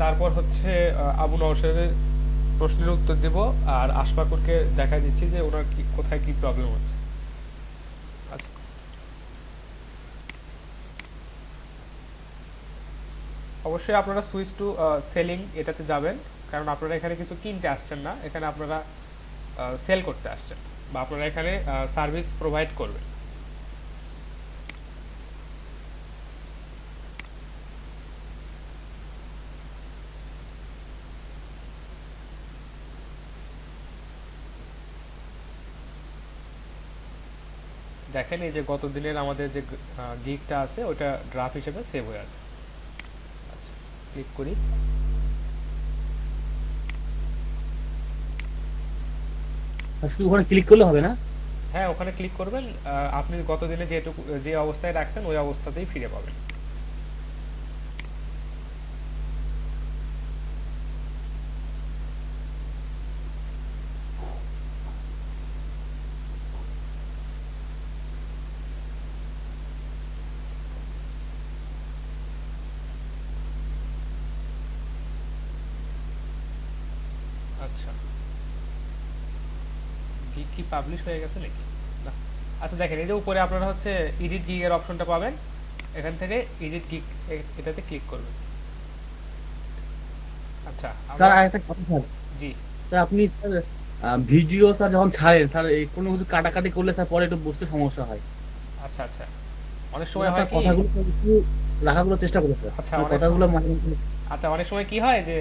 তারপর হচ্ছে আবু নওশাদের প্রশ্নের উত্তর দেব, আর আশফাকুরকে দেখা দিচ্ছি যে ওনার কি কোথায় কি প্রবলেম হচ্ছে। আচ্ছা, অবশ্যই আপনারা সুইচ টু সেলিং এটাতে যাবেন, কারণ আপনারা এখানে কিছু কিনতে আসছেন না, এখানে আপনারা সেল করতে আসছেন, বা আপনারা এখানে সার্ভিস প্রোভাইড করবেন। দেখেন এই যে গত দিনের আমাদের যে গিগটা আছে ওটা ড্রাফট হিসেবে সেভ হয়ে আছে। আচ্ছা, ক্লিক করি। আর শুধু ওখানে ক্লিক করলে হবে না? হ্যাঁ, ওখানে ক্লিক করবেন, আপনি গত দিনে যেটুকু যে অবস্থায় রাখছেন ওই অবস্থাতেই ফিরে পাবেন। আচ্ছা, গিগ কি পাবলিশ হয়ে গেছে নাকি? না। আচ্ছা দেখেন, এই যে উপরে আপনারা হচ্ছে এডিট গিগ এর অপশনটা পাবেন, এখান থেকে এডিট গিগ এটাতে ক্লিক করবেন। আচ্ছা, স্যার আমরা আর একটা কথা স্যার, জি। স্যার আপনি স্যার ভিডিও স্যার যখন ছাড়েন স্যার, এই কোনো কিছু কাটাকাটি করলে স্যার পরে একটু বুঝতে সমস্যা হয়। আচ্ছা আচ্ছা, অনেক মানে সময় হয় আপনার কি, কথাগুলো স্যার একটু রাখাগুলো চেষ্টা করুন স্যার, আচ্ছা আপনার অনেক কথাগুলো মানে আচ্ছা অনেক সময় কি হয় যে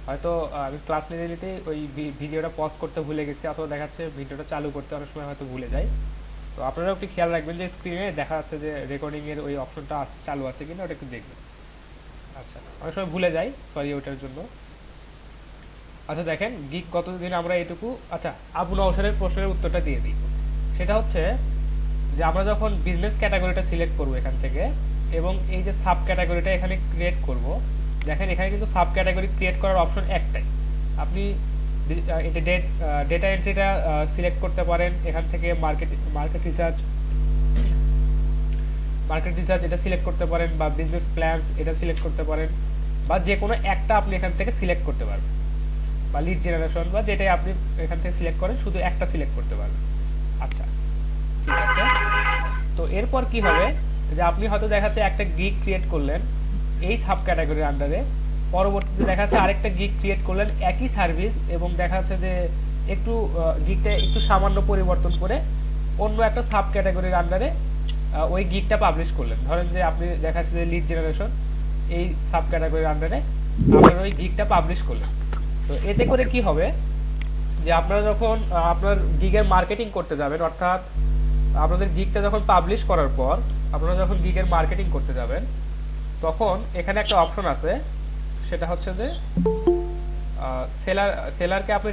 হয়তো আমি ক্লাস নিতে নিতে ওই ভিডিওটা পজ করতে ভুলে গেছি, অথবা দেখা যাচ্ছে ভিডিওটা চালু করতে অনেক সময় হয়তো ভুলে যাই। তো আপনারা একটু খেয়াল রাখবেন যে স্ক্রিনে দেখা যাচ্ছে যে রেকর্ডিং এর ওই অপশনটা চালু আছে কিনা, ওটা একটু দেখবেন। আচ্ছা, অনেক সময় ভুলে যাই, সরি ওটার জন্য। আচ্ছা দেখেন, গিক কতদিন আমরা এটুকু। আচ্ছা, আবু নওশারের প্রশ্নের উত্তরটা দিয়ে দিই। সেটা হচ্ছে যে আমরা যখন বিজনেস ক্যাটাগরিটা সিলেক্ট করব এখান থেকে, এবং এই যে সাব ক্যাটাগরিটা এখানে ক্রিয়েট করব, দেখেন এখানে কিন্তু সাব ক্যাটাগরি ক্রিয়েট করার অপশন একটাই। আপনি এটা ডেটা এন্ট্রিটা সিলেক্ট করতে পারেন এখান থেকে, মার্কেট রিসার্চ এটা সিলেক্ট করতে পারেন, বা বিজনেস প্ল্যান এটা সিলেক্ট করতে পারেন, বা যে কোনো একটা আপনি এখান থেকে সিলেক্ট করতে পারবেন, বা লিড জেনারেশন বা যেটাই আপনি এখান থেকে সিলেক্ট করেন শুধু একটা সিলেক্ট করতে পারবেন। আচ্ছা, ঠিক আছে। তো এরপর কি হবে, যে আপনি হয়তো দেখাচ্ছে একটা গিগ ক্রিয়েট করলেন এই সাব ক্যাটাগরির আন্ডারে, পরবর্তীতে দেখা যাচ্ছে আরেকটা গিগ ক্রিয়েট করলেন একই সার্ভিস, এবং দেখা যাচ্ছে যে একটু গিগটা একটু সামান্য পরিবর্তন করে অন্য একটা সাব ক্যাটাগরির আন্ডারে ওই গিগটা পাবলিশ করলেন। ধরেন যে আপনি দেখা যাচ্ছে যে লিড জেনারেশন এই সাব ক্যাটাগরির আন্ডারে আপনার ওই গিগটা পাবলিশ করলেন। তো এতে করে কি হবে, যে আপনারা যখন আপনার গিগের মার্কেটিং করতে যাবেন, অর্থাৎ আপনাদের গিগটা যখন পাবলিশ করার পর আপনারা যখন গিগের মার্কেটিং করতে যাবেন, তখন এখানে একটা অপশন আছে, সেটা হচ্ছে যে সেলার সেলারকে আপনি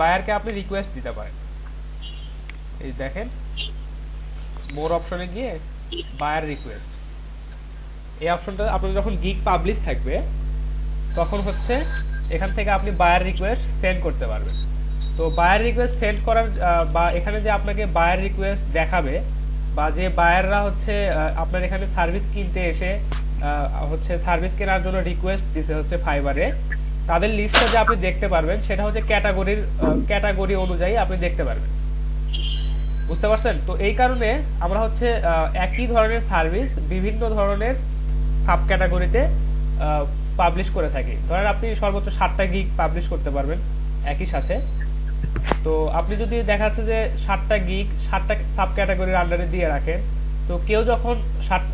বায়ারকে আপনি রিকোয়েস্ট দিতে পারেন। এই দেখেন, মোর অপশনে গিয়ে বায়ার রিকোয়েস্ট, এই অপশনটা আপনার যখন গিগ পাবলিশ থাকবে তখন হচ্ছে এখান থেকে আপনি বায়ার রিকোয়েস্ট সেন্ড করতে পারবেন। তো বায়ার রিকোয়েস্ট সেন্ড করার বা এখানে যে আপনাকে বায়ার রিকোয়েস্ট দেখাবে, বা যে বায়াররা হচ্ছে আপনার এখানে সার্ভিস কিনতে এসে হচ্ছে সার্ভিস কেনার জন্য রিকোয়েস্ট দিতে হচ্ছে ফাইবারে, তাদের লিস্টটা যে আপনি দেখতে পারবেন সেটা হচ্ছে ক্যাটাগরি অনুযায়ী আপনি দেখতে পারবেন। বুঝতে পারছেন? তো এই কারণে আমরা হচ্ছে একই ধরনের সার্ভিস বিভিন্ন ধরনের সাব ক্যাটাগরিতে পাবলিশ করে থাকি। ধরেন আপনি সর্বোচ্চ 7টা গিগ পাবলিশ করতে পারবেন একই সাথে। তো আপনি যদি দেখা যাচ্ছে যে 7টা গিগ 7টা সাব ক্যাটাগরির আন্ডারে দিয়ে রাখেন, তো কেউ যখন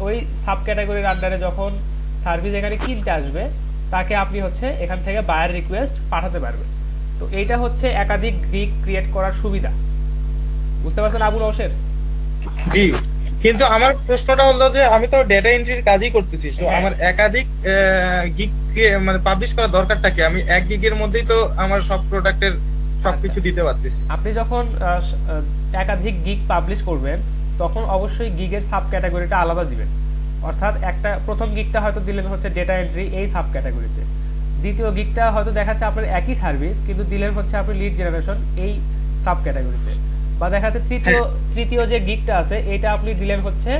ওই সাব ক্যাটাগরির আন্ডারে যখন সার্ভিস এখানে কিনতে আসবে, তাকে আপনি হচ্ছে এখান থেকে বায়ার রিকোয়েস্ট পাঠাতে পারবেন। তো এইটা হচ্ছে একাধিক গিগ ক্রিয়েট করার সুবিধা। বুঝতে পারছেন আবুল হোসেন? জি, কিন্তু আমার প্রশ্নটা হলো যে আমি তো ডেটা এন্ট্রির কাজই করতেছি, তো হ্যাঁ, আমার একাধিক গিগ মানে পাবলিশ করার দরকারটা কি? আমি এক গিগের মধ্যেই তো আমার সব প্রোডাক্টের আচ্ছা, সবকিছু দিতে পারতেছি। আপনি যখন একাধিক গিগ পাবলিশ করবেন তখন অবশ্যই গিগের সাব ক্যাটাগরিটা আলাদা দিবেন। অর্থাৎ একটা প্রথম গিগটা হয়তো দিলেন হচ্ছে ডেটা এন্ট্রি এই সাব ক্যাটাগরিতে, দ্বিতীয় গিগটা হয়তো দেখাচ্ছে আপনার একই সার্ভিস কিন্তু দিলেন হচ্ছে আপনি লিড জেনারেশন এই সাব ক্যাটাগরিতে, বা দেখা যাচ্ছে তৃতীয় হ্যাঁ, তৃতীয় যে গিগটা আছে এটা আপনি দিলেন হচ্ছে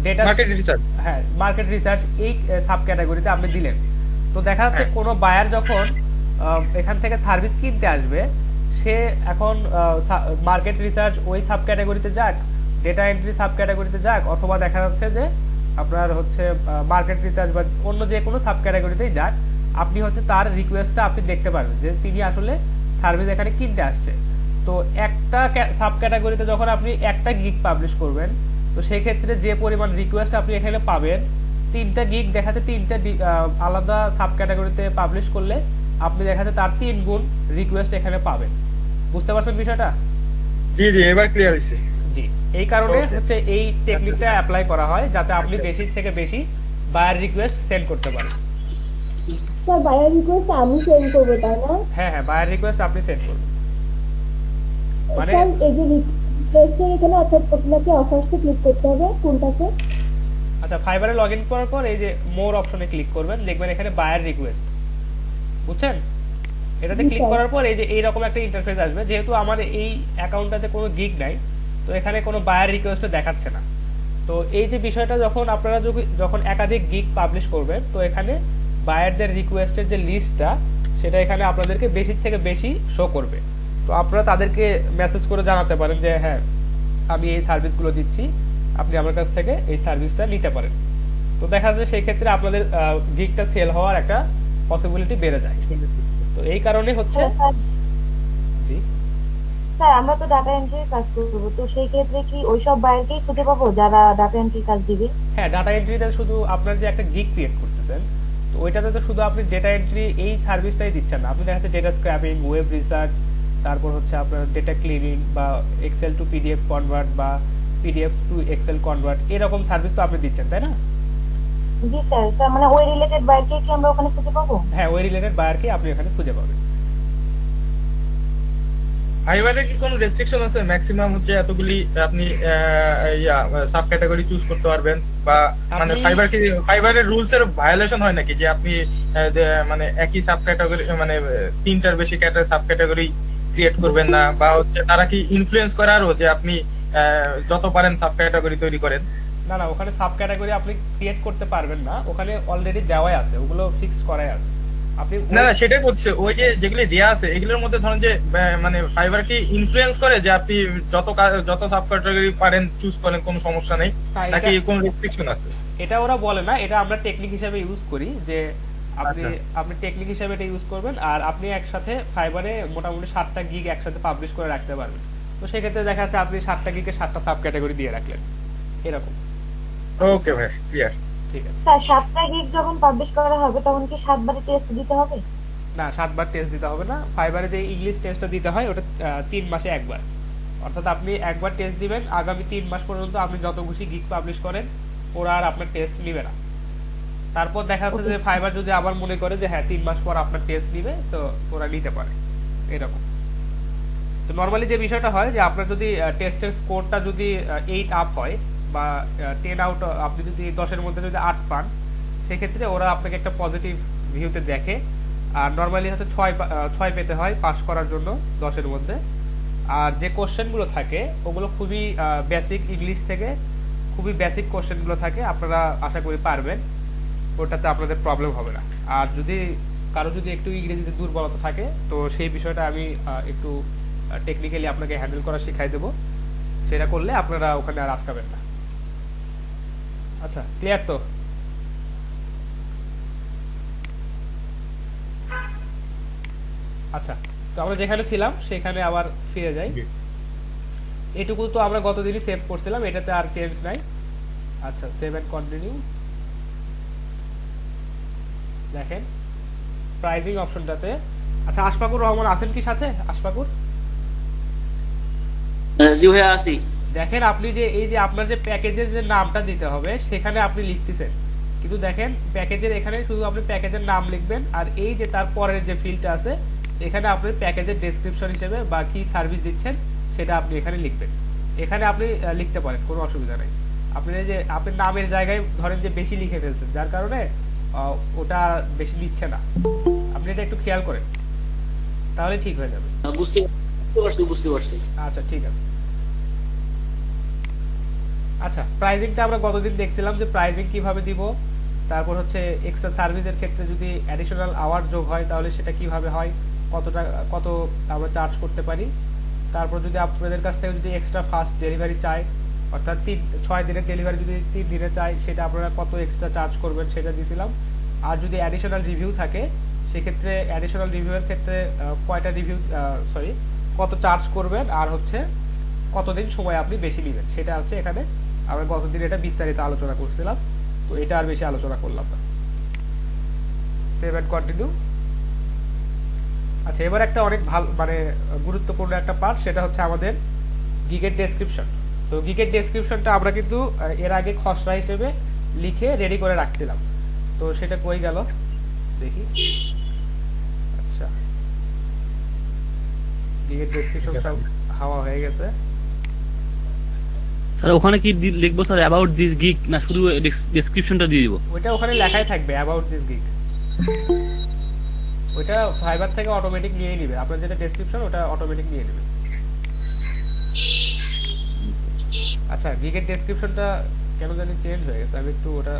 ডেটা, মার্কেট রিসার্চ। হ্যাঁ মার্কেট রিসার্চ এই সাব ক্যাটাগরিতে আপনি দিলেন। তো দেখা যাচ্ছে হ্যাঁ। কোনো বায়ার যখন এখান থেকে সার্ভিস কিনতে আসবে, সে এখন মার্কেট রিসার্চ ওই সাব ক্যাটাগরিতে যাক, ডেটা এন্ট্রি সাব ক্যাটাগরিতে যাক, অথবা দেখা যাচ্ছে যে আপনার হচ্ছে মার্কেট রিসার্চ বা অন্য যে কোনো সাব ক্যাটাগরিতেই যাক, আপনি হচ্ছে তার রিকোয়েস্টটা আপনি দেখতে পারবেন যে তিনি আসলে সার্ভিস এখানে কিনতে আসছে। তো একটা সাব ক্যাটাগরিতে যখন আপনি একটা গিগ পাবলিশ করবেন, তো সেই ক্ষেত্রে যে পরিমাণ রিকোয়েস্ট আপনি এখানে পাবেন, তিনটা গিগ দেখাতে তিনটা আলাদা সাব ক্যাটাগরিতে পাবলিশ করলে আপনি দেখাতে তার 3 গুণ রিকোয়েস্ট এখানে পাবেন। বুঝতে পারছেন বিষয়টা? জি জি, এবার ক্লিয়ার হয়েছে। জি, এই কারণে Okay. হচ্ছে এই টেকনিকটা অ্যাপ্লাই করা হয় যাতে আপনি বেশি থেকে বেশি বায়ার রিকোয়েস্ট সেন্ড করতে পারেন। স্যার বায়ার রিকোয়েস্ট আমি সেন্ড করবো তাই না? হ্যাঁ হ্যাঁ, বায়ার রিকোয়েস্ট আপনি সেন্ড করবেন। মানে স্যার এই যে রিকোয়েস্টের এখানে অর্থাৎ আপনাকে অফার্সে ক্লিক করতে হবে কোনটাতে? আচ্ছা, ফাইবারে লগ ইন করার পর এই যে মোর অপশনে ক্লিক করবেন, দেখবেন এখানে বায়ার রিকোয়েস্ট, বুঝছেন? এটাতে জি ক্লিক স্যার। করার পর এই যে এইরকম একটা ইন্টারফেস আসবে। যেহেতু আমার এই অ্যাকাউন্টটাতে কোনো গিগ নাই, তো এখানে কোনো বায়ার রিকোয়েস্ট দেখাচ্ছে না। তো এই যে বিষয়টা, যখন আপনারা যখন একাধিক গিগ পাবলিশ করবেন, তো এখানে বায়ারদের রিকোয়েস্টের যে লিস্টটা, সেটা এখানে আপনাদেরকে বেশি থেকে বেশি শো করবে। তো আপনারা তাদেরকে মেসেজ করে জানাতে পারেন যে হ্যাঁ, আমি এই সার্ভিসগুলো দিচ্ছি, আপনি আমার কাছ থেকে এই সার্ভিসটা নিতে পারেন। তো দেখা যায় সেই ক্ষেত্রে আপনাদের গিগটা সেল হওয়ার একটা পসিবিলিটি বেড়ে যায়। তো এই কারণে হচ্ছে স্যার জি স্যার আমরা তো ডাটা এন্ট্রির কাজ করবো, তো সেই ক্ষেত্রে কি ওইসব বায়ারকেই খুঁজে পাবো যারা ডাটা এন্ট্রির কাজ দিবে? হ্যাঁ, ডাটা এন্ট্রিতে শুধু আপনার যে একটা গিগ ক্রিয়েট করতেছেন, তো ওইটাতে তো শুধু আপনি ডেটা এন্ট্রি এই সার্ভিসটাই দিচ্ছেন না, আপনি দেখা যাচ্ছে ডেটা স্ক্র্যাপিং, ওয়েব রিসার্চ, তারপর হচ্ছে আপনার ডেটা ক্লিনিং বা এক্সেল টু পিডিএফ কনভার্ট বা পিডিএফ টু এক্সেল কনভার্ট, এরকম সার্ভিস তো আপনি দিচ্ছেন, তাই না? জি স্যার। স্যার মানে ওই রিলেটেড বায়ারকে কি আমরা ওখানে খুঁজে পাবো? হ্যাঁ, ওই রিলেটেড বায়ারকে আপনি এখানে খুঁজে পাবেন। ফাইবারের কি কোনো রেস্ট্রিকশন আছে? ম্যাক্সিমাম হচ্ছে এতগুলি আপনি সাব ক্যাটাগরি চুজ করতে পারবেন, বা মানে আপনি ফাইবারের রুলস এর ভায়োলেশন হয় নাকি যে আপনি মানে একই সাব ক্যাটাগরি মানে তিনটার বেশি সাব ক্যাটাগরি ক্রিয়েট করবেন না, বা হচ্ছে তারা কি ইনফ্লুয়েন্স করে আরো যে আপনি যত পারেন সাব ক্যাটাগরি তৈরি করেন? না না, ওখানে সাব ক্যাটাগরি আপনি ক্রিয়েট করতে পারবেন না, ওখানে অলরেডি দেওয়াই আছে, ওগুলো ফিক্স করাই আছে। আপনি না না, সেটাই বলছে, ওই যে যেগুলি দেয়া আছে এগুলোর মধ্যে ধরেন যে মানে ফাইবার কি ইনফ্লুয়েন্স করে যে আপনি যত সাব ক্যাটাগরি পারেন চুজ করেন, কোনো সমস্যা নেই, হ্যাঁ, নাকি কোনো রেস্ট্রিকশন আছে? এটা ওরা বলে না, এটা আমরা টেকনিক হিসেবে ইউজ করি যে আপনি আচ্ছা। আপনি টেকনিক হিসেবে এটা ইউজ করবেন, আর আপনি একসাথে ফাইবারে মোটামুটি 7টা গিগ একসাথে পাবলিশ করে রাখতে পারবেন। তো সেক্ষেত্রে দেখা যাচ্ছে আপনি 7টা গিগে 7টা সাব ক্যাটাগরি দিয়ে রাখলেন, এরকম। ওকে ভাই, ক্লিয়ার। ঠিক আছে। স্যার 7টা গিগ যখন পাবলিশ করা হবে তখন কি 7বারই টেস্ট দিতে হবে? না, 7বার টেস্ট দিতে হবে না। ফাইবারে যে ইংলিশ টেস্টটা দিতে হয় ওটা 3 মাসে একবার। অর্থাৎ আপনি একবার টেস্ট দিবেন, আগামী 3 মাস পর্যন্ত আপনি যত খুশি গিগ পাবলিশ করেন, ওরা আর আপনার টেস্ট নিবে না। তারপর দেখা যাচ্ছে যে ফাইবার যদি আবার মনে করে যে হ্যাঁ 3 মাস পর আপনার টেস্ট নিবে, তো ওরা নিতে পারে, এরকম। তো নরমালি যে বিষয়টা হয় যে আপনার যদি টেস্টের স্কোরটা যদি 8 আপ হয় বা 10 আউট, আপনি যদি 10-এর মধ্যে যদি 8 পান, সেক্ষেত্রে ওরা আপনাকে একটা পজিটিভ ভিউতে দেখে। আর নরমালি হচ্ছে 6 পেতে হয় পাস করার জন্য 10-এর মধ্যে। আর যে কোশ্চেনগুলো থাকে ওগুলো খুবই বেসিক, ইংলিশ থেকে খুবই বেসিক কোশ্চেনগুলো থাকে, আপনারা আশা করি পারবেন, ওটাতে আপনাদের প্রবলেম হবে না। আর যদি কারো যদি একটু ইংরেজিতে দুর্বলতা থাকে, তো সেই বিষয়টা আমি একটু টেকনিক্যালি আপনাকে হ্যান্ডেল করা শিখাই দেবো, সেটা করলে আপনারা ওখানে আর আটকাবেন না। আচ্ছা, ক্লিয়ার তো? আচ্ছা, তো আমরা যেখানে ছিলাম সেখানে আবার ফিরে যাই। এটুকু তো আমরা গতদিনই সেভ করছিলাম, এটাতে আর চেঞ্জ নাই। আচ্ছা, সেভ এন্ড কন্টিনিউ। দেখেন প্রাইজিং অপশনটাতে, আচ্ছা আশফাকুর রহমান আছেন কি সাথে? আশফাকুর, জি ভাইয়া আছি। দেখেন আপনি যে এই যে আপনার যে প্যাকেজের যে নামটা দিতে হবে সেখানে আপনি লিখতেছেন, কিন্তু দেখেন প্যাকেজের এখানে শুধু আপনি প্যাকেজের নাম লিখবেন, আর এই যে তারপরের যে ফিল্ডটা আছে এখানে আপনি প্যাকেজের ডেসক্রিপশন হিসেবে বা কি সার্ভিস দিচ্ছেন সেটা আপনি এখানে লিখবেন। এখানে আপনি লিখতে পারেন, কোনো অসুবিধা নেই। আপনি এই যে আপনার নামের জায়গায় ধরেন যে বেশি লিখে ফেলছেন, যার কারণে ওটা বেশি নিচ্ছে না, আপনি এটা একটু খেয়াল করেন, তাহলে ঠিক হয়ে যাবে। বুঝতে পারছি। আচ্ছা, ঠিক আছে। আচ্ছা, প্রাইজিংটা আমরা গতদিন দেখছিলাম যে প্রাইজিং কিভাবে দিব। তারপর হচ্ছে এক্সট্রা সার্ভিসের ক্ষেত্রে যদি অ্যাডিশনাল আওয়ার যোগ হয় তাহলে সেটা কিভাবে হয়, কত আমরা চার্জ করতে পারি। তারপর যদি আপনাদের কাছ থেকে যদি এক্সট্রা ফাস্ট ডেলিভারি চাই, অর্থাৎ 6 দিনের ডেলিভারি যদি 3 দিনে চাই, সেটা আপনারা কত এক্সট্রা চার্জ করবেন সেটা দিয়েছিলাম। আর যদি অ্যাডিশনাল রিভিউ থাকে সেক্ষেত্রে অ্যাডিশনাল রিভিউয়ের ক্ষেত্রে কয়টা রিভিউ কত চার্জ করবেন, আর হচ্ছে কতদিন সময় আপনি বেশি নেবেন, সেটা হচ্ছে এখানে আমরা গতদিন এটা বিস্তারিত আলোচনা করছিলাম, তো এটা আর বেশি আলোচনা করলাম না। Save and continue. আচ্ছা, এবার একটা অনেক ভালো মানে গুরুত্বপূর্ণ একটা পার্ট, সেটা হচ্ছে আমাদের গিগের ডেসক্রিপশন। তো গিগের ডেসক্রিপশনটা আমরা কিন্তু এর আগে খসড়া হিসেবে লিখে রেডি করে রাখছিলাম, তো সেটা কই গেল দেখি। আচ্ছা, গিগের ডেসক্রিপশনটা হাওয়া হয়ে গেছে। স্যার ওখানে কি লিখবো স্যার, অ্যাবাউট দিস গিগ, না শুধু ডেসক্রিপশনটা দিয়ে দিব? ওইটা ওখানে লেখাই থাকবে অ্যাবাউট দিস গিগ। ওইটা ফাইবার থেকে অটোমেটিক নিয়ে নেবে, আপনার যেটা ডেসক্রিপশন ওটা অটোমেটিক নিয়ে নেবে। আচ্ছা, গিগের ডেসক্রিপশনটা কেন জানি চেঞ্জ হয়ে গেছে, আমি একটু ওটা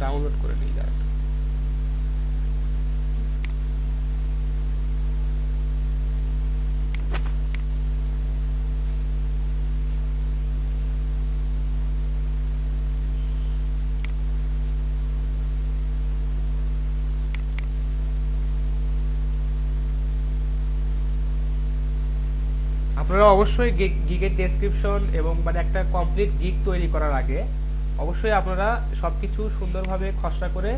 ডাউনলোড করে নিই যাই। আপনারা অবশ্যই গিগের ডেসক্রিপশন এবং মানে একটা কমপ্লিট গিগ তৈরি করার আগে অবশ্যই আপনারা সবকিছু সুন্দরভাবে খসড়া করে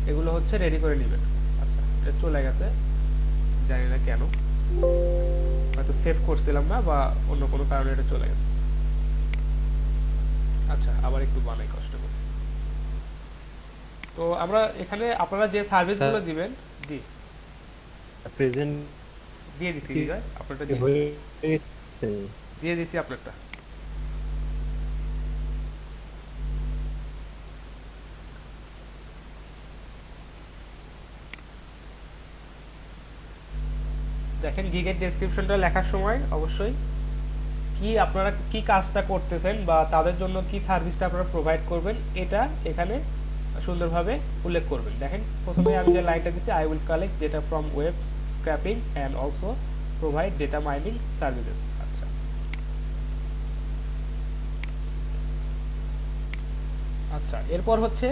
এগুলো হচ্ছে রেডি করে নেবেন। আচ্ছা, এটা চলে গেছে, জানি না কেন, হয়তো সেভ করছিলাম না বা অন্য কোনো কারণে এটা চলে গেছে। আচ্ছা, আবার একটু বানাই কষ্ট করে। তো আমরা এখানে আপনারা যে সার্ভিসগুলো দিবেন, জি প্রেজেন্ট দিয়ে দিচ্ছি, আপনারটা দিয়ে দিচ্ছি আপনারটা। দেখেন, গিগের ডেসক্রিপশনটা লেখার সময় অবশ্যই কি আপনারা কি কাজটা করতেছেন বা তাদের জন্য কি সার্ভিসটা আপনারা প্রোভাইড করবেন এটা এখানে সুন্দরভাবে উল্লেখ করবেন। দেখেন, প্রথমে আমি যে লাইনটা দিচ্ছি, I will collect data from web scraping and also provide data mining services. আচ্ছা, আচ্ছা, এরপর হচ্ছে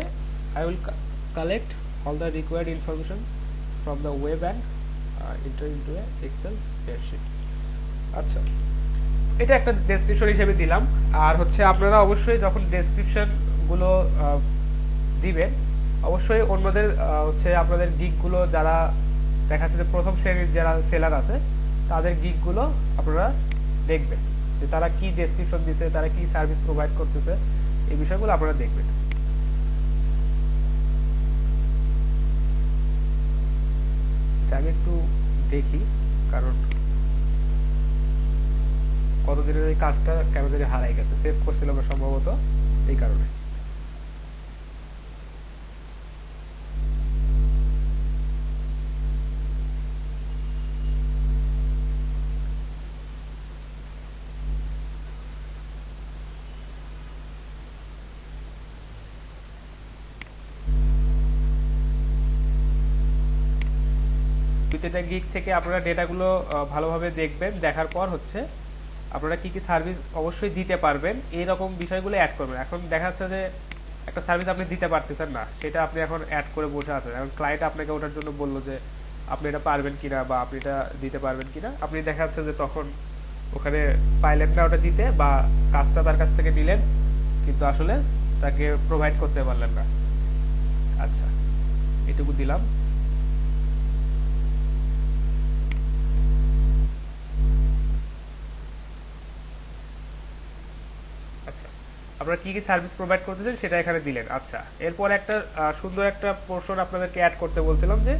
I will collect all the required information from the web and enter into a Excel spreadsheet। আচ্ছা, এটা একটা ডেসক্রিপশন হিসেবে দিলাম। আর হচ্ছে আপনারা অবশ্যই যখন ডেসক্রিপশন গুলো দিবেন অবশ্যই অন্যদের হচ্ছে আপনাদের গিগ গুলো যারা দেখা যাচ্ছে যে প্রথম শ্রেণীর যারা সেলার আছে তাদের গিগ গুলো আপনারা দেখবেন যে তারা কি ডেসক্রিপশন দিচ্ছে, তারা কি সার্ভিস প্রোভাইড করতেছে, এই বিষয়গুলো আপনারা দেখবেন। আমি একটু দেখি, কারণ কতদিনের এই কাজটা কেন জানি হারাই গেছে, সেভ করছিলাম সম্ভবত এই কারণে। প্রতিটা গিগ থেকে আপনারা ডেটাগুলো ভালোভাবে দেখবেন, দেখার পর হচ্ছে আপনারা কি কি সার্ভিস অবশ্যই দিতে পারবেন এই রকম বিষয়গুলো অ্যাড করবেন। এখন দেখা যাচ্ছে যে একটা সার্ভিস আপনি দিতে পারতেছেন না, সেটা আপনি এখন অ্যাড করে বসে আছেন, এখন ক্লায়েন্ট আপনাকে ওটার জন্য বললো যে আপনি এটা পারবেন কিনা বা আপনি এটা দিতে পারবেন কিনা, আপনি দেখা যাচ্ছে যে তখন ওখানে পাইলেন না ওটা দিতে, বা কাজটা তার কাছ থেকে নিলেন কিন্তু আসলে তাকে প্রোভাইড করতে পারলেন না। আচ্ছা, এটুকু দিলাম। আপনারা কি কি সার্ভিস প্রোভাইড করতেছেন সেটা এখানে দিলেন। আচ্ছা, এরপর একটা সুন্দর একটা পোর্শন আপনাদেরকে অ্যাড করতে বলছিলাম যে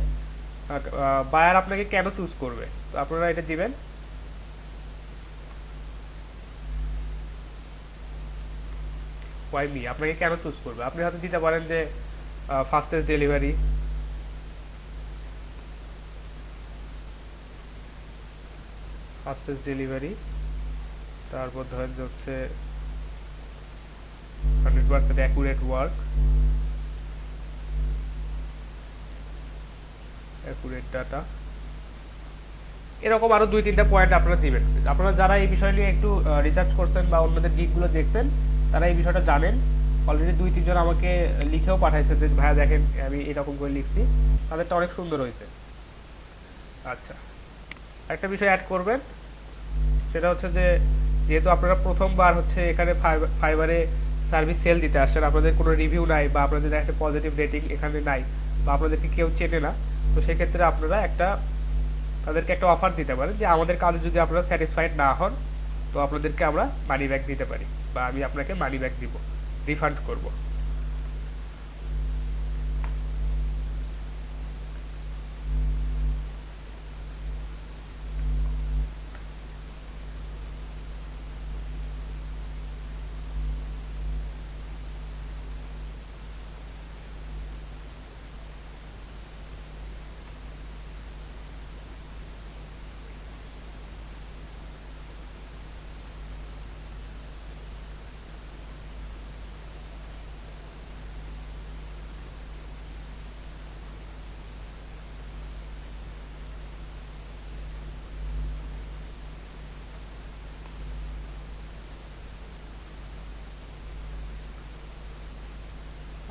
বায়ার আপনাকে কেন চুজ করবে, তো আপনারা এটা দিবেন। ওয়াই মি, আপনাকে কেন চুজ করবে, আপনি হয়তো দিতে পারেন যে ফাস্টেস্ট ডেলিভারি, তারপর ধরেন যে হচ্ছে 100% অ্যাকুরেট ওয়ার্ক, অ্যাকুরেট ডাটা, এরকম আরো 2-3টা পয়েন্ট আপনারা দিবেন। আপনারা যারা এই বিষয় নিয়ে একটু রিসার্চ করছেন বা অন্যদের গিকগুলো দেখছেন, তারা এই বিষয়টা জানেন। অলরেডি 2-3 জন আমাকে লিখেও পাঠাইছে যে ভাইয়া দেখেন আমি এরকম করে লিখছি, তাদেরটা অনেক সুন্দর হয়েছে। আচ্ছা, একটা বিষয় অ্যাড করবেন, সেটা হচ্ছে যে যেহেতু আপনারা প্রথমবার হচ্ছে এখানে ফাইবারে সার্ভিস সেল দিতে আসছেন, আপনাদের কোনো রিভিউ নাই বা আপনাদের একটা পজিটিভ রেটিং এখানে নাই বা আপনাদেরকে কেউ চেনে না, তো সেক্ষেত্রে আপনারা তাদেরকে একটা অফার দিতে পারেন যে আমাদের কাজে যদি আপনারা স্যাটিসফাইড না হন, তো আপনাদেরকে আমরা মানি ব্যাক দিতে পারি বা আমি আপনাকে মানি ব্যাক দিব, রিফান্ড করব।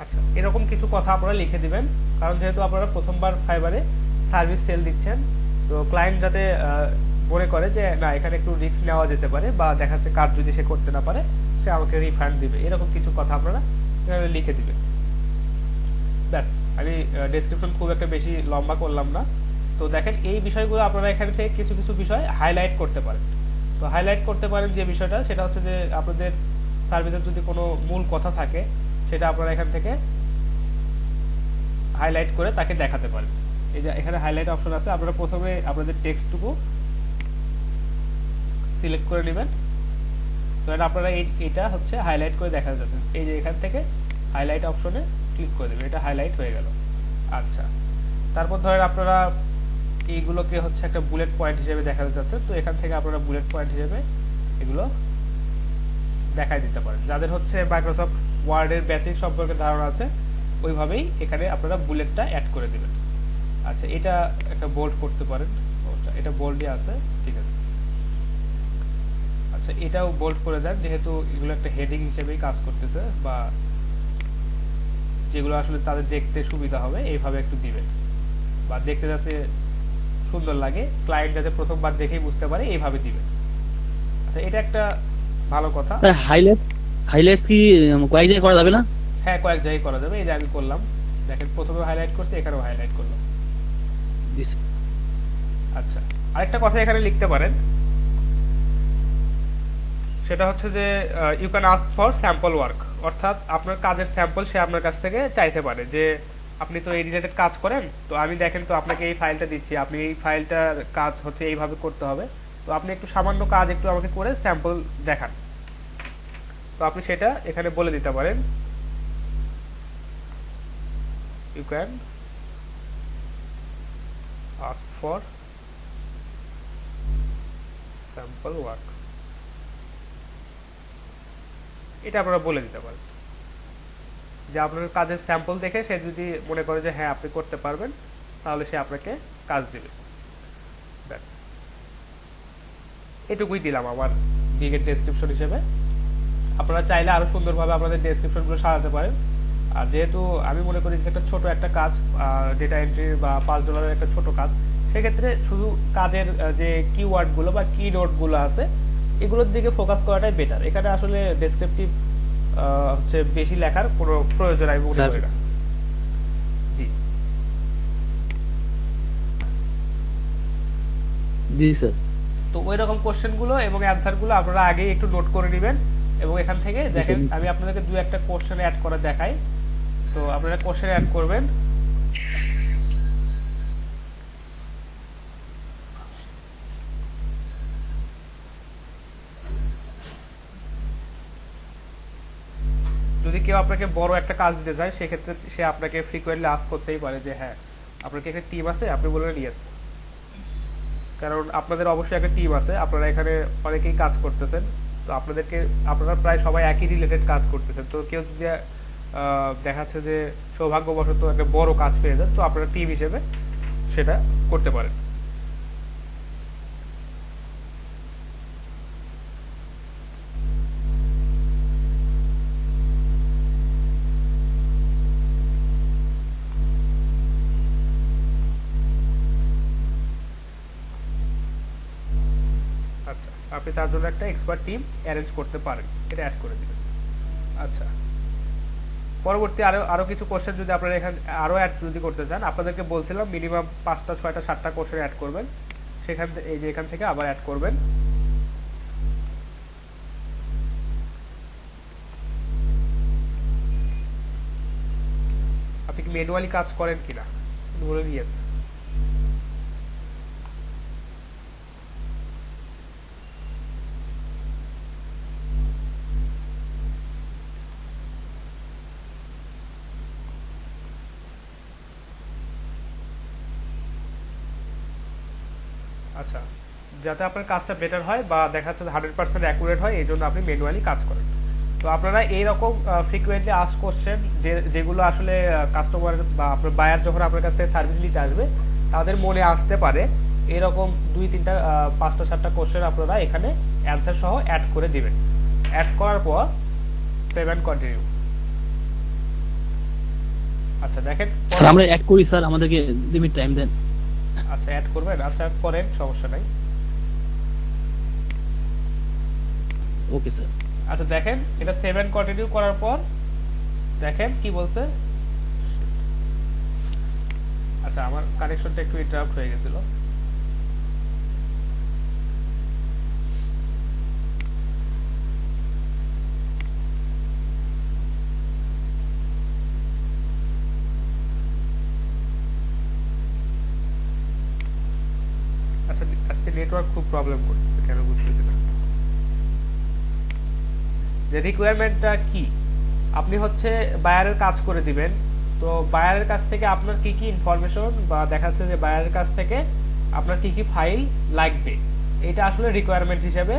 আচ্ছা, এরকম কিছু কথা আপনারা লিখে দিবেন, কারণ যেহেতু আপনারা প্রথমবার ফাইবারে সার্ভিস সেল দিচ্ছেন, তো ক্লায়েন্ট যাতে মনে করে যে না এখানে একটু রিস্ক নেওয়া যেতে পারে বা দেখা যাচ্ছে কাজ যদি সে করতে না পারে সে আমাকে রিফান্ড দিবে, এরকম কিছু কথা আপনারা লিখে দিবেন। ব্যাস, আমি ডেসক্রিপশন খুব একটা বেশি লম্বা করলাম না। তো দেখেন এই বিষয়গুলো আপনারা এখান থেকে কিছু কিছু বিষয় হাইলাইট করতে পারেন। তো হাইলাইট করতে পারেন যে বিষয়টা, সেটা হচ্ছে যে আপনাদের সার্ভিসের যদি কোনো মূল কথা থাকে সেটা আপনারা এখান থেকে হাইলাইট করে তাকে দেখাতে পারেন। এই যে এখানে হাইলাইট অপশন আছে, আপনারা প্রথমে আপনাদের টেক্সটটুকু সিলেক্ট করে নেবেন। তো আপনারা এটা হচ্ছে হাইলাইট করে দেখা যাচ্ছে, এই যে এখান থেকে হাইলাইট অপশনে ক্লিক করে দেবেন, এটা হাইলাইট হয়ে গেল। আচ্ছা, তারপর ধরেন আপনারা এইগুলোকে হচ্ছে একটা বুলেট পয়েন্ট হিসেবে দেখা যাচ্ছে, তো এখান থেকে আপনারা বুলেট পয়েন্ট হিসেবে এগুলো দেখাই দিতে পারেন। যাদের হচ্ছে মাইক্রোসফট ওয়ার্ডের বেসিক সম্পর্কে ধারণা আছে, ওইভাবেই এখানে আপনারা বুলেটটা অ্যাড করে দিবেন। আচ্ছা, এটা একটা বোল্ড করতে পারেন, এটা বোল্ডই আছে, ঠিক আছে। আচ্ছা, এটাও বোল্ড করে দেন, যেহেতু এগুলো একটা হেডিং হিসেবেই কাজ করতেছে বা যেগুলো আসলে তাদের দেখতে সুবিধা হবে এইভাবে একটু দিবেন, বা দেখতে যাতে সুন্দর লাগে, ক্লায়েন্ট যাতে প্রথমবার দেখেই বুঝতে পারে এইভাবে দিবেন। আচ্ছা, এটা একটা ভালো কথা। স্যার হাইলাইটস কি কয়েক জায়গায় করা যাবে না? হ্যাঁ, কয়েক জায়গায় করা যাবে, এই যে আমি করলাম, দেখেন প্রথমে হাইলাইট করছি, এখানেও হাইলাইট করলাম। আচ্ছা, আরেকটা কথা এখানে লিখতে পারেন, সেটা হচ্ছে যে you can ask for sample work, অর্থাৎ আপনার কাজের স্যাম্পল সে আপনার কাছ থেকে চাইতে পারে যে আপনি তো এই রিলেটেড কাজ করেন, তো আমি দেখেন তো আপনাকে এই ফাইলটা দিচ্ছি, আপনি এই ফাইলটার কাজ হচ্ছে এইভাবে করতে হবে, তো আপনি একটু সামান্য কাজ একটু আমাকে করে স্যাম্পল দেখান। তো আপনি সেটা এখানে বলে দিতে পারেন, you can ask for sample work, এটা আপনারা বলে দিতে পারেন যে আপনার কাজের স্যাম্পল দেখে সে যদি মনে করে যে হ্যাঁ আপনি করতে পারবেন, তাহলে সে আপনাকে কাজ দেবে। ব্যাস, এটুকুই দিলাম আমার গিগের ডেসক্রিপশন হিসেবে। আপনারা চাইলে আরো সুন্দরভাবে আপনাদের ডেসক্রিপশনগুলো সাজাতে পারেন। আর যেহেতু আমি মনে করি যে একটা ছোট একটা কাজ, ডেটা এন্ট্রি বা $5 একটা ছোট কাজ, সেক্ষেত্রে শুধু কাজের যে কিওয়ার্ডগুলো বা কি নোটগুলো আছে এগুলোর দিকে ফোকাস করাটাই বেটার। এখানে আসলে ডেসক্রিপটিভ হচ্ছে বেশি লেখার কোনো প্রয়োজন আমি মনে করি না। জি জি স্যার। তো ওই রকম কোশ্চেনগুলো এবং অ্যানসারগুলো আপনারা আগেই একটু নোট করে নেবেন, এবং এখান থেকে দেখেন আমি আপনাদেরকে দু একটা কোশ্চেন অ্যাড করে দেখাই। তো আপনারা কোশ্চেন অ্যাড করবেন, যদি কেউ আপনাকে বড় একটা কাজ দিতে চায় সেক্ষেত্রে সে আপনাকে ফ্রিকোয়েন্টলি আস্ক করতেই পারে যে হ্যাঁ আপনার কি একটা টিম আছে, আপনি বলবেন ইয়েস, কারণ আপনাদের অবশ্যই একটা টিম আছে, আপনারা এখানে অনেকেই কাজ করতেছেন, তো আপনারা প্রায় সবাই একই রিলেটেড কাজ করতেছেন। তো কেউ যদি দেখাচ্ছে যে সৌভাগ্যবশত একটা বড় কাজ পেয়ে যান, তো আপনারা টিম হিসেবে সেটা করতে পারেন। আচ্ছা, আপনি তার জন্য একটা এক্সপার্ট টিম অ্যারেঞ্জ করতে পারেন, এটা অ্যাড করে দিবেন। আচ্ছা, পরবর্তী আরো আরো কিছু কোশ্চেন যদি আপনারা এখানে আরো অ্যাড যদি করতে চান, আপনাদেরকে বলছিলাম মিনিমাম 5টা 6টা 7টা কোশ্চেন অ্যাড করবেন, সেখান এই যে এখান থেকে আবার অ্যাড করবেন। আপনি কি ম্যানুয়ালি কাজ করেন কিনা বলুন ইয়েস। আচ্ছা, যাতে আপনার কাজটা বেটার হয় বা দেখা যাচ্ছে 100% অ্যাকুরেট হয়, এই জন্য আপনি ম্যানুয়ালি কাজ করেন। তো আপনারা এইরকম ফ্রিকুয়েন্টলি আস্ক কোশ্চেন যেগুলো আসলে কাস্টমার বা আপনার বায়ার যখন আপনার কাছ থেকে সার্ভিস নিতে আসবে তাদের মনে আসতে পারে, এরকম 2-3টা 5টা 7টা কোশ্চেন আপনারা এখানে অ্যান্সার সহ অ্যাড করে দিবেন। অ্যাড করার পর সেভ এন্ড কন্টিনিউ। আচ্ছা দেখেন, স্যার আমরা অ্যাড করি স্যার, আমাদেরকে 2 মিনিট টাইম দেন। আচ্ছা অ্যাড করবেন, আচ্ছা করেন, সমস্যা নাই। Okay sir. আচ্ছা দেখেন, এটা সেভ এন্ড কন্টিনিউ করার পর দেখেন কি বলছে। আচ্ছা, আমার কানেকশনটা একটু ইন্টারাপ্ট হয়ে গেছিল। আচ্ছা, আজকে নেটওয়ার্ক খুব প্রবলেম করছে, কেন বুঝতেছি না। যে রিকোয়ারমেন্টটা কি, আপনি হচ্ছে বায়ারের কাজ করে দিবেন। তো বায়ারের কাছ থেকে আপনার কি কি ইনফরমেশন বা দেখা যাচ্ছে যে বায়ারের কাছ থেকে আপনার কি কি ফাইল লাগবে, এটা আসলে রিকোয়ারমেন্ট হিসেবে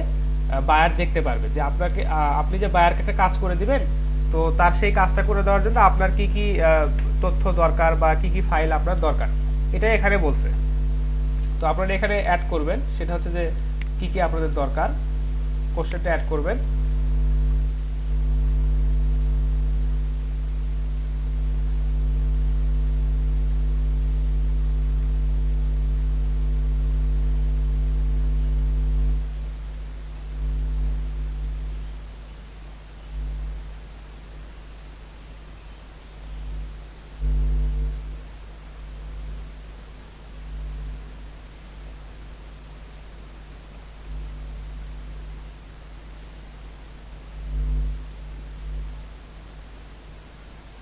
বায়ার দেখতে পারবে যে আপনাকে আপনি যে বায়ারকে একটা কাজ করে দিবেন, তো তার সেই কাজটা করে দেওয়ার জন্য আপনার কি কি তথ্য দরকার বা কি কি ফাইল আপনার দরকার, এটা এখানে বলছে। তো আপনারা এখানে অ্যাড করবেন, সেটা হচ্ছে যে কি কি আপনাদের দরকার, কোশ্চেনটা অ্যাড করবেন।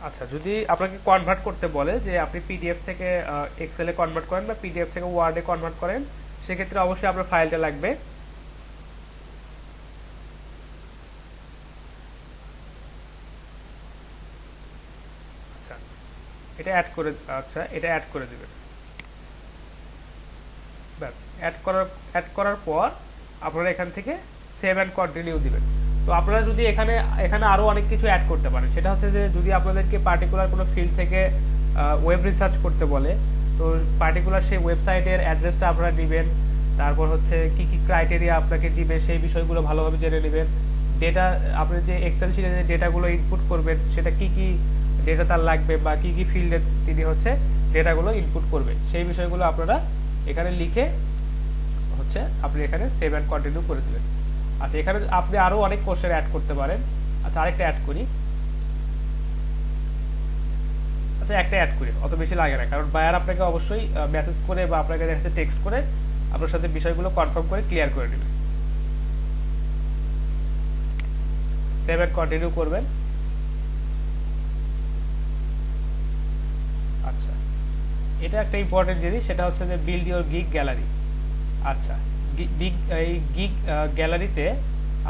আচ্ছা, যদি আপনাকে কনভার্ট করতে বলে যে আপনি পিডিএফ থেকে এক্সেল এ কনভার্ট করেন বা পিডিএফ থেকে ওয়ার্ডে কনভার্ট করেন, সেক্ষেত্রে অবশ্যই আপনার ফাইলটা লাগবে। আচ্ছা, এটা অ্যাড করে, আচ্ছা এটা অ্যাড করে দিবেন। ব্যাস, অ্যাড করার পর আপনারা এখান থেকে সেভ এন্ড কন্টিনিউ দিবেন। তো আপনারা যদি এখানে এখানে আরো অনেক কিছু অ্যাড করতে পারেন, সেটা হচ্ছে যে যদি আপনাদেরকে পার্টিকুলার কোনো ফিল্ড থেকে ওয়েব রিসার্চ করতে বলে, তো পার্টিকুলার সেই ওয়েবসাইটের অ্যাড্রেসটা আপনারা দিবেন। তারপর হচ্ছে কি কি ক্রাইটেরিয়া আপনাকে দিবে সেই বিষয়গুলো ভালোভাবে জেনে নেবেন। ডেটা, আপনি যে এক্সেল শিটে যে ডেটাগুলো ইনপুট করবেন সেটা কি কি ডেটা তার লাগবে বা কি কি ফিল্ডে তিনি হচ্ছে ডেটাগুলো ইনপুট করবে, সেই বিষয়গুলো আপনারা এখানে লিখে হচ্ছে আপনি এখানে সেভ এন্ড কন্টিনিউ করে দিবেন। আচ্ছা, এখানে আপনি আরো অনেক কোশ্চেন অ্যাড করতে পারেন। আচ্ছা, আরেকটা অ্যাড করি। আচ্ছা, একটা অ্যাড করি, অত বেশি লাগে না, কারণ বায়ার আপনাকে অবশ্যই মেসেজ করে বা আপনাকে দেখা যাচ্ছে টেক্সট করে আপনার সাথে বিষয়গুলো কনফার্ম করে ক্লিয়ার করে নেবে। সেভ এন্ড কন্টিনিউ করবেন। আচ্ছা, এটা একটা ইম্পর্টেন্ট জিনিস, সেটা হচ্ছে যে বিল্ড ইওর গিগ গ্যালারি। আচ্ছা, এই গিগ গ্যালারিতে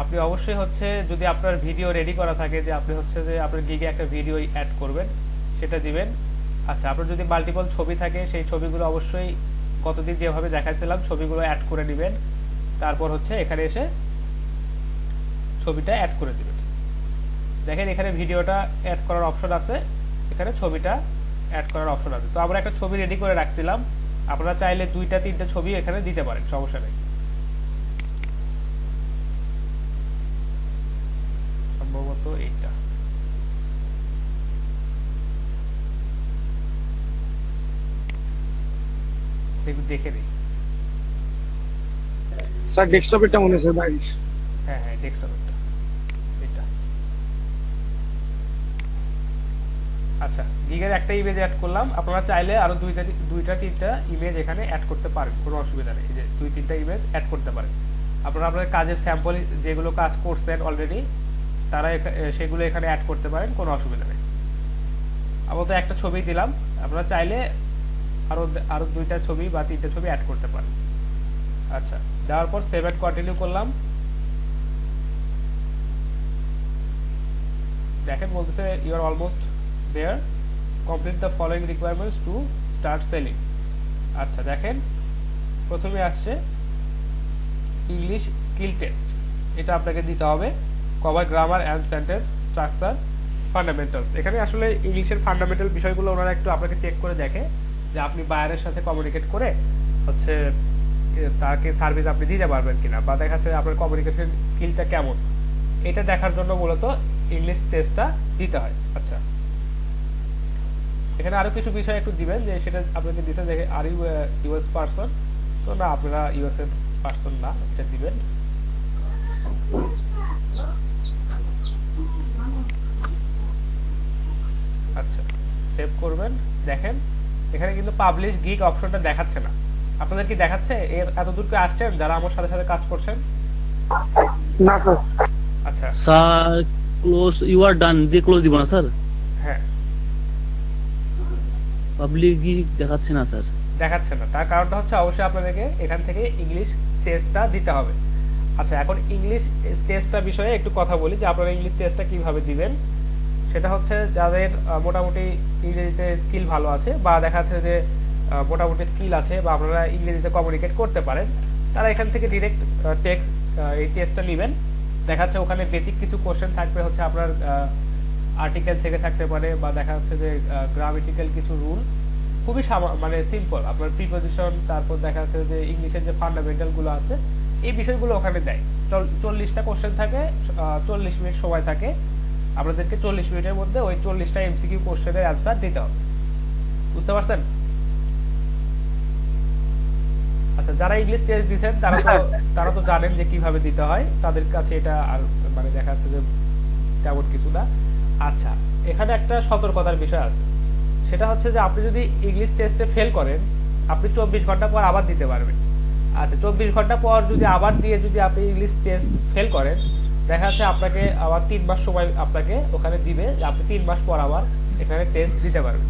আপনি অবশ্যই হচ্ছে যদি আপনার ভিডিও রেডি করা থাকে যে আপনি হচ্ছে যে আপনার গিগে একটা ভিডিও অ্যাড করবেন, সেটা দিবেন। আচ্ছা, আপনার যদি মাল্টিপল ছবি থাকে সেই ছবিগুলো অবশ্যই কতদিন যেভাবে দেখাচ্ছিলাম ছবিগুলো অ্যাড করে দিবেন। তারপর হচ্ছে এখানে এসে ছবিটা অ্যাড করে দিবেন। দেখেন এখানে ভিডিওটা অ্যাড করার অপশন আছে, এখানে ছবিটা অ্যাড করার অপশন আছে। তো আমরা একটা ছবি রেডি করে রাখছিলাম, আপনারা চাইলে 2টা 3টা ছবি এখানে দিতে পারেন, সমস্যা নেই। সম্ভবত এইটা দেখে নিই। স্যার ডেস্কটপেরটা মনে হয় ভাই। হ্যাঁ হ্যাঁ, ডেস্কটপটা এটা। আচ্ছা, গিগের একটা ইমেজ অ্যাড করলাম। আপনারা চাইলে আরো 2টা 3টা ইমেজ এখানে অ্যাড করতে পারেন, কোনো অসুবিধা নেই। এই যে 2-3টা ইমেজ অ্যাড করতে পারেন। আপনারা আপনাদের কাজের স্যাম্পল যেগুলো কাজ করছেন অলরেডি, তারা সেগুলো এখানে অ্যাড করতে পারেন, কোনো অসুবিধা নেই। আপাতত একটা ছবি দিলাম, আপনারা চাইলে আরো 2টা ছবি বা 3টা ছবি অ্যাড করতে পারেন। আচ্ছা, দেওয়ার পর সেভ এন্ড কন্টিনিউ করলাম। দেখেন বলতেছে you are almost there, complete the following requirements to start selling. আচ্ছা দেখেন, প্রথমে আসছে ইংলিশ স্কিল টেস্ট। এটা আপনাকে দিতে হবে। Cover grammar and sentence structure fundamentals. এখানে আসলে ইংলিশের ফান্ডামেন্টাল বিষয়গুলো ওনারা একটু আপনাকে চেক করে দেখে যে আপনি বায়ারের সাথে কমিউনিকেট করে হচ্ছে তাকে সার্ভিস আপনি দিতে পারবেন কিনা, বা দেখা যাচ্ছে আপনার কমিউনিকেশন স্কিলটা কেমন, এটা দেখার জন্য মূলত ইংলিশ টেস্টটা দিতে হয়। আচ্ছা, এখানে আরো কিছু বিষয় একটু দিবেন, যে সেটা আপনাকে দিতে দেখে আর ইউ ইউএস পারসন, তো না আপনারা ইউএস এর পারসন না, এটা দিবেন। আচ্ছা, সেভ করবেন। দেখেন এখানে কিন্তু পাবলিশ গিগ অপশনটা দেখাচ্ছে না। আপনাদের কি দেখাচ্ছে? এতদূর কি আসছেন যারা আমার সাথে সাথে কাজ করছেন? না স্যার। আচ্ছা স্যার ক্লোজ, ইউ আর ডান দিয়ে ক্লোজ দিব না স্যার? হ্যাঁ, পাবলিক দেখাচ্ছে না স্যার। দেখাচ্ছে না। তার কারণটা হচ্ছে অবশ্যই আপনাদেরকে এখান থেকে ইংলিশ টেস্টটা দিতে হবে। আচ্ছা, এখন ইংলিশ টেস্টটা বিষয়ে একটু কথা বলি, যে আপনারা ইংলিশ টেস্টটা কিভাবে দিবেন। সেটা হচ্ছে যাদের মোটামুটি ইংরেজিতে স্কিল ভালো আছে, বা দেখা যাচ্ছে যে মোটামুটি স্কিল আছে, বা আপনারা ইংরেজিতে কমিউনিকেট করতে পারেন, তারা এখান থেকে ডিরেক্ট টেক্সট এই টেস্টটা নেবেন। দেখা যাচ্ছে ওখানে বেসিক কিছু কোশ্চেন থাকবে, হচ্ছে আপনার আর্টিকেল থেকে থাকতে পারে, বা দেখা যাচ্ছে যে গ্রামেটিক্যাল কিছু রুল, খুবই মানে সিম্পল। আপনার প্রিপোজিশন, তারপর দেখা যাচ্ছে যে ইংলিশের যে ফান্ডামেন্টাল গুলো আছে, এই বিষয়গুলো ওখানে দেয়। 40টা কোশ্চেন থাকে, 40 মিনিট সময় থাকে। আপনাদেরকে 40 মিনিটের মধ্যে ওই 40টা এমসিকিউ কোশ্চেনের অ্যান্সার দিতে হবে। বুঝতে পারছেন? আচ্ছা, যারা ইংলিশ টেস্ট দিচ্ছেন তারা তো জানেন যে কিভাবে দিতে হয়, তাদের কাছে এটা আর মানে দেখা যাচ্ছে যে তেমন কিছু না। আচ্ছা, এখানে একটা সতর্কতার বিষয় আছে। সেটা হচ্ছে যে আপনি যদি ইংলিশ টেস্টে ফেল করেন, আপনি 24 ঘন্টা পর আবার দিতে পারবেন। আচ্ছা, 24 ঘন্টা পর যদি আবার দিয়ে যদি আপনি ইংলিশ টেস্ট ফেল করেন, দেখা যাচ্ছে আপনাকে আবার 3 মাস সময় আপনাকে ওখানে দিবে, যে আপনি 3 মাস পর আবার এখানে টেস্ট দিতে পারবেন।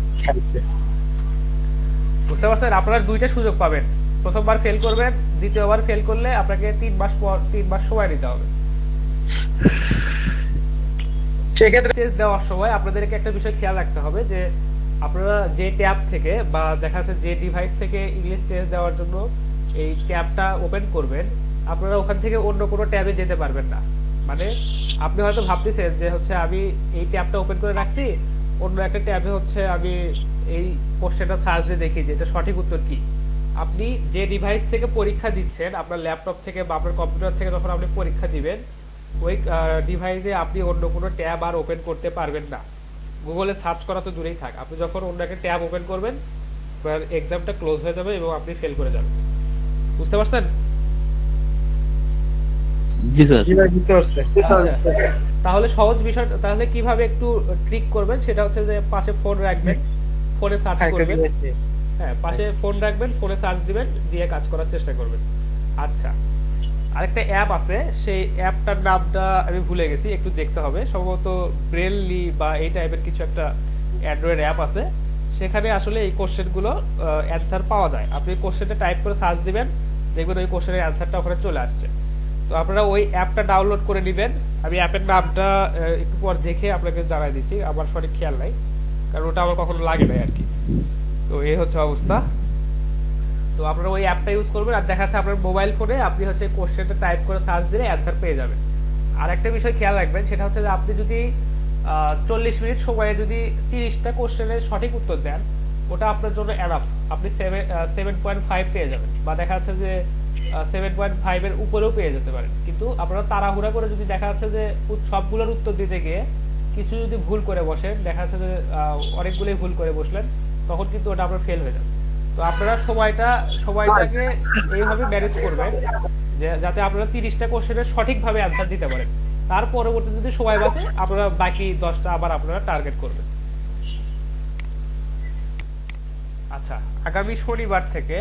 বুঝতে পারছেন? আপনারা 2টা সুযোগ পাবেন। প্রথমবার ফেল করবেন, দ্বিতীয়বার ফেল করলে আপনাকে 3 মাস পর 3 মাস সময় নিতে হবে। সেক্ষেত্রে টেস্ট দেওয়ার সময় আপনাদেরকে একটা বিষয় খেয়াল রাখতে হবে, যে আপনারা যে ট্যাব থেকে বা দেখা যাচ্ছে যে ডিভাইস থেকে ইংলিশ টেস্ট দেওয়ার জন্য এই ট্যাবটা ওপেন করবেন, আপনারা ওখান থেকে অন্য কোনো ট্যাবে যেতে পারবেন না। মানে আপনি হয়তো ভাবতেছেন যে হচ্ছে আমি এই ট্যাবটা ওপেন করে রাখছি, অন্য একটা ট্যাবে হচ্ছে আমি এই কোশ্চেনটা সার্চ দিয়ে দেখি যে এটা সঠিক উত্তর কি। আপনি যে ডিভাইস থেকে পরীক্ষা দিচ্ছেন, আপনার ল্যাপটপ থেকে বা আপনার কম্পিউটার থেকে যখন আপনি পরীক্ষা দিবেন, ওই ডিভাইসে আপনি অন্য কোনো ট্যাব আর ওপেন করতে পারবেন না। গুগলে সার্চ করা তো দূরেই থাক, আপনি যখন অন্য একটা ট্যাব ওপেন করবেন, এক্সামটা ক্লোজ হয়ে যাবে এবং আপনি ফেল করে যাবেন। বুঝতে পারছেন? জি স্যার। তাহলে সহজ বিষয়, তাহলে কিভাবে একটু ট্রিক করবেন সেটা হচ্ছে যে পাশে ফোন রাখবেন, ফোনে সার্চ করবেন। হ্যাঁ, পাশে ফোন রাখবেন, ফোনে সার্চ দিবেন, দিয়ে কাজ করার চেষ্টা করবেন। আচ্ছা, আরেকটা অ্যাপ আছে, সেই অ্যাপটার নামটা আমি ভুলে গেছি, একটু দেখতে হবে। সম্ভবত ব্রেনলি বা এই টাইপের কিছু একটা অ্যান্ড্রয়েড অ্যাপ আছে, সেখানে আসলে এই কোশ্চেনগুলো অ্যান্সার পাওয়া যায়। আপনি কোশ্চেনটা টাইপ করে সার্চ দিবেন, দেখবেন ওই কোশ্চেনের অ্যান্সারটা ওখানে চলে আসছে। তো আপনারা ওই অ্যাপটা ডাউনলোড করে নেবেন। আমি অ্যাপের নামটা একটু পর দেখে আপনাকে জানাই দিচ্ছি, আমার সঠিক খেয়াল নাই, কারণ ওটা আমার কখনো লাগে নাই আর কি। তো এই হচ্ছে অবস্থা। তো আপনারা ওই অ্যাপটা ইউজ করবেন, আর দেখা যাচ্ছে আপনার মোবাইল ফোনে আপনি হচ্ছে কোশ্চেনটা টাইপ করে সার্চ দিলে অ্যান্সার পেয়ে যাবেন। আর একটা বিষয় খেয়াল রাখবেন, সেটা হচ্ছে যে আপনি যদি 40 মিনিট সময়ে যদি 30টা কোশ্চেনের সঠিক উত্তর দেন, ওটা আপনার জন্য এনাফ। আপনি 7.5 পেয়ে যাবেন, বা দেখা যাচ্ছে যে 7.5 এর উপরেও পেয়ে যেতে পারেন। কিন্তু আপনারা তাড়াহুড়া করে যদি দেখা যাচ্ছে যে সবগুলোর উত্তর দিতে গিয়ে কিছু যদি ভুল করে বসেন, দেখা যাচ্ছে যে অনেকগুলোই ভুল করে বসলেন, তখন কিন্তু ওটা আপনার ফেল হয়ে যাবে। তো আপনারা সময়টাকে এইভাবে ম্যানেজ করবেন যে যাতে আপনারা 30টা কোশ্চেনের সঠিকভাবে অ্যান্সার দিতে পারেন। তার পরবর্তীতে যদি সময় বাঁচে আপনারা বাকি 10টা আবার আপনারা টার্গেট করবেন। আচ্ছা, আগামী শনিবার থেকে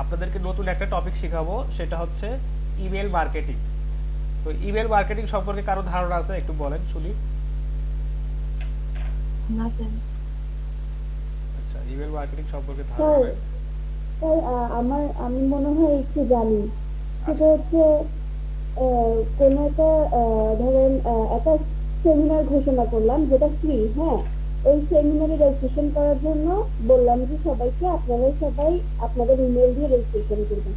আপনাদেরকে নতুন একটা টপিক শেখাবো, সেটা হচ্ছে ইমেল মার্কেটিং। তো ইমেল মার্কেটিং সম্পর্কে কারো ধারণা আছে? একটু বলেন শুনি। না স্যার। আচ্ছা, ইমেল মার্কেটিং সম্পর্কে স্যার ধারণা নেই। আমি মনে হয় একটু জানি। সেটা হচ্ছে কোনো একটা ধরেন একটা সেমিনার ঘোষণা করলাম যেটা ফ্রি, হ্যাঁ, ওই সেমিনারে রেজিস্ট্রেশন করার জন্য বললাম যে সবাইকে আপনারা সবাই আপনাদের ইমেল দিয়ে রেজিস্ট্রেশন করবেন।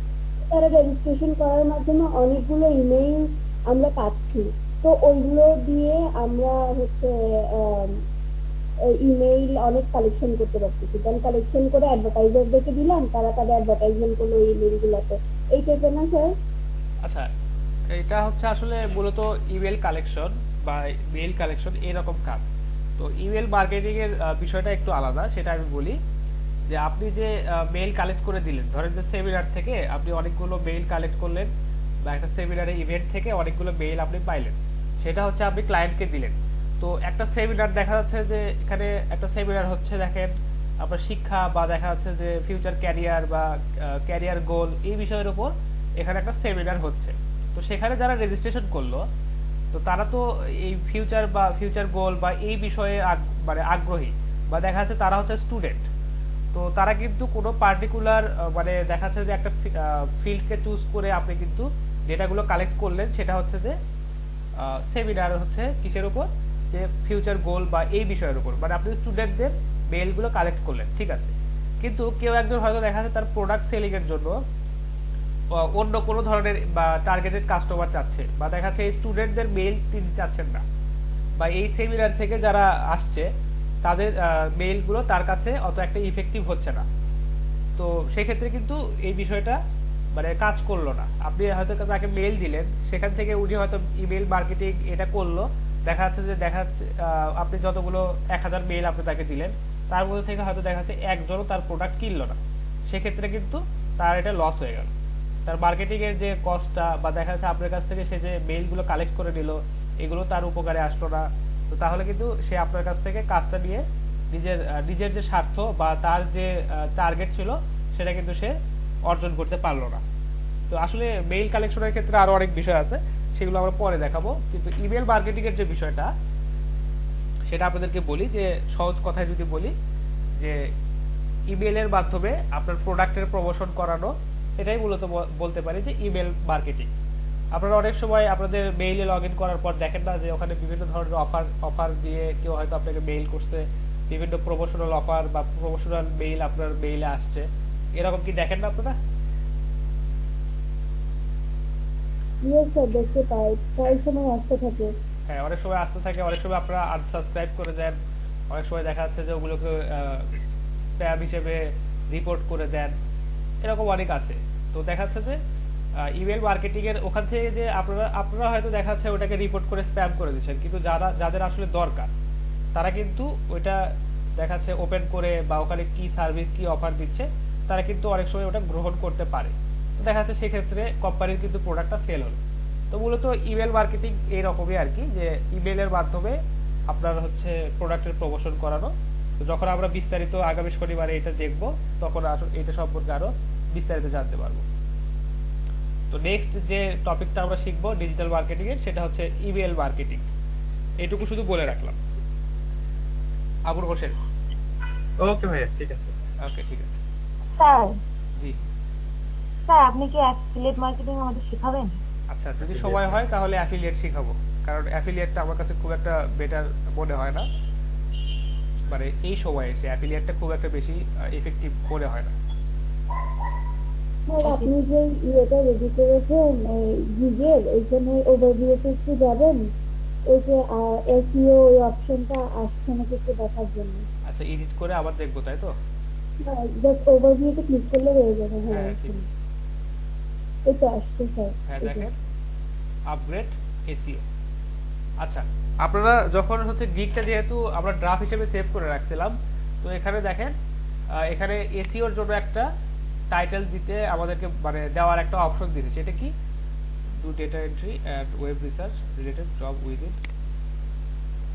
তারা রেজিস্ট্রেশন করার মাধ্যমে অনেকগুলো ইমেইল আমরা পাচ্ছি। তো ওইগুলো দিয়ে আমরা হচ্ছে ইমেইল অনেক কালেকশন করতে পারতেছি, কারণ কালেকশন করে অ্যাডভার্টাইজারদেরকে দিলাম, তারা তাদের অ্যাডভার্টাইজমেন্ট করলো এই ইমেইল গুলাতে। এই টাইপের না স্যার? আচ্ছা, এটা হচ্ছে আসলে মূলত ইমেল কালেকশন বা মেইল কালেকশন এরকম কাজ। তো ইমেল মার্কেটিং এর বিষয়টা একটু আলাদা, সেটা আমি বলি। যে আপনি যে মেইল কালেক্ট করে দিলেন, ধরেন যে সেমিনার থেকে আপনি অনেকগুলো মেইল কালেক্ট করলেন, বা একটা সেমিনারে ইভেন্ট থেকে অনেকগুলো মেইল আপনি পাইলেন, সেটা হচ্ছে আপনি ক্লায়েন্টকে দিলেন। তো একটা সেমিনার দেখা যাচ্ছে যে এখানে একটা সেমিনার হচ্ছে, দেখেন আপনার শিক্ষা বা দেখা যাচ্ছে যে ফিউচার ক্যারিয়ার বা ক্যারিয়ার গোল, এই বিষয়ের উপর এখানে একটা সেমিনার হচ্ছে। তো সেখানে যারা রেজিস্ট্রেশন করলো, তো তারা তো এই ফিউচার গোল বা এই বিষয়ে মানে আগ্রহী, বা দেখা যাচ্ছে তারা হচ্ছে স্টুডেন্ট। তো তারা কিন্তু কোনো পার্টিকুলার মানে দেখা যাচ্ছে যে একটা ফিল্ডকে চুজ করে আপনি কিন্তু ডেটাগুলো কালেক্ট করলেন, সেটা হচ্ছে যে সেমিনার হচ্ছে কিসের উপর, যে ফিউচার গোল বা এই বিষয়ের উপর, মানে আপনি স্টুডেন্টদের মেইলগুলো কালেক্ট করলেন, ঠিক আছে। কিন্তু কেউ একজন হয়তো দেখা যাচ্ছে তার প্রোডাক্ট সেলিং এর জন্য অন্য কোনো ধরনের বা টার্গেটেড কাস্টমার চাচ্ছে, বা দেখা যাচ্ছে এই স্টুডেন্টদের মেইল তিনি চাচ্ছেন না, বা এই সেমিনার থেকে যারা আসছে তাদের মেইলগুলো তার কাছে অত একটা ইফেক্টিভ হচ্ছে না। তো সেক্ষেত্রে কিন্তু এই বিষয়টা মানে কাজ করলো না। আপনি হয়তো তাকে মেইল দিলেন, সেখান থেকে উনি হয়তো ইমেল মার্কেটিং এটা করলো, দেখা যাচ্ছে আপনি যতগুলো 1000 মেইল আপনি তাকে দিলেন, তার মধ্যে থেকে হয়তো দেখা যাচ্ছে একজনও তার প্রোডাক্ট কিনলো না। সেক্ষেত্রে কিন্তু তার এটা লস হয়ে গেল। তার মার্কেটিং এর যে কস্টটা, বা দেখা যাচ্ছে আপনার কাছ থেকে সে যে মেইলগুলো কালেক্ট করে নিল, এগুলো তার উপকারে আসলো না। তো তাহলে কিন্তু সে আপনার কাছ থেকে কাজটা নিয়ে নিজের যে স্বার্থ বা তার যে টার্গেট ছিল সেটা কিন্তু সে অর্জন করতে পারলো না। তো আসলে মেইল কালেকশনের ক্ষেত্রে আরো অনেক বিষয় আছে, সেগুলো আমরা পরে দেখাবো। কিন্তু ইমেল মার্কেটিং এর যে বিষয়টা, সেটা আপনাদেরকে বলি যে সহজ কথায় যদি বলি যে ইমেলের মাধ্যমে আপনার প্রোডাক্টের প্রমোশন করানো, এটাই মূলত বলতে পারি যে ইমেল মার্কেটিং। আপনারা অনেক সময় আপনাদের মেইলে লগ ইন করার পর দেখেন না যে ওখানে বিভিন্ন ধরনের অফার দিয়ে কেউ হয়তো আপনাকে মেইল করছে, বিভিন্ন প্রমোশনাল অফার বা প্রমোশনাল মেইল আপনার মেইলে আসছে, এরকম কি দেখেন না আপনারা? ইয়েস স্যার, দেখতে পাই, প্রায় সময় আসতে থাকে। হ্যাঁ, অনেক সময় আসতে থাকে, অনেক সময় আপনারা আনসাবস্ক্রাইব করে দেন, অনেক সময় দেখা যাচ্ছে যে ওগুলোকে স্প্যাম হিসেবে রিপোর্ট করে দেন, এরকম অনেক আছে। তো দেখা যাচ্ছে যে ইমেল মার্কেটিং এর ওখান থেকে যে আপনারা হয়তো দেখা যাচ্ছে ওটাকে রিপোর্ট করে স্প্যাম করে দিচ্ছেন, কিন্তু যাদের আসলে দরকার তারা কিন্তু ওইটা দেখা যাচ্ছে ওপেন করে, বা ওখানে কি সার্ভিস কি অফার দিচ্ছে তারা কিন্তু অনেক সময় ওটা গ্রহণ করতে পারে। তো দেখা যাচ্ছে সেক্ষেত্রে কোম্পানির কিন্তু প্রোডাক্টটা সেল হলো। তো মূলত ইমেল মার্কেটিং এইরকমই আর কি, যে ইমেলের মাধ্যমে আপনার হচ্ছে প্রোডাক্টের প্রমোশন করানো। তো যখন আমরা বিস্তারিত আগামী শনিবারে এটা দেখব, তখন এটা সম্পর্কে আরো বিস্তারিত জানতে পারবো। তো নেক্সট যে টপিকটা আমরা শিখবো ডিজিটাল মার্কেটিং এর, সেটা হচ্ছে ইমেল মার্কেটিং। এইটুকু শুধু বলে রাখলাম। আবুল হোসেন। ওকে ভাইয়া, ঠিক আছে। ওকে, ঠিক আছে। স্যার, জি, স্যার আপনি কি অ্যাফিলিয়েট মার্কেটিং আমাদের শেখাবেন? আচ্ছা, যদি সময় হয় তাহলে অ্যাফিলিয়েট শিখাবো, কারণ অ্যাফিলিয়েটটা আমার কাছে খুব একটা বেটার মনে হয় না, মানে এই সময়ে এসে অ্যাফিলিয়েটটা খুব একটা বেশি এফেক্টিভ মনে হয় না। স্যার আপনি যে ইয়েটা রেডি করেছেন গুগল, ওইখানে ওভারভিউতে একটু যাবেন, ওই যে এসইও ওই অপশনটা আসছে নাকি একটু দেখার জন্য। আচ্ছা, এডিট করে আবার দেখবো, তাই তো? জাস্ট ওভারভিউতে ক্লিক করলে হয়ে যাবে। হ্যাঁ, হ্যাঁ ঠিক। এই তো আসছে স্যার। হ্যাঁ দেখেন আপগ্রেড এসিও। আচ্ছা, আপনারা যখন হচ্ছে গিগটা যেহেতু আমরা ড্রাফট হিসেবে সেভ করে রাখছিলাম, তো এখানে দেখেন এখানে এসিওর জন্য একটা টাইটেল দিতে আমাদেরকে মানে দেওয়ার একটা অপশন দিয়েছে। সেটা কি? Do data entry and web research related job within.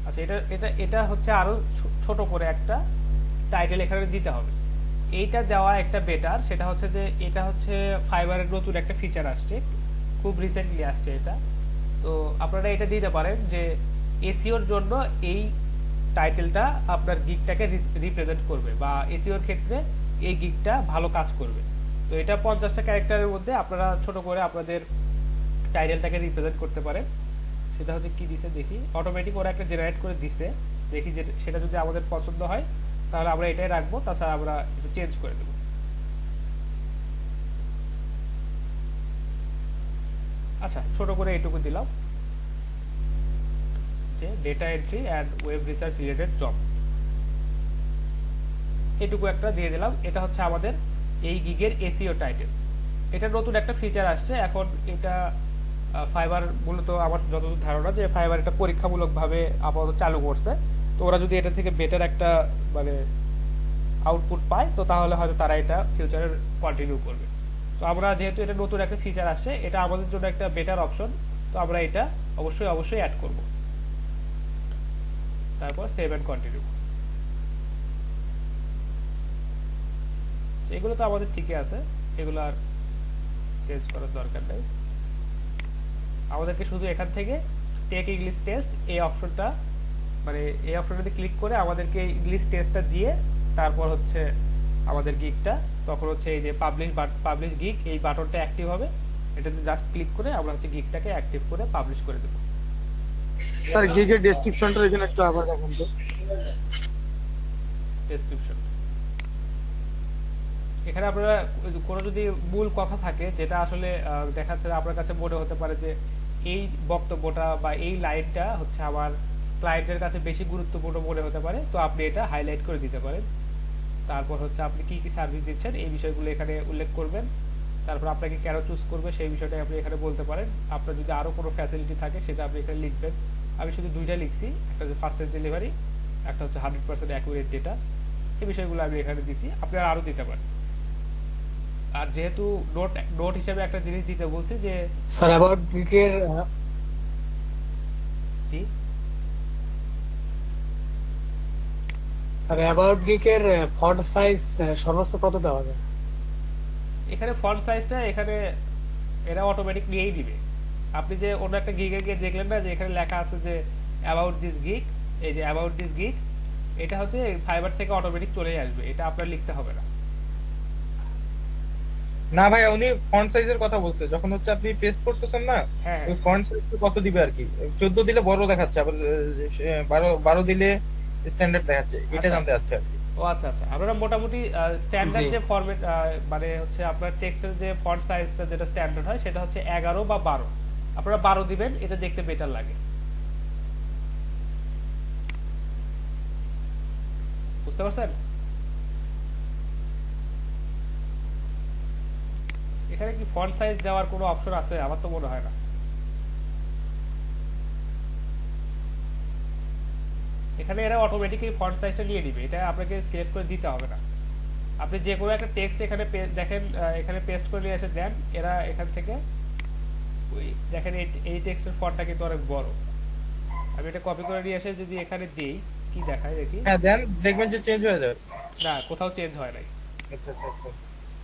আচ্ছা, এটা এটা এটা হচ্ছে আরো ছোট করে একটা টাইটেল এখানে দিতে হবে। এইটা দেওয়া একটা বেটার, সেটা হচ্ছে যে এটা হচ্ছে ফাইবারের নতুন একটা ফিচার আসছে, খুব রিসেন্টলি আসছে এটা। তো আপনারা এটা দিতে পারেন যে এসিওর জন্য এই টাইটেলটা আপনার গিগটাকে রিপ্রেজেন্ট করবে, বা এসিওর ক্ষেত্রে এই গিগটা ভালো কাজ করবে। তো এটা 50টা ক্যারেক্টারের মধ্যে আপনারা ছোট করে আপনাদের টাইটেলটাকে রিপ্রেজেন্ট করতে পারেন। সেটা হচ্ছে কি দিছে দেখি, অটোমেটিক ওরা একটা জেনারেট করে দিছে, দেখি যে সেটা যদি আমাদের পছন্দ হয় তাহলে আমরা এটাই রাখবো, তাছাড়া আমরা একটু চেঞ্জ করে দেবো। আচ্ছা, ছোট করে এইটুকু দিলাম যে data entry and web research related job, এটুকু একটা দিয়ে দিলাম। এটা হচ্ছে আমাদের এই গিগের এসইও টাইটেল। এটা নতুন একটা ফিচার আসছে এখন। এটা ফাইবার মূলত আমার যতদূর ধারণা যে ফাইবার এটা পরীক্ষামূলকভাবে আপাতত চালু করছে। তো ওরা যদি এটা থেকে বেটার একটা মানে আউটপুট পায়, তো তাহলে হয়তো তারা এটা ফিউচারে কন্টিনিউ করবে। তো আমরা যেহেতু এটা নতুন একটা ফিচার আসছে, এটা আমাদের জন্য একটা বেটার অপশন, তো আমরা এটা অবশ্যই অবশ্যই অ্যাড করব। তারপর সেভ এন্ড কন্টিনিউ। এগুলো তো আমাদের ঠিকই আছে, এগুলো আর চেঞ্জ করার দরকার নেই। আমাদেরকে শুধু এখান থেকে টেক ইংলিশ টেস্ট এই অপশনটা, মানে এই অপশনটাতে ক্লিক করে আমাদেরকে ইংলিশ টেস্টটা দিয়ে তারপর হচ্ছে আমাদের গিগটা, তখন হচ্ছে এই যে পাবলিশ গিগ এই বাটনটা অ্যাক্টিভ হবে। এটাতে জাস্ট ক্লিক করে আমরা হচ্ছে গিগটাকে অ্যাক্টিভ করে পাবলিশ করে দেব। স্যার গিগের ডেসক্রিপশনটা এখানে একটু আবার দেখেন তো। ডেসক্রিপশন, এখানে আপনারা কোনো যদি মূল কথা থাকে যেটা আসলে দেখা যাচ্ছে আপনার কাছে মনে হতে পারে যে এই বক্তব্যটা বা এই লাইনটা হচ্ছে আমার ক্লায়েন্টের কাছে বেশি গুরুত্বপূর্ণ মনে হতে পারে, তো আপনি এটা হাইলাইট করে দিতে পারেন। তারপর হচ্ছে আপনি কি কি সার্ভিস দিচ্ছেন এই বিষয়গুলো এখানে উল্লেখ করবেন। তারপর আপনাকে কেন চুজ করবে সেই বিষয়টা আপনি এখানে বলতে পারেন। আপনার যদি আরো কোনো ফ্যাসিলিটি থাকে সেটা আপনি এখানে লিখবেন। আমি শুধু দুইটা লিখছি, একটা হচ্ছে ফাস্টেস্ট ডেলিভারি, একটা হচ্ছে 100% অ্যাকুরেট ডেটা। এই বিষয়গুলো আমি এখানে দিচ্ছি, আপনারা আরো দিতে পারেন। আর যেহেতু নোট হিসেবে একটা জিনিস দিতে বলছি যে স্যার অ্যাবাউট গিকের জি স্যার অ্যাবাউট গিকের ফন্ট সাইজ সর্বোচ্চ কত দেওয়া যায়? এখানে ফন্ট সাইজটা এখানে এরা অটোমেটিক নিয়েই দিবে। আপনি যে অন্য একটা গিগে গিয়ে দেখলেন না যে এখানে লেখা আছে যে অ্যাবাউট দিস গিগ, এই যে অ্যাবাউট দিস গিগ, এটা হচ্ছে ফাইবার থেকে অটোমেটিক চলে আসবে, এটা আপনার লিখতে হবে না। না ভাই, উনি ফন্ট সাইজের কথা বলছে, যখন হচ্ছে আপনি পেস্ট করতেছেন না, হ্যাঁ ওই ফন্ট সাইজ কত দিবে আর কি। 14 দিলে বড় দেখাচ্ছে, আবার 12 দিলে স্ট্যান্ডার্ড দেখাচ্ছে, এটা জানতে চাচ্ছে আর কি। ও আচ্ছা আচ্ছা, আপনারা মোটামুটি স্ট্যান্ডার্ড জি। যে ফরম্যাট মানে হচ্ছে আপনার টেক্সটের যে ফন্ট সাইজটা যেটা স্ট্যান্ডার্ড হয় সেটা হচ্ছে 11 বা 12। আপনারা 12 দিবেন, এটা দেখতে বেটার লাগে। বুঝতে পারছেন? এখানে কি ফন্ট সাইজ দেওয়ার কোনো অপশন আছে? আমার তো মনে হয় না। এখানে এরা অটোমেটিক্যালি ফন্ট সাইজটা নিয়ে নিবে, এটা আপনাকে সিলেক্ট করে দিতে হবে না। আপনি যে কোনো একটা টেক্সট এখানে দেখেন, এখানে পেস্ট করে নিয়ে এসে দেন, এরা এখান থেকে ওই দেখেন এই টেক্সটের ফন্টটা কিন্তু অনেক বড়। আমি এটা কপি করে নিয়ে এসে যদি এখানে দেই, কি দেখায় দেখি, হ্যাঁ দেন, দেখবেন যে চেঞ্জ হয়ে যাবে। না কোথাও চেঞ্জ হয় নাই, আচ্ছা আচ্ছা আচ্ছা।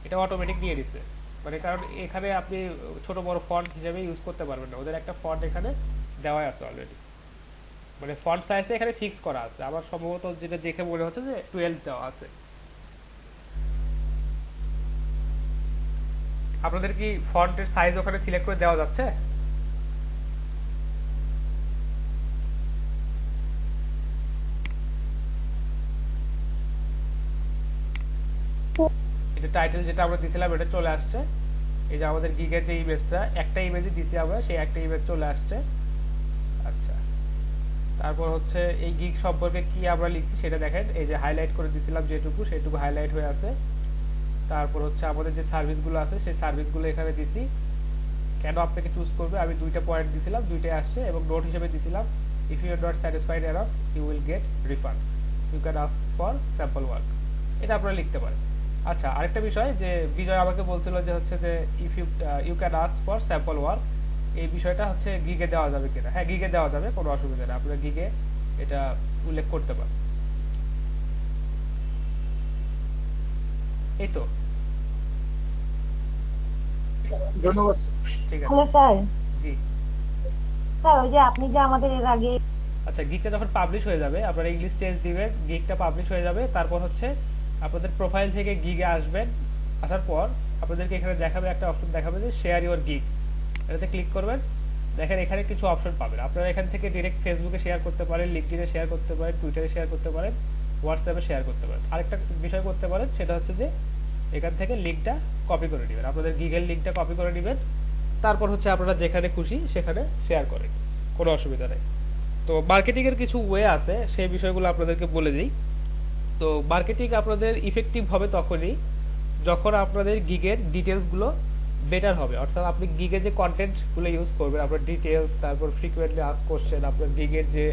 এটা অটোমেটিক নিয়ে নিচ্ছে। মানে কারণ এখানে আপনি ছোট বড় ফন্ট হিসেবে ইউজ করতে পারবেন না, ওদের একটা ফন্ট এখানে দেওয়া আছে অলরেডি। মানে ফন্ট সাইজটা এখানে ফিক্স করা আছে, আমার সম্ভবত যেটা দেখে মনে হচ্ছে যে 12 দেওয়া আছে। আপনাদের কি ফন্টের সাইজ ওখানে সিলেক্ট করে দেওয়া যাচ্ছে? এটা টাইটেল যেটা আমরা দিছিলাম এটা চলে আসছে। এই যে আমাদের গিগের যে ইমেজটা, একটা ইমেজই দিছি আমরা, সেই একটা ইমেজ চলে আসছে। আচ্ছা, তারপর হচ্ছে এই গিগ সম্পর্কে কি আমরা লিখছি সেটা দেখেন, এই যে হাইলাইট করে দিয়েছিলাম যেটুকু সেটুকু হাইলাইট হয়ে আছে। তারপর হচ্ছে আমাদের যে সার্ভিসগুলো আছে সেই সার্ভিসগুলো এখানে দিছি। কেন আপনাকে চুজ করবে, আমি দুইটা পয়েন্ট দিয়েছিলাম, দুইটাই আসছে, এবং নোট হিসেবে দিয়েছিলাম if you are not satisfied enough you will get refund, you can ask for sample work, এটা আপনারা লিখতে পারেন। আচ্ছা, আরেকটা বিষয় যে বিজয় আমাকে বলছিল যে হচ্ছে যে if you can ask for sample work, এই বিষয়টা হচ্ছে গিগে দেওয়া যাবে কিনা। হ্যাঁ, গিগে দেওয়া যাবে, কোনো অসুবিধা নেই, আপনারা গিগে এটা উল্লেখ করতে পারেন। এই তো, ধন্যবাদ। ঠিক আছে। হ্যালো স্যার, জি, স্যার ওই যে আপনি যে আমাদের এর আগে আচ্ছা, গিগটা যখন পাবলিশ হয়ে যাবে আপনারা ইংলিশ টেস্ট দিবেন, গিগটা পাবলিশ হয়ে যাবে, তারপর হচ্ছে আপনাদের প্রোফাইল থেকে গিগে আসবেন। আসার পর আপনাদেরকে এখানে দেখাবে, একটা অপশন দেখাবে যে শেয়ার ইওর গিগ, এটাতে ক্লিক করবেন। দেখেন এখানে কিছু অপশন পাবেন, আপনারা এখান থেকে ডিরেক্ট ফেসবুকে শেয়ার করতে পারেন, লিঙ্কডইনে শেয়ার করতে পারেন, টুইটারে শেয়ার করতে পারেন, হোয়াটসঅ্যাপে শেয়ার করতে পারেন। আরেকটা বিষয় করতে পারেন, সেটা হচ্ছে যে এখান থেকে লিঙ্কটা কপি করে নেবেন, আপনাদের গিগের লিঙ্কটা কপি করে নেবেন, তারপর হচ্ছে আপনারা যেখানে খুশি সেখানে শেয়ার করেন, কোনো অসুবিধা নেই। তো মার্কেটিং এর কিছু ওয়ে আছে, সেই বিষয়গুলো আপনাদেরকে বলে দিই। তো মার্কেটিং আপনাদের ইফেক্টিভ হবে তখনই যখন আপনাদের গিগের ডিটেলস গুলো বেটার হবে, অর্থাৎ আপনি গিগে যে কন্টেন্ট গুলো ইউজ করবেন, আপনার ডিটেলস, তারপর ফ্রিকোয়েন্টলি আস্ক কোশ্চেন, আপনার গিগের যে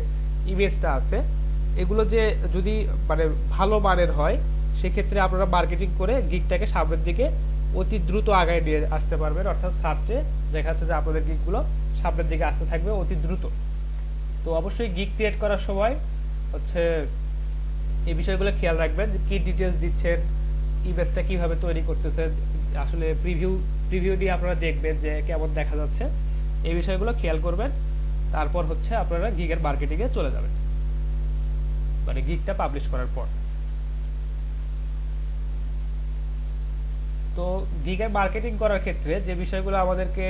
ইমেজটা আছে, এগুলো যে যদি মানে ভালো মানের হয়, সেক্ষেত্রে আপনারা মার্কেটিং করে গিগটাকে সামনের দিকে অতি দ্রুত আগায় নিয়ে আসতে পারবেন, অর্থাৎ সার্চে দেখা যাচ্ছে যে আপনাদের গিগগুলো সামনের দিকে আসতে থাকবে অতি দ্রুত। তো অবশ্যই গিগ ক্রিয়েট করার সময় হচ্ছে এই বিষয়গুলো খেয়াল রাখবেন যে কি ডিটেলস দিচ্ছেন, ইমেজটা কিভাবে তৈরি করতেছেন, আসলে প্রিভিউ দিয়ে আপনারা দেখবেন যে কেমন দেখা যাচ্ছে, এই বিষয়গুলো খেয়াল করবেন। তারপর হচ্ছে আপনারা গিগের মার্কেটিং এ চলে যাবেন, মানে গিগটা পাবলিশ করার পর। তো গিগের মার্কেটিং করার ক্ষেত্রে যে বিষয়গুলো আমাদেরকে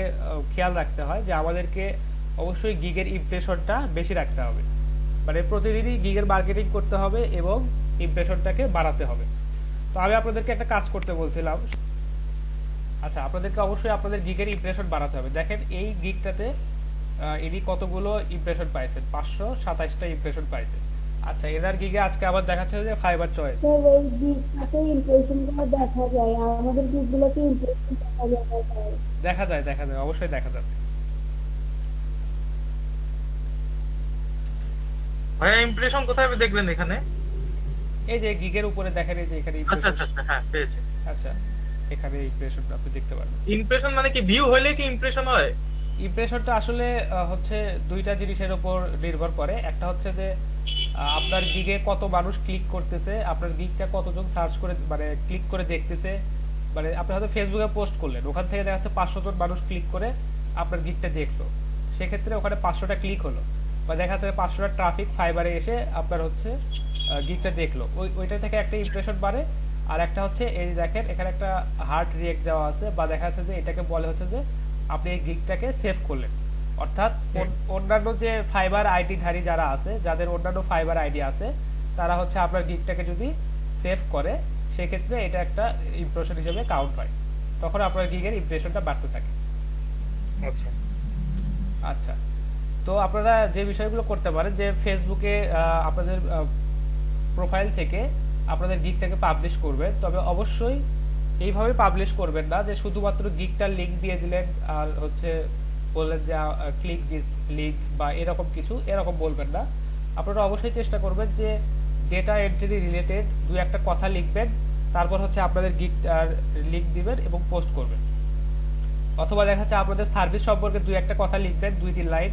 খেয়াল রাখতে হয়, যে আমাদেরকে অবশ্যই গিগের ইমপ্রেশনটা বেশি রাখতে হবে, মানে প্রতিদিনই গিগের মার্কেটিং করতে হবে এবং ইমপ্রেশনটাকে বাড়াতে হবে। তো আমি আপনাদেরকে একটা কাজ করতে বলছিলাম, আচ্ছা, আপনাদেরকে অবশ্যই আপনাদের গিগের ইমপ্রেশন বাড়াতে হবে। দেখেন এই গিগটাতে ইনি কতগুলো ইমপ্রেশন পাইছেন, 527টা ইমপ্রেশন পাইছে। আচ্ছা, এনার গিগে আজকে আবার দেখাচ্ছে যে ফাইবার চয়েস স্যার ওই গিগটাতে ইমপ্রেশন গুলো দেখা যায়, আর আমাদের গিগগুলোতে ইমপ্রেশন দেখা যায় না স্যার। দেখা যায়, অবশ্যই দেখা যাবে। ভাইয়া ইমপ্রেশন কোথায় দেখলেন এখানে? এই যে গিগের উপরে দেখেন, এই যে এখানে আচ্ছা impression। আচ্ছা আচ্ছা, হ্যাঁ পেয়েছি। আচ্ছা, এখানে ইমপ্রেশন আপনি দেখতে পারবেন। ইমপ্রেশন মানে কি ভিউ হলে কি ইমপ্রেশন হয়? ইমপ্রেশনটা আসলে হচ্ছে দুইটা জিনিসের উপর নির্ভর করে। একটা হচ্ছে যে আপনার গিগে কত মানুষ ক্লিক করতেছে, আপনার গিগটা কতজন সার্চ করে মানে ক্লিক করে দেখতেছে, মানে আপনি হয়তো ফেসবুকে পোস্ট করলেন, ওখান থেকে দেখা যাচ্ছে 500 জন মানুষ ক্লিক করে আপনার গিগটা দেখলো, সেক্ষেত্রে ওখানে 500টা ক্লিক হলো, বা দেখা যাচ্ছে 500টা ট্রাফিক ফাইবারে এসে আপনার হচ্ছে গিগটা দেখলো, ওইটা থেকে একটা ইমপ্রেশন বাড়ে। আর একটা হচ্ছে এই দেখেন এখানে একটা হার্ট রিয়েক্ট দেওয়া আছে, বা দেখা যাচ্ছে যে এটাকে বলে হচ্ছে যে আপনি এই গিগটাকে সেভ করলেন, অর্থাৎ অন্যান্য যে ফাইবার আইডি ধারী যারা আছে, যাদের অন্যান্য ফাইবার আইডি আছে, তারা হচ্ছে আপনার গিগটাকে যদি সেভ করে, সেক্ষেত্রে এটা একটা ইমপ্রেশন হিসেবে কাউন্ট হয়, তখন আপনার গিগের ইমপ্রেশনটা বাড়তে থাকে। আচ্ছা আচ্ছা, তো আপনারা যে বিষয়গুলো করতে পারেন যে ফেসবুকে আপনাদের প্রোফাইল থেকে আপনাদের গিগটাকে পাবলিশ করবেন, তবে অবশ্যই এইভাবে পাবলিশ করবেন না যে শুধুমাত্র গিগটার লিংক দিয়ে দিলেন আর হচ্ছে বললেন যে ক্লিক দিস লিংক বা এরকম কিছু, এরকম বলবেন না। আপনারা অবশ্যই চেষ্টা করবেন যে ডেটা এন্ট্রি রিলেটেড দুই একটা কথা লিখবেন, তারপর হচ্ছে আপনাদের গিগটার লিংক দিবেন এবং পোস্ট করবেন। অথবা দেখা যাচ্ছে আপনাদের সার্ভিস সম্পর্কে দুই একটা কথা লিখবেন, 2-3 লাইন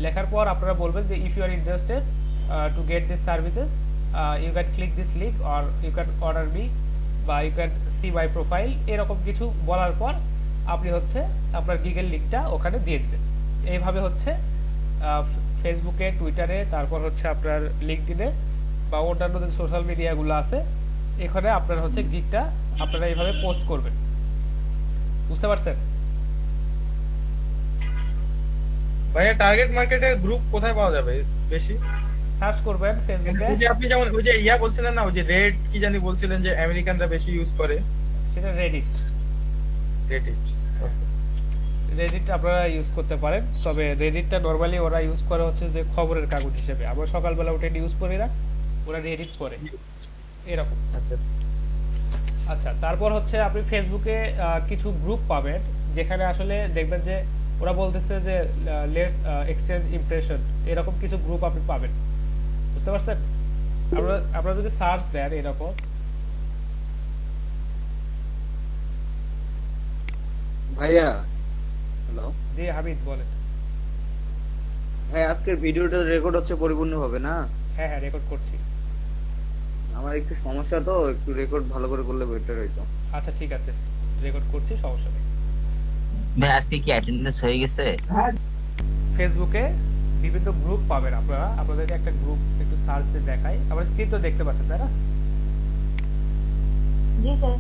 লেখার পর আপনারা বলবেন যে if you are interested to get this services you can click this link or you can order me বা you can see my profile, এরকম কিছু বলার পর আপনি হচ্ছে আপনার গিগের লিংকটা ওখানে দিয়ে দিবেন। এইভাবে হচ্ছে ফেসবুকে, টুইটারে, তারপর হচ্ছে আপনার লিঙ্কডইনে বা অন্যান্য যে সোশ্যাল মিডিয়াগুলো আছে, এখানে আপনারা হচ্ছে গিগটা আপনারা এইভাবে পোস্ট করবেন। বুঝতে পারছেন? ভাইয়া টার্গেট মার্কেটের গ্রুপ কোথায় পাওয়া যাবে বেশি? সার্চ করবেন ফেসবুকে, ওই যে আপনি যেমন ওই যে ইয়া বলছিলেন না, ওই যে রেড কি জানি বলছিলেন যে আমেরিকানরা বেশি ইউজ করে, সেটা রেডিট। রেডিট। রেডিট আপনারা ইউজ করতে পারেন, তবে রেডিটটা নরমালি ওরা ইউজ করে হচ্ছে যে খবরের কাগজ হিসেবে। আমরা সকালবেলা উঠে নিউজ পড়ি না, ওরা রেডিট পড়ে এরকম। আচ্ছা আচ্ছা, তারপর হচ্ছে আপনি ফেসবুকে কিছু গ্রুপ পাবেন যেখানে আসলে দেখবেন যে ওরা বলতেছে যে লেটস এক্সচেঞ্জ ইমপ্রেশন, এরকম কিছু গ্রুপ আপনি পাবেন, বুঝতে পারছেন? আপনারা যদি সার্চ দেন এরকম, ভাইয়া, হ্যালো জি হামিদ বলেন। ভাই, আজকের ভিডিওটা রেকর্ড হচ্ছে পরিপূর্ণভাবে না? হ্যাঁ হ্যাঁ, রেকর্ড করছি। আমার একটু সমস্যা, তো একটু রেকর্ড ভালো করে করলে বেটার হইতো। আচ্ছা ঠিক আছে, রেকর্ড করছি, সমস্যা নেই। ভাই আজকে কি অ্যাটেন্ডেন্স হয়ে গেছে? ফেসবুকে বিভিন্ন গ্রুপ পাবেন আপনারা, আপনাদেরকে একটা গ্রুপ একটু সার্চ দিয়ে দেখাই। আমার স্ক্রিন তো দেখতে পাচ্ছেন তাই না? জি স্যার।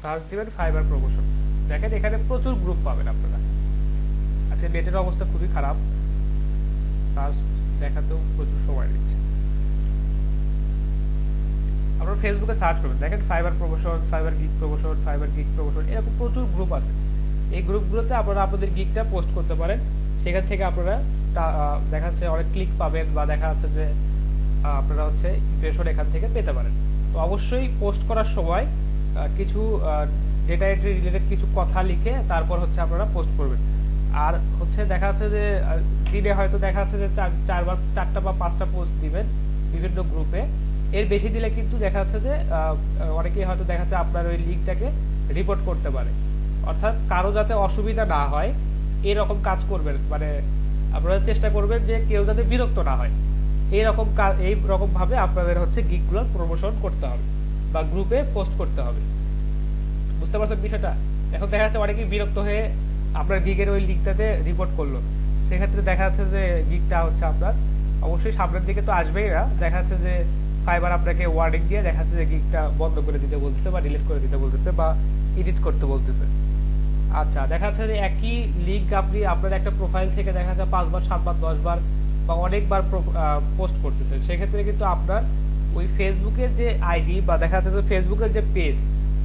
সার্চ দিবেন ফাইবার প্রমোশন, দেখেন এখানে প্রচুর গ্রুপ পাবেন আপনারা। আজকে নেটের অবস্থা খুবই খারাপ, সার্চ দেখাতেও প্রচুর সময় নিচ্ছে। আপনারা ফেসবুকে সার্চ করবেন, দেখেন fibre promotion, fibre gig promotion, fibre gig promotion, এরকম প্রচুর গ্রুপ আছে। এই গ্রুপগুলোতে আপনারা আপনাদের গিগটা পোস্ট করতে পারেন, সেখান থেকে আপনারা দেখা যাচ্ছে অনেক ক্লিক পাবেন, বা দেখা যাচ্ছে যে আপনারা হচ্ছে ইমপ্রেশন এখান থেকে পেতে পারেন। তো অবশ্যই পোস্ট করার সময় কিছু ডেটা এন্ট্রি রিলেটেড কিছু কথা লিখে তারপর হচ্ছে আপনারা পোস্ট করবেন। আর হচ্ছে দেখা যাচ্ছে যে দিনে হয়তো দেখা যাচ্ছে যে চারটা বা পাঁচটা পোস্ট দিবেন বিভিন্ন গ্রুপে। এর বেশি দিলে কিন্তু দেখা যাচ্ছে যে অনেকেই হয়তো দেখা যাচ্ছে আপনার ওই লিঙ্কটাকে রিপোর্ট করতে পারে। অর্থাৎ কারো যাতে অসুবিধা না হয় এরকম কাজ করবেন, মানে আপনারা চেষ্টা করবেন যে কেউ যাতে বিরক্ত না হয়, এইরকম ভাবে আপনাদের হচ্ছে গিগগুলোর প্রমোশন করতে হবে বা গ্রুপে পোস্ট করতে হবে, বুঝতে পারছেন বিষয়টা? এখন দেখা যাচ্ছে অনেকেই বিরক্ত হয়ে আপনার গিগের ওই লিঙ্কটাতে রিপোর্ট করলো, সেক্ষেত্রে দেখা যাচ্ছে যে গিগটা হচ্ছে আপনার অবশ্যই সামনের দিকে তো আসবেই না, দেখা যাচ্ছে যে ফাইবার আপনাকে ওয়ার্নিং দিয়ে দেখা যাচ্ছে যে গিগটা বন্ধ করে দিতে বলতেছে বা ডিলিট করে দিতে বলতেছে বা এডিট করতে বলতেছে। আচ্ছা, দেখা যাচ্ছে যে একই লিঙ্ক আপনি আপনার একটা প্রোফাইল থেকে দেখা যাচ্ছে 5 বার 7 বার 10 বার বা অনেকবার পোস্ট করতেছেন, সেক্ষেত্রে কিন্তু আপনার ওই ফেসবুকের যে আইডি বা দেখা যাচ্ছে যে ফেসবুকের যে পেজ,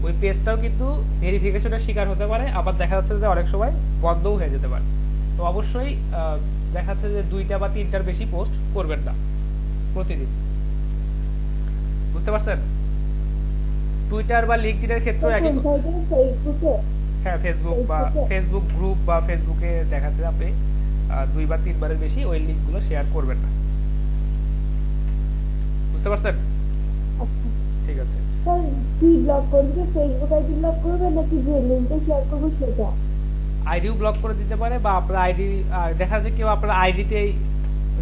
ওই পেজটাও কিন্তু ভেরিফিকেশনের শিকার হতে পারে, আবার দেখা যাচ্ছে যে অনেক সময় বন্ধও হয়ে যেতে পারে। তো অবশ্যই দেখা যাচ্ছে যে 2টা বা 3টার বেশি পোস্ট করবেন না প্রতিদিন, বুঝতে পারছেন? টুইটার বা লিঙ্কডইনের ক্ষেত্রেও একই। ফেসবুকে হ্যাঁ, ফেসবুক বা ফেসবুক গ্রুপ বা ফেসবুকে দেখা যাচ্ছে আপনি 2 বা 3 বারের বেশি ওই লিঙ্কগুলো শেয়ার করবেন না, বুঝতে পারছেন? আচ্ছা ঠিক আছে। স্যার, কি ব্লক করবে? ফেসবুক আইডি ব্লক করবে নাকি যে লিংকটা শেয়ার করবো সেটা? আইডিও ব্লক করে দিতে পারে, বা আপনার আইডি দেখা যাচ্ছে কেউ আপনার আইডিতেই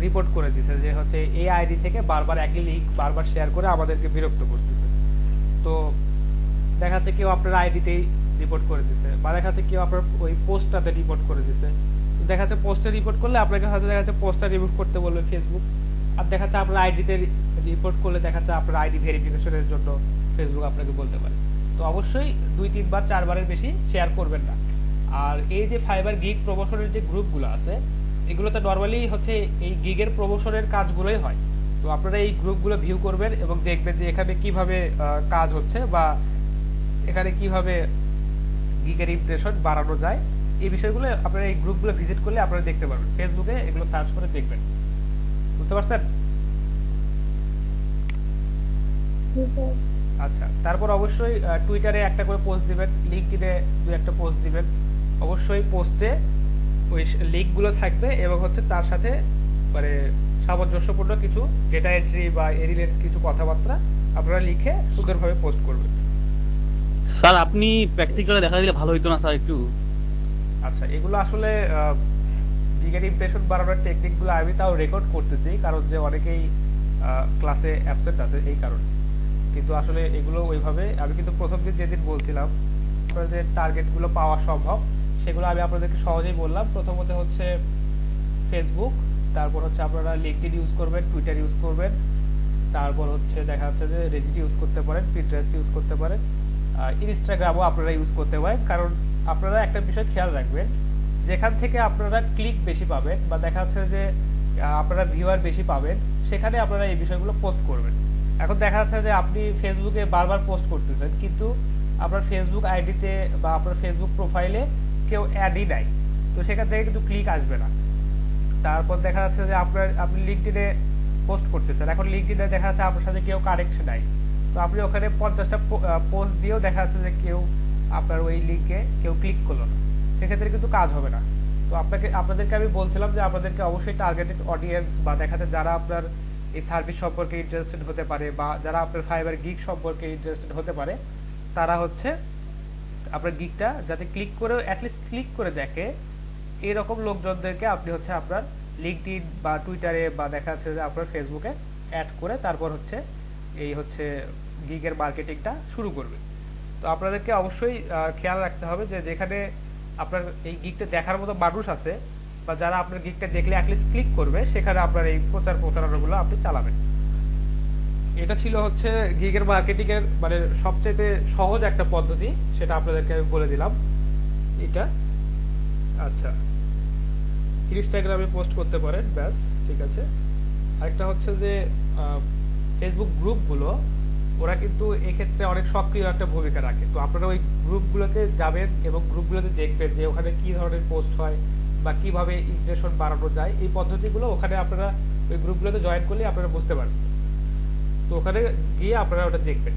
রিপোর্ট করে দিচ্ছে যে হচ্ছে এই আইডি থেকে বারবার একই লিঙ্ক বারবার শেয়ার করে আমাদেরকে বিরক্ত করতেছে। তো দেখা যাচ্ছে কেউ আপনার আইডিতেই রিপোর্ট করে দিচ্ছে, বা দেখা যাচ্ছে কেউ আপনার ওই পোস্টটাতে রিপোর্ট করে দিচ্ছে। তো দেখা যাচ্ছে পোস্টে রিপোর্ট করলে আপনাকে হয়তো দেখা যাচ্ছে পোস্টটা রিপোর্ট করতে বলবে ফেসবুক, আর দেখা যাচ্ছে আপনার আইডিতে রিপোর্ট করলে দেখা যাচ্ছে আপনার আইডি ভেরিফিকেশনের জন্য ফেসবুক আপনাকে বলতে পারে। তো অবশ্যই 2-3 বার 4 বারের বেশি শেয়ার করবেন না। আর এই যে ফাইবার গিগ প্রমোশনের যে গ্রুপগুলো আছে, এগুলোতে নরমালি হচ্ছে এই গিগের প্রমোশনের কাজগুলোই হয়। তো আপনারা এই গ্রুপগুলো ভিউ করবেন এবং দেখবেন যে এখানে কিভাবে কাজ হচ্ছে বা এখানে কিভাবে গিগের ইমপ্রেশন বাড়ানো যায়, এই বিষয়গুলো আপনারা এই গ্রুপগুলো ভিজিট করলে আপনারা দেখতে পারবেন। ফেসবুকে এগুলো সার্চ করে দেখবেন, বুঝতে পারছেন? আচ্ছা, তারপর অবশ্যই টুইটারে একটা করে পোস্ট দিবেন, লিঙ্কডইনে 2-1টা পোস্ট দিবেন। অবশ্যই পোস্টে ওই লিঙ্কগুলো থাকবে এবং হচ্ছে তার সাথে মানে সামঞ্জস্যপূর্ণ কিছু ডেটা এন্ট্রি বা এর রিলেটেড কিছু কথাবার্তা আপনারা লিখে সুন্দরভাবে পোস্ট করবেন। স্যার আপনি প্র্যাকটিক্যালে দেখা দিলে ভালো হইতো না স্যার একটু? আচ্ছা, এগুলো আসলে গিগের ইমপ্রেশন বাড়ানোর টেকনিকগুলো আমি তাও রেকর্ড করতেছি, কারণ যে অনেকেই ক্লাসে অ্যাবসেন্ট আছে এই কারণে। কিন্তু আসলে এগুলো ওইভাবে আমি কিন্তু প্রথম দিন যেদিন বলছিলাম যে টার্গেটগুলো পাওয়া সম্ভব, সেগুলো আমি আপনাদেরকে সহজেই বললাম। প্রথমত হচ্ছে ফেসবুক, তারপর হচ্ছে আপনারা লিঙ্কডইন ইউজ করবেন, টুইটার ইউজ করবেন, তারপর হচ্ছে দেখা যাচ্ছে যে রেডিট ইউজ করতে পারেন, পিন্টারেস্ট ইউজ করতে পারেন, ইনস্টাগ্রামও আপনারা ইউজ করতে পারেন। কারণ আপনারা একটা বিষয় খেয়াল রাখবেন, যেখান থেকে আপনারা ক্লিক বেশি পাবেন বা দেখা যাচ্ছে যে আপনারা ভিউয়ার বেশি পাবেন, সেখানে আপনারা এই বিষয়গুলো পোস্ট করবেন। বুঝতে পারছেন? স্যার আপনি প্র্যাকটিক্যালে দেখা দিলে ভালো হইতো না স্যার একটু? আচ্ছা, এগুলো আসলে গিগের ইমপ্রেশন বাড়ানোর টেকনিকগুলো আমি তাও রেকর্ড করতেছি, কারণ যে অনেকেই ক্লাসে অ্যাবসেন্ট আছে এই কারণে। কিন্তু আসলে এগুলো ওইভাবে আমি কিন্তু প্রথম দিন যেদিন বলছিলাম যে টার্গেটগুলো পাওয়া সম্ভব, সেগুলো আমি আপনাদেরকে সহজেই বললাম। প্রথমত হচ্ছে ফেসবুক, তারপর হচ্ছে আপনারা লিঙ্কডইন ইউজ করবেন, টুইটার ইউজ করবেন, এখন দেখা যাচ্ছে যে আপনি ফেসবুকে বারবার পোস্ট করতেছেন, কিন্তু আপনার ফেসবুক আইডিতে বা আপনার ফেসবুক প্রোফাইলে কেউ অ্যাডই নাই, তো সেখান থেকে কিন্তু ক্লিক আসবে না। তারপর দেখা যাচ্ছে যে আপনি লিঙ্কডইনে পোস্ট করতেছেন, এখন লিঙ্কডইনে দেখা যাচ্ছে আপনার সাথে কেউ কানেক্ট নাই, তো আপনি ওখানে 50টা পোস্ট দিয়েও দেখা যাচ্ছে যে কেউ আপনার ওই লিঙ্কে কেউ ক্লিক করলো না, সেক্ষেত্রে কিন্তু কাজ হবে না। তো আপনাদেরকে আমি বলছিলাম যে আপনাদেরকে অবশ্যই টার্গেটেড অডিয়েন্স বা দেখা যাচ্ছে যারা আপনার এই সার্ভিস সম্পর্কে ইন্টারেস্টেড হতে পারে বা যারা আপনার ফাইবার গিগ সম্পর্কে ইন্টারেস্টেড হতে পারে, তারা হচ্ছে আপনার গিগটা যাতে ক্লিক করে অ্যাটলিস্ট ক্লিক করে দেখে, এরকম লোকজনদেরকে আপনি হচ্ছে আপনার লিঙ্কডইন বা টুইটারে বা দেখা যাচ্ছে যে আপনার ফেসবুকে অ্যাড করে তারপর হচ্ছে এই হচ্ছে গিগের মার্কেটিংটা শুরু করবে। তো আপনাদেরকে অবশ্যই খেয়াল রাখতে হবে যে যেখানে আপনার এই গিগটা দেখার মতো মানুষ আছে বা যারা আপনার গিগটা দেখলে অ্যাটলিস্ট ক্লিক করবে, সেখানে আপনার এই প্রচারণাগুলো আপনি চালাবেন। এটা ছিল হচ্ছে গিগের মার্কেটিং এর মানে সবচেয়ে সহজ একটা পদ্ধতি, সেটা আপনাদেরকে আমি বলে দিলাম এটা। আচ্ছা, ইনস্টাগ্রামে পোস্ট করতে পারেন, ব্যাস ঠিক আছে। আরেকটা হচ্ছে যে ফেসবুক গ্রুপগুলো, ওরা কিন্তু এক্ষেত্রে অনেক সক্রিয় একটা ভূমিকা রাখে। তো আপনারা ওই গ্রুপগুলোতে যাবেন এবং গ্রুপগুলোতে দেখবেন যে ওখানে কি ধরনের পোস্ট হয় বা কিভাবে ইমপ্রেশন বাড়ানো যায়, এই পদ্ধতিগুলো ওখানে আপনারা ওই গ্রুপগুলোতে জয়েন করলে আপনারা বুঝতে পারবেন। তো ওখানে গিয়ে আপনারা ওটা দেখবেন।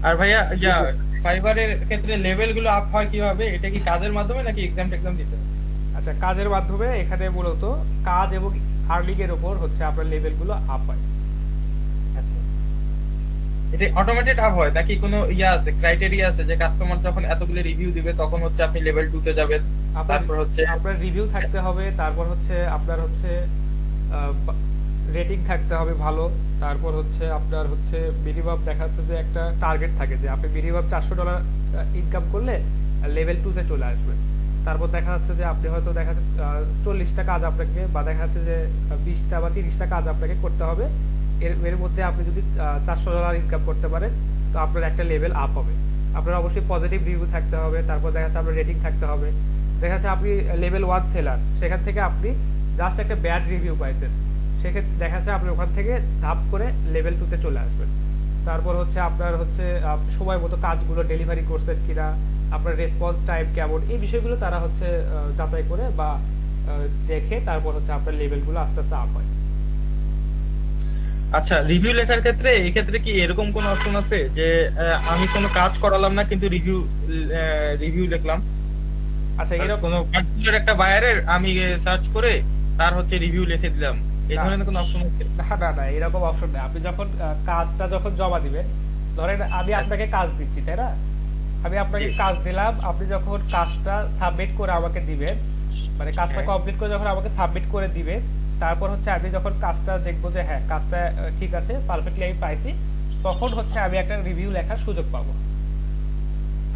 আর ভাইয়া ফাইবারের ক্ষেত্রে লেভেল গুলো আপ হয় কিভাবে? এটা কি কাজের মাধ্যমে নাকি এক্সাম টেক্সাম দিতে হয়? আচ্ছা, কাজের মাধ্যমে। এখানে মূলত কাজ এবং আর্নিং এর উপর হচ্ছে আপনার লেভেল গুলো আপ হয়। আচ্ছা, এটা অটোমেটেড আপ হয় নাকি কোনো আছে ক্রাইটেরিয়া আছে যে কাস্টমার যখন এতগুলো রিভিউ দিবে তখন হচ্ছে আপনি লেভেল 2 তে যাবেন, তারপর হচ্ছে আপনার রিভিউ থাকতে হবে, তারপর হচ্ছে আপনার হচ্ছে রেটিং থাকতে হবে ভালো, তারপর হচ্ছে আপনার হচ্ছে মিনিমাম দেখা যাচ্ছে যে একটা টার্গেট থাকে যে আপনি মিনিমাম $400 ইনকাম করলে লেভেল 2 তে চলে আসবে। তারপর দেখা যাচ্ছে যে আপনি হয়তো দেখা যাচ্ছে 40টা কাজ আপনাকে বা দেখা যাচ্ছে যে 20টা বা 30টা কাজ আপনাকে করতে হবে, এর মধ্যে আপনি যদি $400 ইনকাম করতে পারেন তো আপনার একটা লেভেল আপ হবে। আপনার অবশ্যই পজিটিভ রিভিউ থাকতে হবে, তারপর দেখা যাচ্ছে আপনার রেটিং থাকতে হবে। দেখা যাচ্ছে আপনি লেভেল 1 সেলার, সেখান থেকে আপনি জাস্ট একটা ব্যাড রিভিউ পাইছেন, সেক্ষেত্রে দেখা যাচ্ছে আপনি ওখান থেকে ধাপ করে লেভেল 2 তে চলে আসবেন। তারপর হচ্ছে আপনার হচ্ছে সময় মতো কাজগুলো ডেলিভারি করছেন কিনা, আপনার রেসপন্স টাইম কেমন, এই বিষয়গুলো তারা হচ্ছে যাচাই করে বা দেখে তারপর হচ্ছে আপনার লেভেলগুলো আস্তে আস্তে আপ হয়। আচ্ছা, রিভিউ লেখার ক্ষেত্রে এই ক্ষেত্রে কি এরকম কোন অপশন আছে যে আমি কোনো কাজ করালাম না কিন্তু রিভিউ লিখলাম? আচ্ছা, এরকম কোনো পার্টিকুলার একটা বায়ারের আমি সার্চ করে তার হচ্ছে রিভিউ লিখে দিলাম, এই ধরনের কোনো অপশন আছে? না, এরকম অপশন নেই। আপনি যখন কাজটা যখন জমা দিবেন, ধরেন আমি আপনাকে কাজ দিচ্ছি, তাই না? আমি আপনাকে কাজ দিলাম, আপনি যখন কাজটা সাবমিট করে আমাকে দিবেন, মানে কাজটা কমপ্লিট করে যখন আমাকে সাবমিট করে দিবেন, তারপর হচ্ছে আমি যখন কাজটা দেখবো যে হ্যাঁ কাজটা ঠিক আছে, পারফেক্টলি আমি পাইছি, তখন হচ্ছে আমি একটা রিভিউ লেখার সুযোগ পাবো।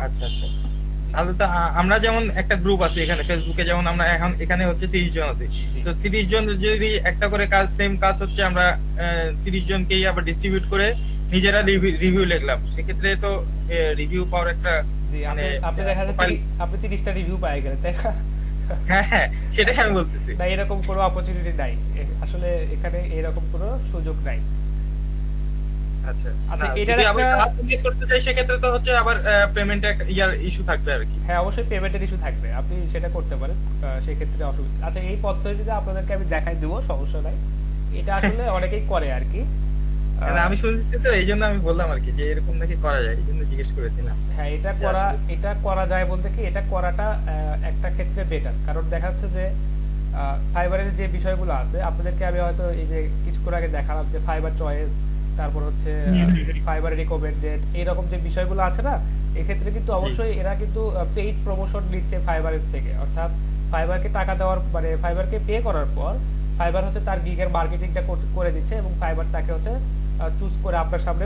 আচ্ছা আচ্ছা আচ্ছা, তাহলে তো আমরা যেমন একটা গ্রুপ আছে এখানে ফেসবুকে, যেমন আমরা এখন এখানে হচ্ছে 30 জন আছি, তো 30 জন যদি একটা করে কাজ সেম কাজ হচ্ছে আমরা 30 জনকেই আবার ডিস্ট্রিবিউট করে নিজেরা রিভিউ লিখলাম, সেক্ষেত্রে তো রিভিউ পাওয়ার একটা মানে আপনি দেখা যাচ্ছে আপনি 30টা রিভিউ পাই গেলেন, তাই না? হ্যাঁ, সেটাই আমি বলতেছি। না, এরকম কোনো অপরচুনিটি নাই আসলে, এখানে এরকম কোনো সুযোগ নাই। আচ্ছা, আচ্ছা, যদি এটার আবার একটা কাজ মিস করতে চাই সেক্ষেত্রে তো হচ্ছে আবার পেমেন্ট একটা ইস্যু থাকবে আর কি। হ্যাঁ, অবশ্যই পেমেন্টের ইস্যু থাকবে, আপনি সেটা করতে পারেন, সেই ক্ষেত্রে অসুবিধা। আচ্ছা, এই পদ্ধতিতে আপনাদেরকে আমি দেখাই দেবো, সমস্যা নাই। এটা আসলে অনেকেই করে আর কি। আমি শুনছি তো এই জন্য আমি বললাম আর কি যে এরকম নাকি করা যায়, এই জন্য জিজ্ঞেস করেছিলাম। হ্যাঁ, এটা করা যায় বলতে কি, এটা করাটা একটা ক্ষেত্রে বেটার, কারণ দেখা যাচ্ছে যে ফাইবারের যে বিষয়গুলো আছে আপনাদেরকে আমি হয়তো এই যে কিছুক্ষণ আগে দেখালাম যে ফাইবার চয়েস, তারপর হচ্ছে ফাইবার রিকমেন্ডেড, এইরকম যে বিষয়গুলো আছে না, এক্ষেত্রে কিন্তু অবশ্যই এরা কিন্তু পেইড প্রমোশন নিচ্ছে ফাইবারের থেকে, অর্থাৎ ফাইবারকে টাকা দেওয়ার মানে ফাইবারকে পে করার পর ফাইবার হচ্ছে তার গিগের মার্কেটিংটা করে দিচ্ছে এবং ফাইবার তাকে হচ্ছে চুজ করে আপনার সামনে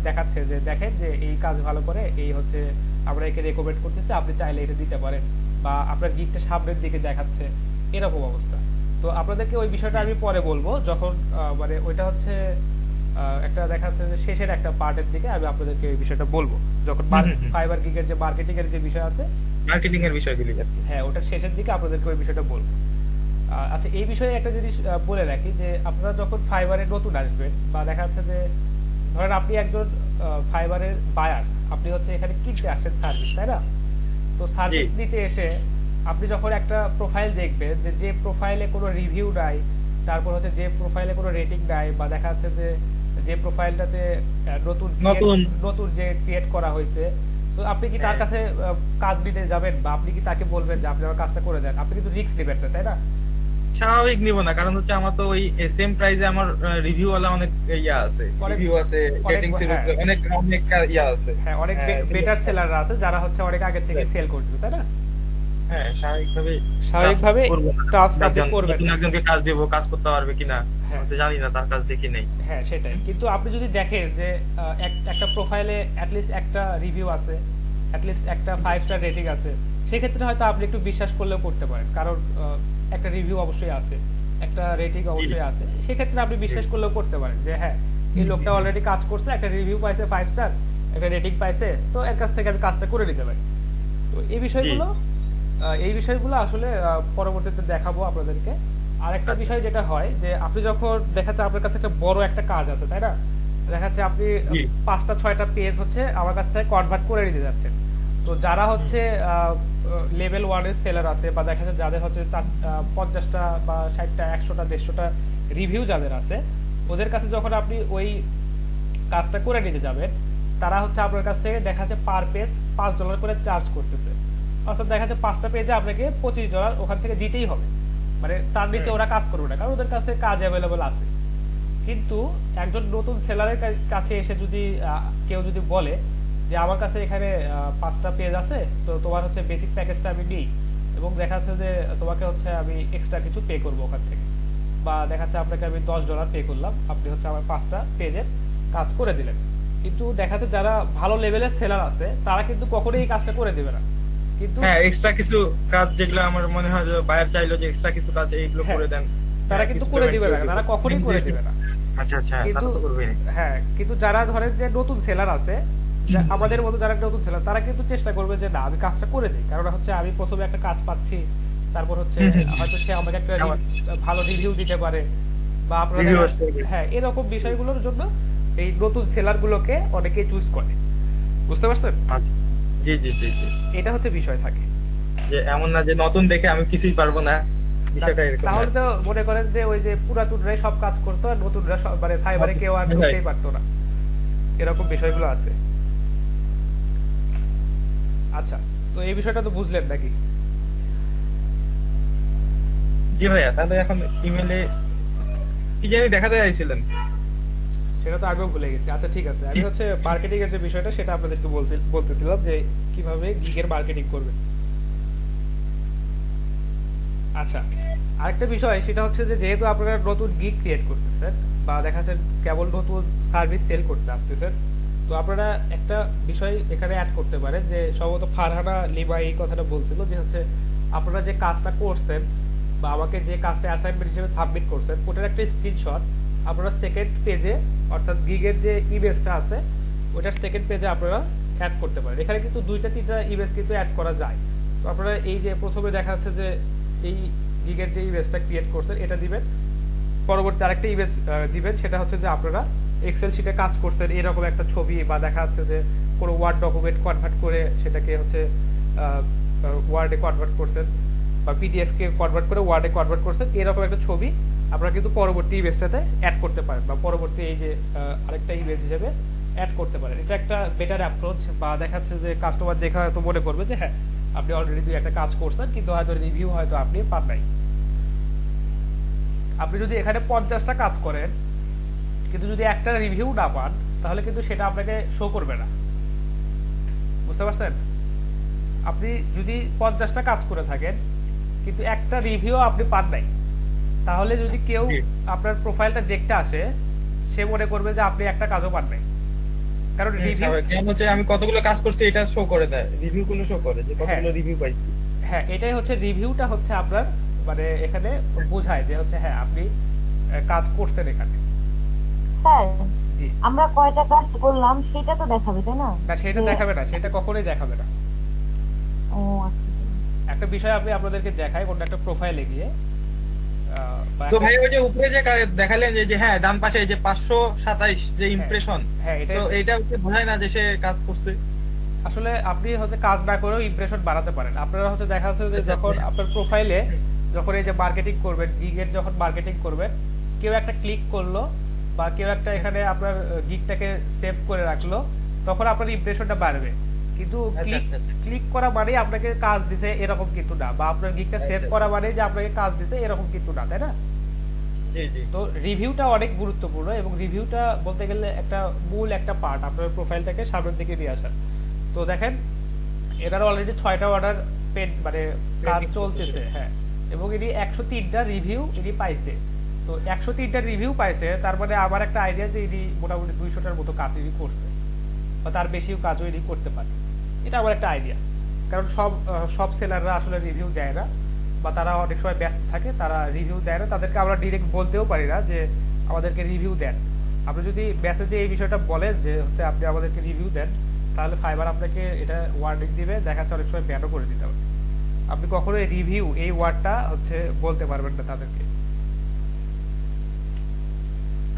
দেখাচ্ছে যে দেখেন যে এই কাজ ভালো করে, এই হচ্ছে আমরা একে রেকমেন্ড করতেছি, আপনি চাইলে এটা দিতে পারেন, বা আপনার গিগটা সামনের দিকে দেখাচ্ছে, এরকম অবস্থা। তো আপনাদেরকে ওই বিষয়টা আমি পরে বলবো, যখন মানে ওইটা হচ্ছে একটা দেখা যাচ্ছে যে শেষের একটা পার্টের দিকে আমি আপনাদেরকে এই বিষয়টা বলবো, যখন ফাইবার গিগের যে মার্কেটিং এর যে বিষয় আছে মার্কেটিং এর বিষয়গুলি আর কি। হ্যাঁ, ওটার শেষের দিকে আপনাদেরকে ওই বিষয়টা বলবো। আচ্ছা, এই বিষয়ে একটা জিনিস বলে রাখি যে আপনারা যখন ফাইবারে নতুন আসবেন বা দেখা যাচ্ছে যে ধরেন আপনি একজন ফাইবারের বায়ার, আপনি হচ্ছে এখানে কিনতে আসছেন সার্ভিস, তাই না? তো সার্ভিস নিতে এসে আপনি যখন একটা প্রোফাইল দেখবেন যে প্রোফাইলে কোনো রিভিউ নাই, তারপর হচ্ছে যে প্রোফাইলে কোনো রেটিং নাই, বা দেখা যাচ্ছে যে প্রোফাইলটাতে নতুন যে ক্রিয়েট করা হয়েছে, তো আপনি কি তার কাছে কাজ দিতে যাবেন বা আপনি কি তাকে বলবেন যে আপনি আমার কাজটা করে দেন? আপনি কিন্তু রিস্ক নেবেন না, তাই না? স্বাভাবিক নিব না, কারণ হচ্ছে আমার তো ওই সেম প্রাইসে আমার রিভিউ ওয়ালা অনেক ইয়া আছে, রিভিউ আছে, রেটিংস এর অনেক অনেক ইয়া আছে। হ্যাঁ, অনেক বেটার সেলাররা আছে যারা হচ্ছে অনেক আগে থেকে সেল করছে, তাই না? হ্যাঁ, স্বাভাবিকভাবে ট্রাস্ট আপনি করবেন, নতুন একজনকে কাজ দেব, কাজ করতে পারবে কিনা তো জানি না, তার কাজ দেখি নাই। হ্যাঁ, সেটাই। কিন্তু আপনি যদি দেখেন যে একটা প্রোফাইলে অ্যাটলিস্ট একটা রিভিউ আছে, অ্যাটলিস্ট একটা 5 স্টার রেটিং আছে, সেক্ষেত্রে হয়তো আপনি একটু বিশ্বাস করলেও করতে পারেন, কারণ একটা রিভিউ অবশ্যই আছে, একটা রেটিং অবশ্যই আছে, সেক্ষেত্রে আপনি বিশ্বাস করলেও করতে পারেন যে হ্যাঁ, এই লোকটা অলরেডি কাজ করছে, একটা রিভিউ পাইছে 5 স্টার, একটা রেটিং পাইছে, তো এর কাছ থেকে আমি কাজটা করে নিতে পারি। তো এই বিষয়গুলো আসলে পরবর্তীতে দেখাবো আপনাদেরকে। আর একটা বিষয় যেটা হয় যে আপনি যখন দেখা যাচ্ছে আপনার কাছে একটা বড় একটা কাজ আছে, তাই না? দেখা যাচ্ছে আপনি 5টা 6টা পেজ হচ্ছে আমার কাছ থেকে কনভার্ট করে নিতে যাচ্ছেন। তো যারা হচ্ছে লেভেল 1 এর সেলার আছে, বা দেখা যাচ্ছে যাদের হচ্ছে 50টা বা 60টা 100টা 150টা রিভিউ যাদের আছে, ওদের কাছে যখন আপনি ওই কাজটা করে নিতে যাবেন, তারা হচ্ছে আপনার কাছ থেকে দেখা যাচ্ছে পার পেজ $5 করে চার্জ করতেছে। অর্থাৎ দেখা যাচ্ছে 5টা পেজে আপনাকে $25 ওখান থেকে দিতেই হবে, মানে তার নিচে ওরা কাজ করবে না, কারণ ওদের কাছে কাজ অ্যাভেলেবল আছে। কিন্তু একজন নতুন সেলারের কাছে এসে যদি কেউ যদি বলে যে আমার কাছে এখানে 5টা পেজ আছে, তো তোমার হচ্ছে বেসিক প্যাকেজটা আমি নিই, এবং দেখা যাচ্ছে যে তোমাকে হচ্ছে আমি এক্সট্রা কিছু পে করবো ওখান থেকে, বা দেখা যাচ্ছে আপনাকে আমি $10 পে করলাম, আপনি হচ্ছে আমার 5টা পেজের কাজ করে দিলেন। কিন্তু দেখা যাচ্ছে যারা ভালো লেভেলের সেলার আছে, তারা কিন্তু কখনোই এই কাজটা করে দিবে না। কিন্তু হ্যাঁ, এক্সট্রা কিছু কাজ যেগুলো আমার মনে হয় যে বায়ার চাইলো যে এক্সট্রা কিছু কাজ এইগুলো করে দেন, তারা কিন্তু করে দিবে না, তারা কখনোই করে দিবে না। আচ্ছা আচ্ছা, কিন্তু তারা তো করবেই না। হ্যাঁ, কিন্তু যারা ধরেন যে নতুন সেলার আছে, আমাদের মতো যারা নতুন সেলার, তারা কিন্তু চেষ্টা করবে যে না, আমি কাজটা করে দিই, কারণ হচ্ছে আমি প্রথমে একটা কাজ পাচ্ছি, তারপর হচ্ছে হয়তো সে আমাকে একটা ভালো রিভিউ দিতে পারে, বা আপনাদের হ্যাঁ, এরকম বিষয়গুলোর জন্য এই নতুন সেলার গুলোকে অনেকে চুজ করে। বুঝতে পারছেন? জি জি জি জি, এটা হচ্ছে বিষয় থাকে, যে এমন না যে নতুন দেখে আমি কিছুই পারবো না, বিষয়টা এরকম। তাহলে তো মনে করেন যে ওই যে পুরাতনরাই সব কাজ করতো আর নতুনরা মানে ফাইবারে কেউ আর ঢুকতেই পারতো না, এরকম বিষয়গুলো আছে। আচ্ছা, তো এই বিষয়টা তো বুঝলেন নাকি? জি ভাইয়া, তাহলে এখন ইমেলে কি জানি দেখাতে চাইছিলেন? সেটা তো আগেও ভুলে গেছি। আচ্ছা, ঠিক আছে, আমি হচ্ছে মার্কেটিং এর যে বিষয়টা সেটা আপনাদেরকে বলতেছিলাম যে কিভাবে গিগের মার্কেটিং করবেন। আচ্ছা, আরেকটা বিষয় সেটা হচ্ছে যে যেহেতু আপনারা নতুন গিগ ক্রিয়েট করতেছেন, বা দেখা যাচ্ছে কেবল নতুন সার্ভিস সেল করতে আসতেছেন, তো আপনারা একটা বিষয় এখানে অ্যাড করতে পারেন, যে সম্ভবত ফারহানা লিমা এই কথাটা বলছিল যে হচ্ছে আপনারা যে কাজটা করছেন বা আমাকে যে কাজটা অ্যাসাইনমেন্ট হিসেবে সাবমিট করছেন, ওটার একটা স্ক্রিনশট আপনারা সেকেন্ড পেজে, অর্থাৎ গিগের যে ইমেজটা আছে ওটার সেকেন্ড পেজে আপনারা অ্যাড করতে পারেন। এখানে কিন্তু 2টা 3টা ইমেজ কিন্তু অ্যাড করা যায়। তো আপনারা এই যে প্রথমে দেখা যাচ্ছে যে এই গিগের যে ইমেজটা ক্রিয়েট করছেন এটা দিবেন, পরবর্তী আরেকটা ইমেজ দিবেন, সেটা হচ্ছে যে আপনারা এক্সেল শিটে কাজ করছেন এরকম একটা ছবি, বা দেখা যাচ্ছে যে কোনো ওয়ার্ড ডকুমেন্ট কনভার্ট করে সেটাকে হচ্ছে ওয়ার্ডে কনভার্ট করছেন, বা পিডিএফ কে কনভার্ট করে ওয়ার্ডে কনভার্ট করছেন, এরকম একটা ছবি আপনারা কিন্তু পরবর্তী ইমেজটাতে অ্যাড করতে পারেন, বা পরবর্তী এই যে আরেকটা ইমেজ হিসেবে অ্যাড করতে পারেন। এটা একটা বেটার অ্যাপ্রোচ, বা দেখা যাচ্ছে যে কাস্টমার দেখা হয়তো মনে করবে যে হ্যাঁ, আপনি অলরেডি একটা কাজ করছেন, কিন্তু হয়তো রিভিউ হয়তো আপনি পান নাই। আপনি যদি এখানে 50টা কাজ করেন কিন্তু যদি একটা রিভিউ না পান, তাহলে কিন্তু সেটা আপনাকে শো করবে না। বুঝতে পারছেন? আপনি যদি 50টা কাজ করে থাকেন কিন্তু একটা রিভিউ আপনি পান নাই, তাহলে যদি কেউ আপনার প্রোফাইলটা দেখতে আসে, সে মনে করবে যে আপনি একটা কাজও পান নাই, কারণ রিভিউ হচ্ছে আমি কতগুলো কাজ করছি এটা শো করে দেয়, রিভিউ গুলো শো করে যে কতগুলো রিভিউ পাইছি। হ্যাঁ, এটাই হচ্ছে রিভিউটা হচ্ছে আপনার মানে এখানে বোঝায় যে হচ্ছে হ্যাঁ, আপনি কাজ করছেন এখানে। স্যার, আমরা কয়টা কাজ করলাম সেটা তো দেখাবে, তাই না? না, সেটা দেখাবে না, সেটা কখনোই দেখাবে না। ও আচ্ছা। একটা বিষয় আমি আপনাদেরকে দেখাই কোন একটা প্রোফাইলে গিয়ে বা তো একটা- ভাই ওই যে উপরে যে দেখালেন যে হ্যাঁ ডান পাশে এই যে 527 যে ইমপ্রেশন, হ্যাঁ এটা তো এটা হচ্ছে বোঝায় না যে সে কাজ করছে। আসলে আপনি হচ্ছে কাজ না করেও ইমপ্রেশন বাড়াতে পারেন। আপনারা হচ্ছে দেখা যাচ্ছে যে আচ্ছা, যখন আচ্ছা। আপনার প্রোফাইলে যখন এই যে মার্কেটিং করবেন, গিগের যখন মার্কেটিং করবেন, কেউ একটা ক্লিক করলো বা কেউ একটা এখানে আপনার গিগটাকে সেভ করে রাখলো, তখন আপনার ইমপ্রেশনটা বাড়বে। কিন্তু ক্লিক আচ্ছা, আচ্ছা। ক্লিক করা মানে আপনাকে কাজ দিছে এরকম কিন্তু না, বা আপনার গিগটা সেভ আচ্ছা, করা মানে যে আপনাকে কাজ দিছে এরকম কিন্তু না, তাই না? জি জি। তো রিভিউটা অনেক গুরুত্বপূর্ণ, এবং রিভিউটা বলতে গেলে একটা মূল একটা পার্ট আপনার প্রোফাইলটাকে সামনের দিকে নিয়ে আসা। তো দেখেন এটার অলরেডি 6টা অর্ডার পেড মানে কাজ চলতেছে, হ্যাঁ, এবং এটি 103টা রিভিউ এটি পাইছে। তো 103টা রিভিউ পাইছে, তার মানে আমার একটা আইডিয়া যে এটি মোটামুটি 200টার মতো কাজ এটি করছে, বা তার বেশিও কাজও এটি করতে পারে। এটা আমার একটা আইডিয়া, কারণ সব সেলাররা আসলে রিভিউ দেয় না, বা তারা অনেক সময় ব্যস্ত থাকে, তারা রিভিউ দেয় না। তাদেরকে আমরা ডিরেক্ট বলতেও পারি না যে আমাদেরকে রিভিউ দেন। আপনি যদি মেসেজে এই বিষয়টা বলেন যে হচ্ছে আপনি আমাদেরকে রিভিউ দেন, তাহলে ফাইবার আপনাকে এটা ওয়ার্নিং দিবে, দেখা যাচ্ছে অনেক সময় ব্যানও করে দিতে হবে। আপনি কখনো রিভিউ এই ওয়ার্ডটা হচ্ছে বলতে পারবেন না তাদেরকে।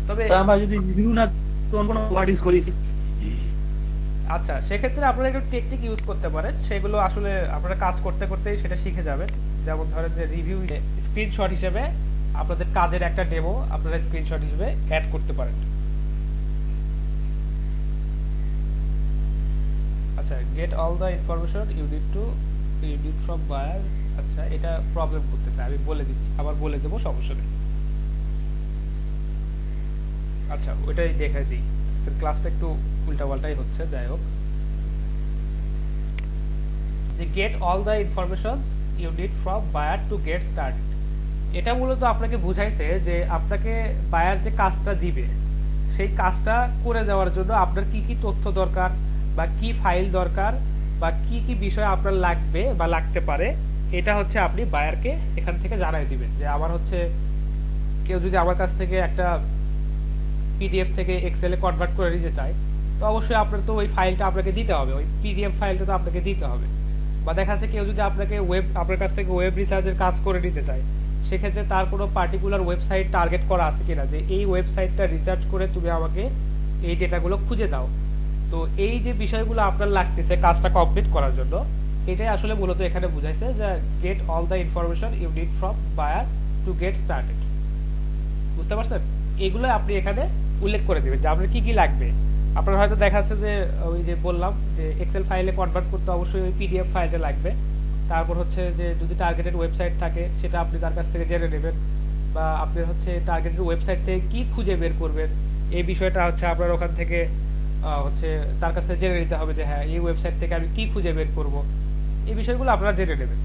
তবে স্যার আমরা যদি রিভিউ না তখন কোনো ওয়ার্ড ইউজ করি, আচ্ছা, সেক্ষেত্রে আপনারা একটু টেকনিক ইউজ করতে পারেন, সেগুলো আসলে আপনারা কাজ করতে করতেই সেটা শিখে যাবেন। যেমন ধরেন যে রিভিউ স্ক্রিনশট হিসেবে আপনাদের কাজের একটা ডেমো আপনারা স্ক্রিনশট হিসেবে অ্যাড করতে পারেন। আচ্ছা, get all the information you need from buyer. আচ্ছা, এটা প্রবলেম করতেছে, আমি বলে দিচ্ছি, আবার বলে দেবো, সমস্যা নেই। আচ্ছা, ওইটাই দেখে দিই, ক্লাসটা একটু উল্টাপাল্টাই হচ্ছে, যাই হোক। যে get all the information you need from buyer to get started, এটা মূলত আপনাকে বুঝাইছে যে আপনাকে বায়ার যে কাজটা দিবে সেই কাজটা করে দেওয়ার জন্য আপনার কি কি তথ্য দরকার, বা কি ফাইল দরকার, বা কি কি বিষয় আপনার লাগবে বা লাগতে পারে, এটা হচ্ছে আপনি বায়ারকে এখান থেকে জানাই দিবেন। যে আমার হচ্ছে কেউ যদি আমার কাছ থেকে একটা পিডিএফ থেকে এক্সেলে কনভার্ট করে নিতে চায়, তো অবশ্যই আপনার তো ওই ফাইলটা আপনাকে দিতে হবে, ওই পিডিএফ ফাইলটা তো আপনাকে দিতে হবে। বা দেখা যাচ্ছে কেউ যদি আপনার কাছ থেকে ওয়েব রিসার্চের কাজ করে নিতে চায়, সেক্ষেত্রে তার কোনো পার্টিকুলার ওয়েবসাইট টার্গেট করা আছে কিনা, যে এই ওয়েবসাইটটা রিসার্চ করে তুমি আমাকে এই ডেটাগুলো খুঁজে দাও। তো এই যে বিষয়গুলো আপনার লাগতেছে কাজটা কমপ্লিট করার জন্য, এটাই আসলে মূলত এখানে বুঝাইছে যে get all the information you need from buyer to get started. বুঝতে পারছেন? এগুলো আপনি এখানে উল্লেখ করে দিবেন যে আপনার কি কি লাগবে। আপনার হয়তো দেখা যাচ্ছে যে ওই যে বললাম যে এক্সেল ফাইলে কনভার্ট করতে অবশ্যই ওই পিডিএফ ফাইলটা লাগবে। তারপর হচ্ছে যে যদি টার্গেটেড ওয়েবসাইট থাকে সেটা আপনি তার কাছ থেকে জেনে নেবেন, বা আপনি হচ্ছে টার্গেটেড ওয়েবসাইট থেকে কি খুঁজে বের করবেন এই বিষয়টা হচ্ছে আপনার ওখান থেকে হচ্ছে তার কাছ থেকে জেনে নিতে হবে যে হ্যাঁ এই ওয়েবসাইট থেকে আমি কি খুঁজে বের করব, এই বিষয়গুলো আপনারা জেনে নেবেন।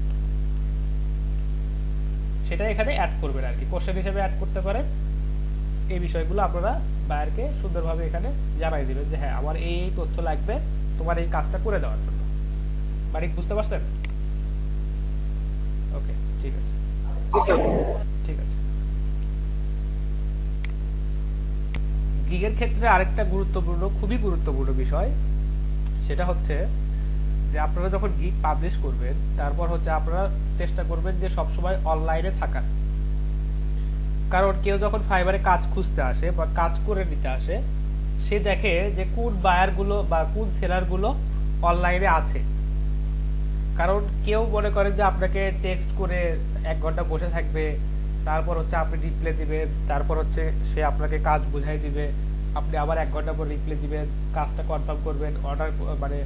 সেটা এখানে অ্যাড করবেন আর কি, কোশ্চেন হিসেবে অ্যাড করতে পারেন। এই বিষয়গুলো আপনারা বায়ারকে সুন্দরভাবে এখানে জানাই দিবেন যে হ্যাঁ আমার এই এই তথ্য লাগবে তোমার এই কাজটা করে দেওয়ার জন্য। মানিক, বুঝতে পারছেন? ওকে, ঠিক আছে, ঠিক আছে। গিগের ক্ষেত্রে আরেকটা গুরুত্বপূর্ণ, খুবই গুরুত্বপূর্ণ বিষয়, সেটা হচ্ছে যে আপনারা যখন গিগ পাবলিশ করবেন, তারপর হচ্ছে আপনারা চেষ্টা করবেন যে সবসময় অনলাইনে থাকার। কারণ কেউ যখন ফাইবারে কাজ খুঁজতে আসে বা কাজ করে নিতে আসে, সে দেখে যে কোন বায়ার গুলো বা কোন সেলার গুলো অনলাইনে আছে। কারণ কেউ মনে করেন যে আপনাকে টেক্সট করে 1 ঘন্টা বসে থাকবে, তারপর হচ্ছে আপনি রিপ্লাই দিবেন, তারপর হচ্ছে সে আপনাকে কাজ বুঝাই দিবে, আপনি আবার 1 ঘন্টা পর রিপ্লাই দিবেন, কাজটা কনফার্ম করবেন, অর্ডার মানে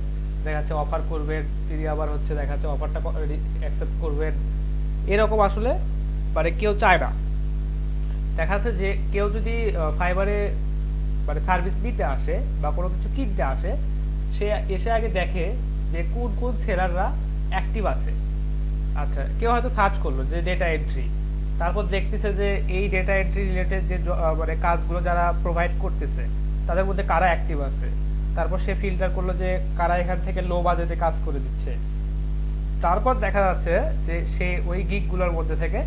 দেখা যাচ্ছে অফার করবেন, তিনি আবার হচ্ছে দেখা যাচ্ছে অফারটা অ্যাকসেপ্ট করবেন। এরকম আসলে মানে কেউ চায় না। দেখা যাচ্ছে যে কেউ যদি ফাইবারে মানে সার্ভিস নিতে আসে বা কোনো কিছু কিনতে আসে, সে এসে আগে দেখে যে কোন কোন সেলাররা অ্যাক্টিভ আছে। আচ্ছা, কেউ হয়তো সার্চ করলো যে ডেটা এন্ট্রি, তারপর দেখতেছে যে এই ডেটা এন্ট্রি রিলেটেড যে মানে কাজগুলো যারা প্রোভাইড করতেছে তাদের মধ্যে কারা অ্যাক্টিভ আছে, তারপর সে ফিল্টার করলো যে কারা এখান থেকে লো বাজেটে কাজ করে দিচ্ছে। তারপর দেখা যাচ্ছে যে সে ওই গিগ গুলোর মধ্যে থেকে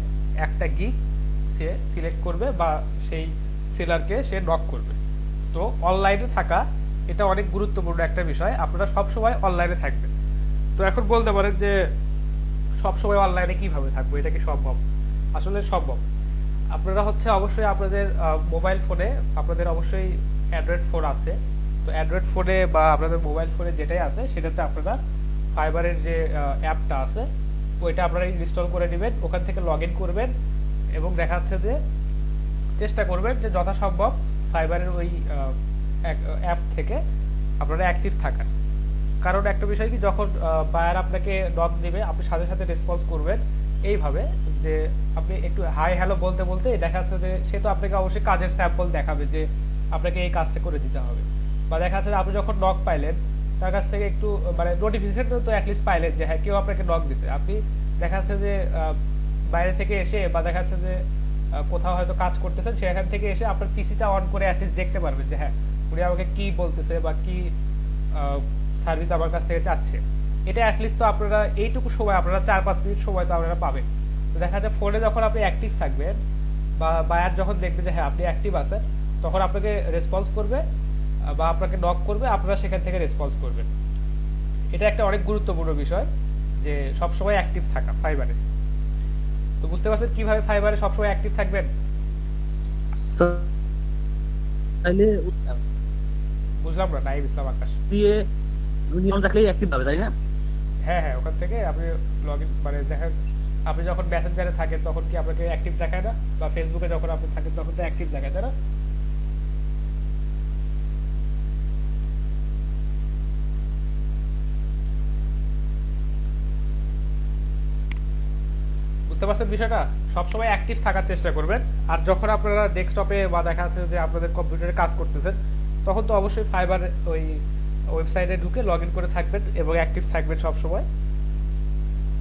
একটা গিগ সে সিলেক্ট করবে বা সেই সেলারকে সে নক করবে। তো অনলাইনে থাকা এটা অনেক গুরুত্বপূর্ণ একটা বিষয়, আপনারা সব সময় অনলাইনে থাকবেন। তো এখন বলতে পারেন যে সবসময় অনলাইনে কিভাবে থাকবো, এটা কি সম্ভব? আসলে সম্ভব। আপনারা হচ্ছে অবশ্যই আপনাদের মোবাইল ফোনে, আপনাদের অবশ্যই অ্যান্ড্রয়েড ফোন আছে, তো অ্যান্ড্রয়েড ফোনে বা আপনাদের মোবাইল ফোনে যেটাই আছে সেটাতে আপনারা ফাইবারের যে অ্যাপটা আছে ওইটা আপনারা ইনস্টল করে নেবেন, ওখান থেকে লগ ইন করবেন এবং দেখা যাচ্ছে যে চেষ্টা করবেন যে যথাসম্ভব ফাইবারের ওই অ্যাপ থেকে আপনারা অ্যাক্টিভ থাকার। কারণ একটা বিষয় কি, যখন বায়ার আপনাকে নক দিবে আপনি সাথে সাথে রেসপন্স করবেন এইভাবে যে আপনি একটু হাই হ্যালো বলতে বলতে দেখা যাচ্ছে যে সে তো আপনাকে অবশ্যই কাজের স্যাম্পল দেখাবে যে আপনাকে এই কাজটা করে দিতে হবে, বা দেখা যাচ্ছে যে আপনি যখন নক পাইলেন তার কাছ থেকে একটু মানে নোটিফিকেশন তো অ্যাটলিস্ট পাইলেন যে হ্যাঁ কেউ আপনাকে নক দিতে, আপনি দেখা যাচ্ছে যে বাইরে থেকে এসে বা দেখা যাচ্ছে যে কোথাও হয়তো কাজ করতেছেন সেখান থেকে এসে আপনার পিসিটা অন করে অ্যাটলিস্ট দেখতে পারবেন যে হ্যাঁ উনি আমাকে কি বলতেছে বা কি সার্ভিস আমার কাছ থেকে চাচ্ছে। এটা অ্যাটলিস্ট তো আপনারা এইটুকু সময়, আপনারা 4-5 মিনিট সময় তো আপনারা পাবেন। তো দেখা যায় ফোনে যখন আপনি অ্যাক্টিভ থাকবেন বা বায়ার যখন দেখবে যে হ্যাঁ আপনি অ্যাক্টিভ আছেন, তখন আপনাকে রেসপন্স করবে বা আপনাকে নক করবে, আপনারা সেখান থেকে রেসপন্স করবেন। এটা একটা অনেক গুরুত্বপূর্ণ বিষয় যে সবসময় অ্যাক্টিভ থাকা ফাইবারে। তো বুঝতে পারছেন কিভাবে ফাইবারে সবসময় অ্যাক্টিভ থাকবেন? তাহলে বুঝলাম না, নাইম ইসলাম আকাশ। দিয়ে নিয়ম রাখলেই অ্যাক্টিভ হবে, তাই না? হ্যাঁ হ্যাঁ, ওখান থেকে আপনি লগ ইন মানে দেখেন আপনি যখন মেসেঞ্জারে থাকেন তখন কি আপনাকে অ্যাক্টিভ দেখায় না, বা ফেসবুকে যখন আপনি থাকেন তখন তো অ্যাক্টিভ দেখায়, তাই না? বুঝতে পারছেন বিষয়টা? সবসময় অ্যাক্টিভ থাকার চেষ্টা করবেন। আর যখন আপনারা ডেস্কটপে বা দেখা যাচ্ছে যে আপনাদের কম্পিউটারে কাজ করতেছেন তখন তো অবশ্যই ফাইবার ওই ওয়েবসাইটে ঢুকে লগ ইন করে থাকবেন এবং অ্যাক্টিভ থাকবেন সবসময়।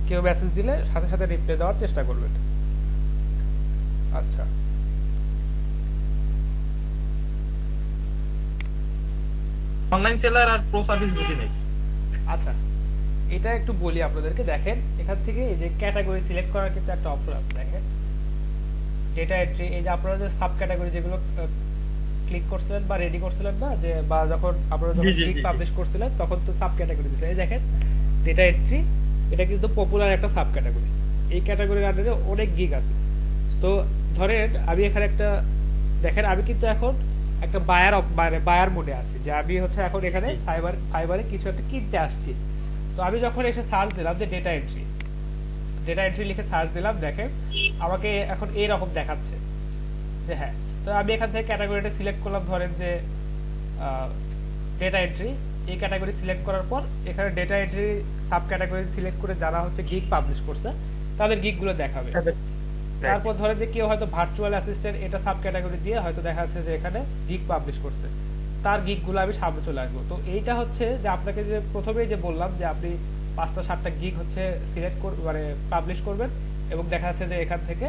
কেউ মেসেজ দিলে সাথে সাথে রিপ্লাই দেওয়ার চেষ্টা করবেন। আচ্ছা, অনলাইন সেলার আর প্রো সার্ভিস বুঝি নেই। আচ্ছা এটা একটু বলি আপনাদেরকে। দেখেন এখান থেকে এই যে ক্যাটাগরি সিলেক্ট করার কিন্তু একটা অপশন আছে, দেখেন ডেটা এন্ট্রি। এই যে আপনারা যে সাব ক্যাটাগরি যেগুলো ক্লিক করছিলেন বা রেডি করছিলেন না, যে বা যখন আপনারা যখন ক্লিক পাবলিশ করছিলেন তখন তো সাব ক্যাটাগরি দিয়েছে। এই দেখেন ডেটা এন্ট্রি, এটা কিন্তু পপুলার একটা সাব ক্যাটাগরি। এই ক্যাটাগরির আন্ডারে অনেক গিগ আছে। তো ধরেন আমি এখানে একটা দেখেন আমি কিন্তু এখন একটা বায়ার মোডে আছি, যে আমি হচ্ছে এখন এখানে ফাইবারে কিছু একটা কিনতে আসছি। তো আমি যখন এসে সার্চ দিলাম যে ডেটা এন্ট্রি লিখে সার্চ দিলাম, দেখেন আমাকে এখন এইরকম দেখাচ্ছে যে হ্যাঁ। তো আমি এখান থেকে ক্যাটাগরিটা সিলেক্ট করলাম, ধরেন যে ডেটা এন্ট্রি। এই ক্যাটাগরি সিলেক্ট করার পর এখানে data entry sub category select করে যারা হচ্ছে গিগ পাবলিশ করছে তাদের গিগ গুলো দেখাবে। তারপর ধরেন যে কেউ হয়তো ভার্চুয়াল অ্যাসিস্ট্যান্ট এটা সাব ক্যাটাগরি দিয়ে হয়তো দেখা যাচ্ছে যে এখানে গিগ পাবলিশ করছে, তার গিগ গুলো আমি সামনে চলে আসবো। তো এইটা হচ্ছে যে আপনাকে যে প্রথমেই যে বললাম যে আপনি 5টা-7টা গিগ হচ্ছে সিলেক্ট মানে পাবলিশ করবেন এবং দেখা যাচ্ছে যে এখান থেকে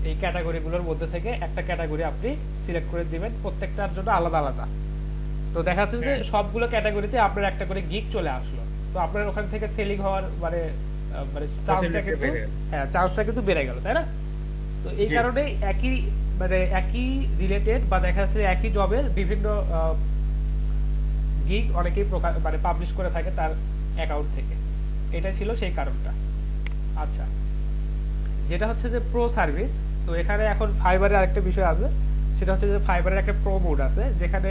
এই ক্যাটাগরি গুলোর মধ্যে থেকে একটা ক্যাটাগরি আপনি সিলেক্ট করে দিবেন, প্রত্যেকটার জন্য আলাদা আলাদা। তো দেখা যাচ্ছে যে সবগুলো ক্যাটাগরিতে আপনার একটা করে গিগ চলে আসলো। তো আপনার ওখান থেকে সেলিং হওয়ার মানে চান্সটা কিন্তু বেড়ে গেল, তাই না? তো এই কারণে একই রিলেটেড বা দেখা যাচ্ছে একই জবের বিভিন্ন গিগ অনেকেই মানে পাবলিশ করে থাকে তার অ্যাকাউন্ট থেকে। এটা ছিল সেই কারণটা। আচ্ছা, যেটা হচ্ছে যে প্রো সার্ভিস, তো এখানে এখন ফাইবারের আরেকটা বিষয় আছে, সেটা হচ্ছে যে ফাইবারের একটা প্রো মোড আছে, যেখানে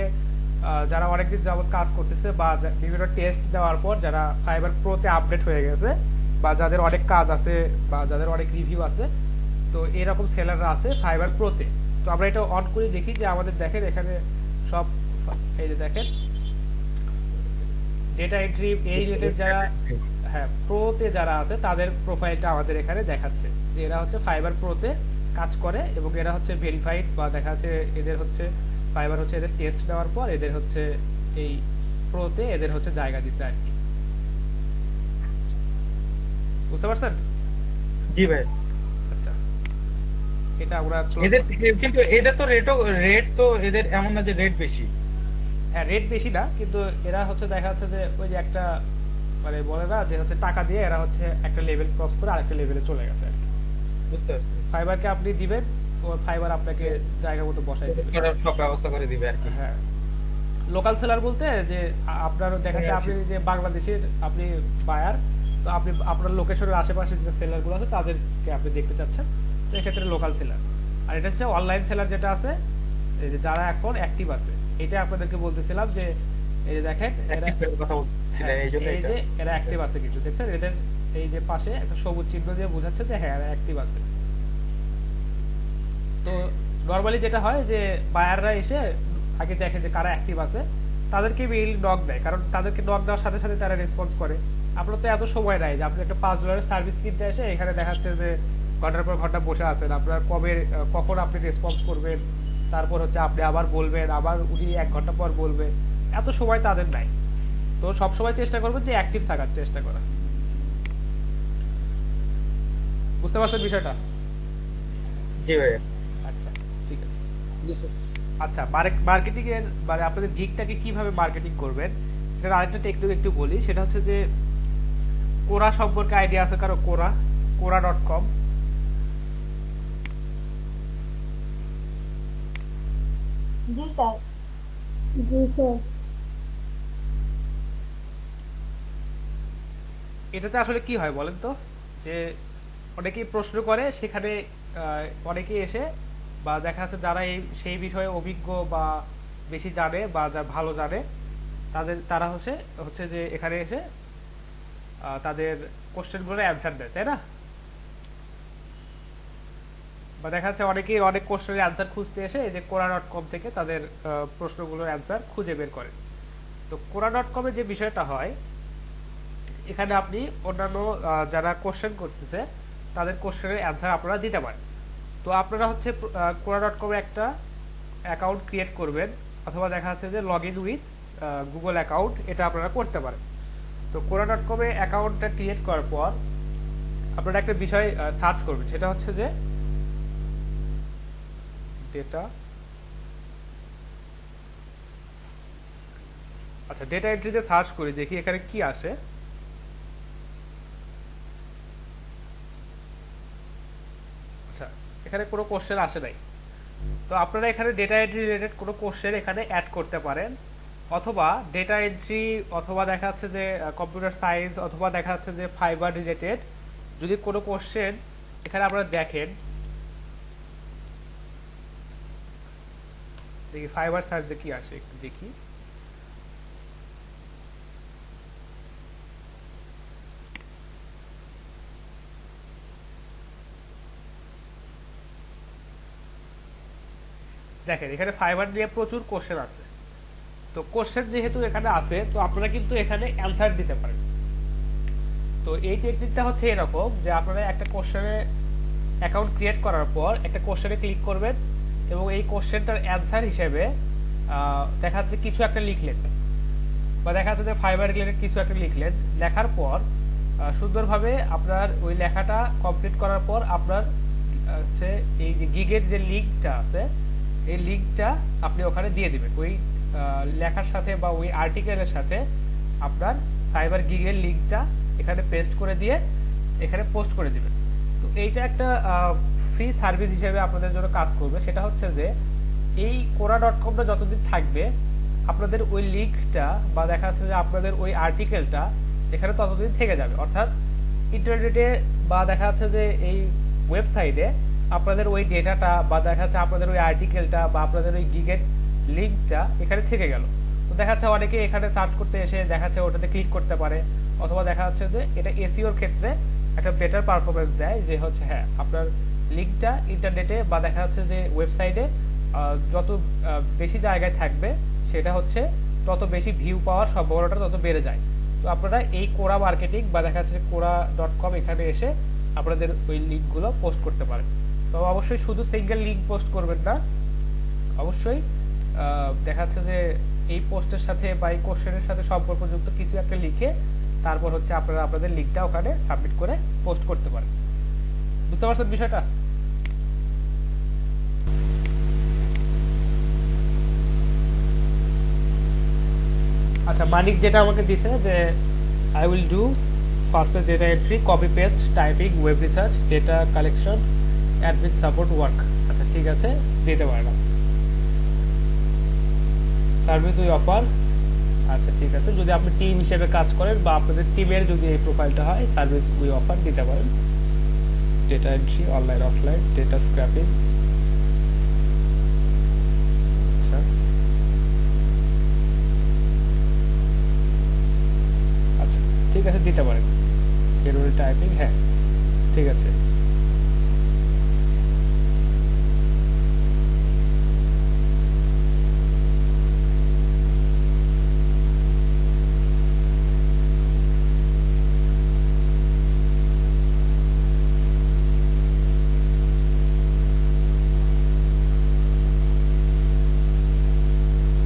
যারা অনেকদিন যাবত কাজ করতেছে বা বিভিন্ন টেস্ট দেওয়ার পর যারা ফাইবার প্রোতে আপডেট হয়ে গেছে বা যাদের অনেক কাজ আছে বা যাদের অনেক রিভিউ আছে, তো এরকম সেলাররা আছে ফাইবার প্রোতে। তো আমরা এটা অন করে দেখি যে আমাদের দেখেন এখানে সব এই যে দেখেন ডেটা এন্ট্রি এই রিলেটেড যারা হ্যাঁ প্রোতে যারা আছে তাদের প্রোফাইলটা আমাদের এখানে দেখাচ্ছে যে এরা হচ্ছে ফাইবার প্রোতে কাজ করে এবং এরা হচ্ছে ভেরিফাইড বা দেখা যাচ্ছে এদের হচ্ছে ফাইবার হচ্ছে এদের টেস্ট দেওয়ার পর এদের হচ্ছে এই প্রোতে এদের হচ্ছে জায়গা দিচ্ছে আর কি। বুঝতে পারছেন? জি ভাই। আচ্ছা, এটা আমরা এদের কিন্তু এদের তো রেট তো এদের এমন না যে রেট বেশি। হ্যাঁ রেট বেশি না, কিন্তু এরা হচ্ছে দেখা যাচ্ছে যে ওই যে একটা মানে বলে না যে হচ্ছে টাকা দিয়ে এরা হচ্ছে একটা লেভেল ক্রস করে আরেকটা লেভেলে চলে গেছে আর কি। বুঝতে পারছি। ফাইবারকে আপনি দিবেন, ও ফাইবার আপনাকে জায়গা মতো বসাই দিবে, সব ব্যবস্থা করে দিবে আর কি। হ্যাঁ, লোকাল সেলার বলতে যে আপনার দেখা যায় আপনি যে বাংলাদেশের আপনি বায়ার তো আপনি আপনার লোকেশনের আশেপাশে যে সেলারগুলো আছে তাদেরকে আপনি দেখতে চাচ্ছেন, তো এক্ষেত্রে লোকাল সেলার। আর এটা হচ্ছে অনলাইন সেলার যেটা আছে, এই যে যারা এখন অ্যাক্টিভ আছে, এটা আপনাদেরকে বলতেছিলাম যে এই যে দেখেন Active কথা বলছিলেন, এই জন্য এই এটা। যে এরা অ্যাক্টিভ আছে কিন্তু দেখছেন, এদের এই যে পাশে একটা সবুজ চিহ্ন দিয়ে বোঝাচ্ছে যে হ্যাঁ এরা অ্যাক্টিভ আছে। তো নরমালি যেটা হয় যে বায়াররা এসে আগে দেখে যে কারা অ্যাক্টিভ আছে, তাদেরকে মেইল নক দেয়, কারণ তাদেরকে নক দেওয়ার সাথে সাথে তারা রেসপন্স করে। আপনার তো এত সময় নাই যে আপনি একটা $5 সার্ভিস কিনতে এসে এখানে দেখাচ্ছে যে ঘন্টার পর ঘন্টা বসে আছেন, আপনার কখন আপনি রেসপন্স করবেন, তারপর হচ্ছে আপনি আবার বলবেন, আবার উনি 1 ঘন্টা পর বলবে, এত সময় তাদের নাই। তো সবসময় চেষ্টা করবেন যে অ্যাক্টিভ থাকার চেষ্টা করা। বুঝতে পারছেন বিষয়টা? জি ভাইয়া। আচ্ছা ঠিক আছে। জি স্যার। আচ্ছা, মার্কেটিং এর মানে আপনাদের গিগটাকে কিভাবে মার্কেটিং করবেন সেটা আরেকটা টেকনিক একটু বলি, সেটা হচ্ছে যে কোরা সম্পর্কে আইডিয়া আছে কারো? কোরা.com। জি স্যার। জি স্যার। এটাতে আসলে কি হয় বলেন তো, যে অনেকেই প্রশ্ন করে সেখানে, অনেকেই এসে বা দেখা যাচ্ছে যারা সেই বিষয়ে অভিজ্ঞ বা বেশি জানে বা যা ভালো জানে, তারা হচ্ছে যে এখানে এসে তাদের কোশ্চেনগুলোর অ্যান্সার দেয়, তাই না? বা দেখা যাচ্ছে অনেকেই অনেক কোশ্চেনের অ্যান্সার খুঁজতে এসে এই যে কোরা.com থেকে তাদের প্রশ্নগুলোর অ্যান্সার খুঁজে বের করে। তো কোরা.com এর যে বিষয়টা হয়, এখানে আপনি অন্যান্য যারা কোশ্চেন করতেছে তাদের কোশ্চেনের অ্যান্সার আপনারা দিতে পারেন। তো আপনারা হচ্ছে কোরা.com এ একটা অ্যাকাউন্ট ক্রিয়েট করবেন, অথবা দেখা যাচ্ছে যে log in with Google account, এটা আপনারা করতে পারেন। তো কোরা.com এ অ্যাকাউন্টটা ক্রিয়েট করার পর আপনারা একটা বিষয় সার্চ করবেন, সেটা হচ্ছে যে ডেটা। আচ্ছা, ডেটা এন্ট্রিতে সার্চ করি, দেখি এখানে কি আসে। আচ্ছা, এখানে কোনো কোশ্চেন আসে নাই। তো আপনারা এখানে ডেটা এন্ট্রি রিলেটেড কোনো কোশ্চেন এখানে অ্যাড করতে পারেন, অথবা ডেটা এন্ট্রি, অথবা দেখা যাচ্ছে যে কম্পিউটার সায়েন্স, অথবা দেখা যাচ্ছে যে ফাইবার রিলেটেড যদি কোনো কোশ্চেন এখানে আপনারা দেখেন, দেখি ফাইবার সায়েন্সে কি আসে একটু দেখি। দেখেন এখানে ফাইবার নিয়ে প্রচুর কোশ্চেন আছে। তো কোশ্চেন যেহেতু এখানে আছে, তো আপনারা কিন্তু এখানে অ্যান্সার দিতে পারেন। তো এই টেকনিকটা হচ্ছে এরকম যে আপনারা একটা কোশ্চেনে অ্যাকাউন্ট ক্রিয়েট করার পর একটা কোশ্চেনে ক্লিক করবেন, এবং এই কোশ্চেনটার অ্যান্সার হিসেবে দেখা যাচ্ছে কিছু একটা লিখলেন, বা দেখা যাচ্ছে যে ফাইবার রিলেটেড কিছু একটা লিখলেন। লেখার পর সুন্দরভাবে আপনার ওই লেখাটা কমপ্লিট করার পর আপনার হচ্ছে এই যে গিগের যে লিঙ্কটা আছে, এই লিঙ্কটা আপনি ওখানে দিয়ে দিবেন, ওই লেখার সাথে বা ওই আর্টিকেলের সাথে আপনার ফাইবার গিগের লিঙ্কটা এখানে পেস্ট করে দিয়ে এখানে পোস্ট করে দিবেন। তো এইটা একটা ফ্রি সার্ভিস হিসেবে আপনাদের জন্য কাজ করবে। সেটা হচ্ছে যে এই কোরা.comটা যতদিন থাকবে, আপনাদের ওই লিঙ্কটা বা দেখা যাচ্ছে যে আপনাদের ওই আর্টিকেলটা এখানে ততদিন থেকে যাবে। অর্থাৎ ইন্টারনেটে বা দেখা যাচ্ছে যে এই ওয়েবসাইটে আপনাদের ওই ডেটাটা বা দেখা যাচ্ছে আপনাদের ওই আর্টিকেলটা বা আপনাদের ওই গিগের লিঙ্কটা এখানে থেকে গেল। তো দেখা যাচ্ছে অনেকে এখানে সার্চ করতে এসে দেখা যাচ্ছে ওটাতে ক্লিক করতে পারে, অথবা দেখা যাচ্ছে যে এটা এসইওর ক্ষেত্রে একটা বেটার পারফরমেন্স দেয়, যে হচ্ছে হ্যাঁ আপনার লিঙ্কটা ইন্টারনেটে বা দেখা যাচ্ছে যে ওয়েবসাইটে যত বেশি জায়গায় থাকবে, সেটা হচ্ছে তত বেশি ভিউ পাওয়ার সম্ভাবনাটা তত বেড়ে যায়। তো আপনারা এই কোরা মার্কেটিং বা দেখা যাচ্ছে কোরা.com এখানে এসে আপনাদের ওই লিঙ্কগুলো পোস্ট করতে পারেন। তো অবশ্যই শুধু সিঙ্গেল লিঙ্ক পোস্ট করবেন না, অবশ্যই দেখা যাচ্ছে যে এই পোস্টের সাথে বা এই কোশ্চেনের সাথে সম্পর্কযুক্ত কিছু একটা লিখে তারপর হচ্ছে আপনারা আপনাদের লিঙ্কটা ওখানে সাবমিট করে পোস্ট করতে পারেন। বুঝতে পারছেন বিষয়টা? আচ্ছা, মানিক যেটা আমাকে দিছে যে I will do faster data entry, copy paste, typing, web research, data collection, admin support work. আচ্ছা ঠিক আছে, দিতে পারলাম। সার্ভিস উই অফার আচ্ছা ঠিক আছে, যদি আপনি টিম হিসেবে কাজ করেন বা আপনাদের টিমের যদি এই প্রোফাইলটা হয়, সার্ভিস উই অফার দিতে পারেন। Data entry, online offline, data scraping. আচ্ছা আচ্ছা ঠিক আছে, দিতে পারেন। ম্যানুয়াল টাইপিং, হ্যাঁ ঠিক আছে।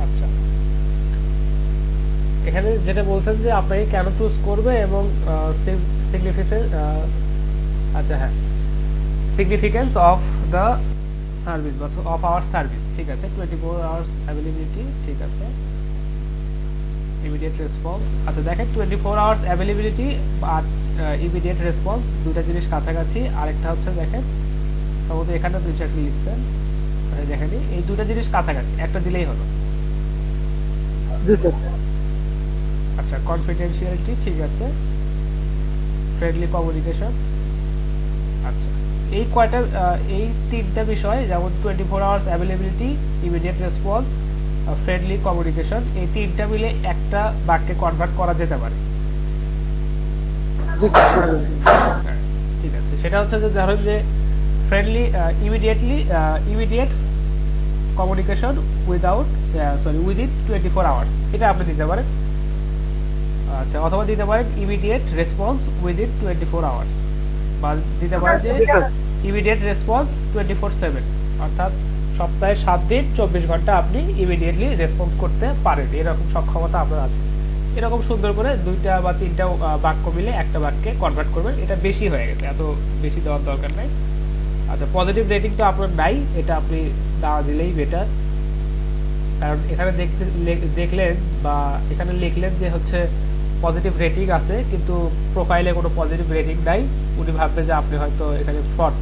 আচ্ছা, এখানে যেটা বলছেন যে আপনাকে কেন চুজ করবে এবং সিগনিফিকেন্স, আচ্ছা হ্যাঁ, সিগনিফিকেন্স অফ দ্য সার্ভিস বা অফ আওয়ার সার্ভিস, ঠিক আছে। 24 আওয়ার্স অ্যাভেলেবিলিটি, ঠিক আছে। ইমিডিয়েট রেসপন্স, আচ্ছা দেখেন 24 আওয়ার্স অ্যাভেলেবিলিটি আর ইমিডিয়েট রেসপন্স দুইটা জিনিস কাছাকাছি। আরেকটা হচ্ছে দেখেন সম্ভবত এখানে দুই চারটি লিখছেন, দেখেন এই দুটা জিনিস কাছাকাছি, একটা দিলেই হলো। জি স্যার। আচ্ছা, কনফিডেন্সিয়ালিটি, ঠিক আছে। ফ্রেন্ডলি কমিউনিকেশন, আচ্ছা এই কয়টা, এই তিনটা বিষয় যেমন 24 hours availability, immediate response, friendly communication, এই তিনটা মিলে একটা বাক্যে কনভার্ট করা যেতে পারে। জি স্যার। হ্যাঁ, ঠিক আছে। সেটা হচ্ছে যে ধরুন যে friendly, immediate communication within 24 hours, এটা আপনি দিতে পারেন। আচ্ছা, অথবা দিতে পারেন ইমিডিয়েট রেসপন্স উইদিন 24 আওয়ার্স, বা দিতে পারেন যে ইমিডিয়েট রেসপন্স 24/7, অর্থাৎ সপ্তাহে 7 দিন 24 ঘন্টা আপনি ইমিডিয়েটলি রেসপন্স করতে পারেন, এরকম সক্ষমতা আপনার আছে। এরকম সুন্দর করে দুইটা বা তিনটা বাক্য মিলে একটা বাক্যে কনভার্ট করবেন। এটা বেশি হয়ে গেছে, এত বেশি দেওয়ার দরকার নাই। আচ্ছা, পজিটিভ রেটিং তো আপনার নাই, এটা আপনি না দিলেই বেটার, কারণ এখানে দেখলেন বা এখানে লিখলেন যে হচ্ছে পজিটিভ রেটিং আছে, কিন্তু প্রোফাইলে কোনো পজিটিভ রেটিং নাই। উনি ভাববে যে আপনি হয়তো এখানে ফ্রড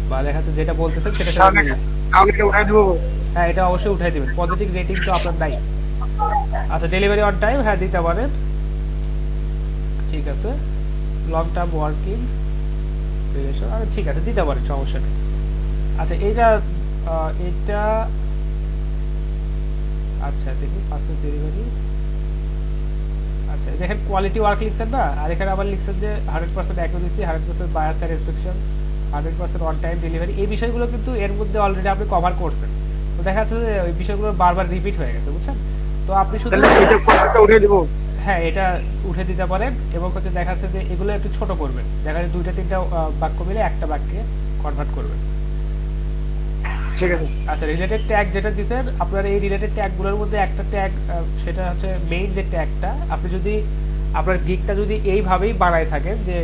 বা দেখাচ্ছে যেটা বলতেছেন সেটা হ্যাঁ, এটা অবশ্যই উঠাই দিবেন। পজিটিভ রেটিং তো আপনার নাই। আচ্ছা, ডেলিভারি অন টাইম, হ্যাঁ দিতে পারেন, ঠিক আছে। লং টার্ম ওয়ার্কিং রিলেশন, আচ্ছা ঠিক আছে, দিতে পারেন, সমস্যা নেই। আচ্ছা এটা আচ্ছা দেখি ফাস্ট ডেলিভারি। আচ্ছা দেখেন কোয়ালিটি ওয়ার্ক লিখছেন না, আর এখানে আবার লিখছেন যে 100% accuracy, 100% buyer satisfaction, 100% on time delivery. এই বিষয়গুলো কিন্তু এর মধ্যে অলরেডি আপনি কভার করছেন, তো দেখা যাচ্ছে যে ওই বিষয়গুলো বারবার রিপিট হয়ে গেছে, বুঝছেন? তো আপনি শুধু হ্যাঁ এটা উঠে দিতে পারেন, এবং হচ্ছে দেখা যাচ্ছে যে এগুলো একটু ছোট করবেন, দেখা যাচ্ছে দুইটা তিনটা বাক্য মিলে একটা বাক্যে কনভার্ট করবেন, ঠিক আছে। আচ্ছা, রিলেটেড ট্যাগ যেটা দিবেন, আপনার এই রিলেটেড ট্যাগগুলোর মধ্যে একটা ট্যাগ, সেটা হচ্ছে মেইন যে ট্যাগটা, আপনি যদি আপনার গিগটা যদি এইভাবেই বানায় থাকেন যে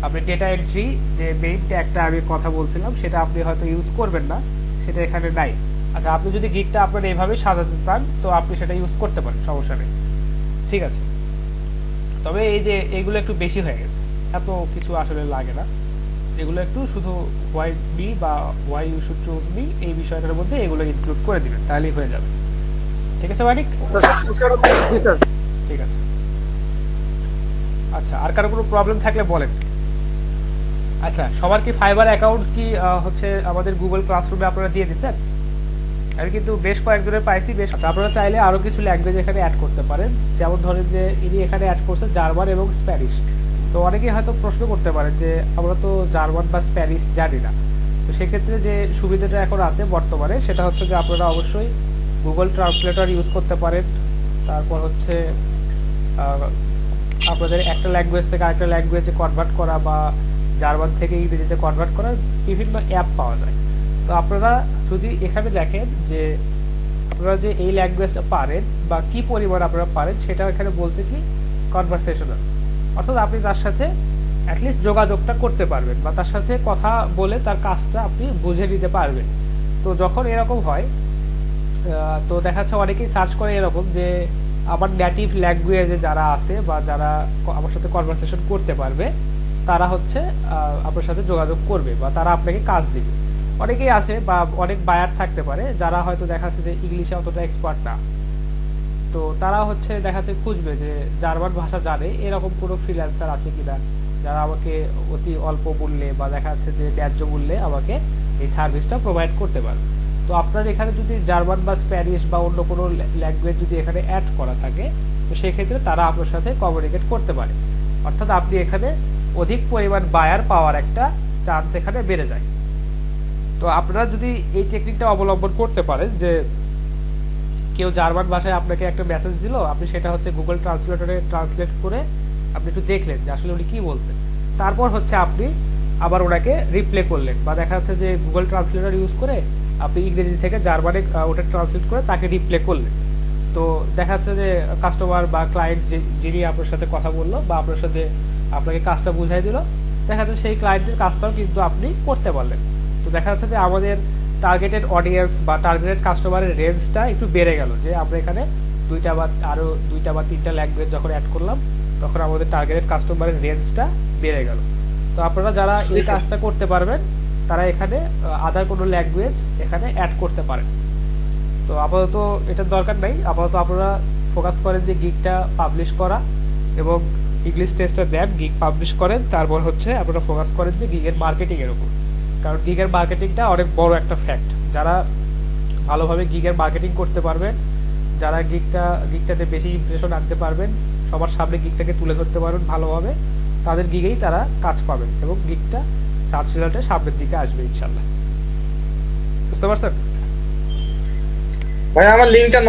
আপনি ডেটা এন্ট্রি যে মেইন ট্যাগটা আমি কথা বলছিলাম সেটা আপনি হয়তো ইউজ করবেন না, সেটা এখানে নাই। আচ্ছা, আপনি যদি গিগটা আপনার এইভাবেই সাজাতে চান তো আপনি সেটা ইউজ করতে পারেন, সমস্যা নেই, ঠিক আছে। তবে এই যে এইগুলো একটু বেশি হয়ে গেছে, এত কিছু আসলে লাগে না, এগুলো একটু শুধু হোয়াই মি বা why you should choose me এই বিষয়টার মধ্যে এগুলো ইনক্লুড করে দিবেন, তাহলেই হয়ে যাবে, ঠিক আছে মানিক? ঠিক আছে। আচ্ছা, আর কারো কোনো প্রবলেম থাকলে বলেন। আচ্ছা, সবার কি ফাইবার অ্যাকাউন্ট কি হচ্ছে আমাদের গুগল ক্লাসরুমে আপনারা দিয়ে দিচ্ছেন? আমি কিন্তু বেশ কয়েকজনের পাইছি। বেশ, আপনারা চাইলে আরো কিছু ল্যাঙ্গুয়েজ এখানে অ্যাড করতে পারেন, যেমন ধরেন যে ইনি এখানে অ্যাড করছেন জার্মান এবং স্প্যানিশ। তো অনেকেই হয়তো প্রশ্ন করতে পারেন যে আমরা তো জার্মান বা স্প্যানিশ জানি না, তো সেক্ষেত্রে যে সুবিধাটা এখন আছে বর্তমানে সেটা হচ্ছে যে আপনারা অবশ্যই গুগল ট্রান্সলেটর ইউজ করতে পারেন। তারপর হচ্ছে আপনাদের একটা ল্যাঙ্গুয়েজ থেকে আরেকটা ল্যাঙ্গুয়েজে কনভার্ট করা বা জার্মান থেকে ইংরেজিতে কনভার্ট করার বিভিন্ন অ্যাপ পাওয়া যায়। তো আপনারা যদি এখানে দেখেন যে আপনারা যে এই ল্যাঙ্গুয়েজটা পারেন বা কি পরিমাণ আপনারা পারেন সেটা এখানে বলছে কি কনভারসেশনাল, অর্থাৎ আপনি তার সাথে অ্যাটলিস্ট যোগাযোগটা করতে পারবেন বা তার সাথে কথা বলে তার কাজটা আপনি বুঝে নিতে পারবেন। তো যখন এরকম হয় তো দেখা যাচ্ছে অনেকেই সার্চ করে এরকম যে আমার নেটিভ ল্যাঙ্গুয়েজে যারা আছে বা যারা আমার সাথে কনভারসেশন করতে পারবে তারা হচ্ছে আপনার সাথে যোগাযোগ করবে বা তারা আপনাকে কাজ দিবে। অনেকেই আছে বা অনেক বায়ার থাকতে পারে যারা হয়তো দেখা যাচ্ছে যে ইংলিশে অতটা এক্সপার্ট না, তো তো তারা হচ্ছে দেখা যাচ্ছে খুঁজবে যে জার্মান ভাষা জানে এরকম কোনো ফ্রিল্যান্সার আছে কিনা যারা আমাকে অতি অল্প মূল্যে বা দেখা যাচ্ছে যে ন্যায্য মূল্যে আমাকে এই সার্ভিসটা প্রোভাইড করতে পারবে। তো আপনার এখানে যদি জার্মান বা স্প্যানিশ বা অন্য কোনো ল্যাঙ্গুয়েজ যদি এখানে অ্যাড করা থাকে তো সেক্ষেত্রে তারা আপনার সাথে কমিউনিকেট করতে পারে, অর্থাৎ আপনি এখানে অধিক পরিমাণ বায়ার পাওয়ার একটা চান্স এখানে বেড়ে যায়। তো আপনারা যদি এই টেকনিকটা অবলম্বন করতে পারেন যে কেউ জার্মান ভাষায় আপনাকে একটা মেসেজ দিল, আপনি সেটা হচ্ছে গুগল ট্রান্সলেটরে ট্রান্সলেট করে আপনি একটু দেখলেন যে আসলে উনি কি বলছে, তারপর হচ্ছে আপনি আবার ওনাকে রিপ্লে করলেন বা দেখা যাচ্ছে যে গুগল ট্রান্সলেটর ইউজ করে আপনি ইংরেজি থেকে জার্মানে ওটা ট্রান্সলেট করে তাকে রিপ্লে করলেন। তো দেখা যাচ্ছে যে কাস্টমার বা ক্লায়েন্ট যিনি আপনার সাথে কথা বললো বা আপনার সাথে আপনাকে কাজটা বুঝাই দিল, দেখা যাচ্ছে সেই ক্লায়েন্টের কাজটাও কিন্তু আপনি করতে পারলেন। তো দেখা যাচ্ছে যে আমাদের টার্গেটেড অডিয়েন্স বা টার্গেটেড কাস্টমারের রেঞ্জটা একটু বেড়ে গেল, যে আমরা এখানে দুইটা বা তিনটা ল্যাঙ্গুয়েজ যখন অ্যাড করলাম তখন আমাদের টার্গেটেড কাস্টমারের রেঞ্জটা বেড়ে গেল। তো আপনারা যারা এই কাজটা করতে পারবেন তারা এখানে আদার কোনো ল্যাঙ্গুয়েজ এখানে অ্যাড করতে পারেন। তো আপাতত এটার দরকার নাই, আপাতত আপনারা ফোকাস করেন যে গিগটা পাবলিশ করা এবং ইংলিশ টেস্টটা দেন, গিগ পাবলিশ করেন, তারপর হচ্ছে আপনারা ফোকাস করেন যে গিগের মার্কেটিং এর উপর, কারণ গিগের মার্কেটিংটা অনেক বড় একটা ফ্যাক্ট। যারা ভালোভাবে গিগের মার্কেটিং করতে পারবেন, যারা গিগটাতে বেশি ইমপ্রেশন আনতে পারবেন, সবার সামনে গিগটাকে তুলে ধরতে পারবেন ভালোভাবে, তাদের গিগেই তারা কাজ পাবেন এবং গিগটা সার্চ রেজাল্টের সামনের দিকে আসবে ইনশাল্লাহ। বুঝতে পারছেন ভাই আমার লিঙ্কটা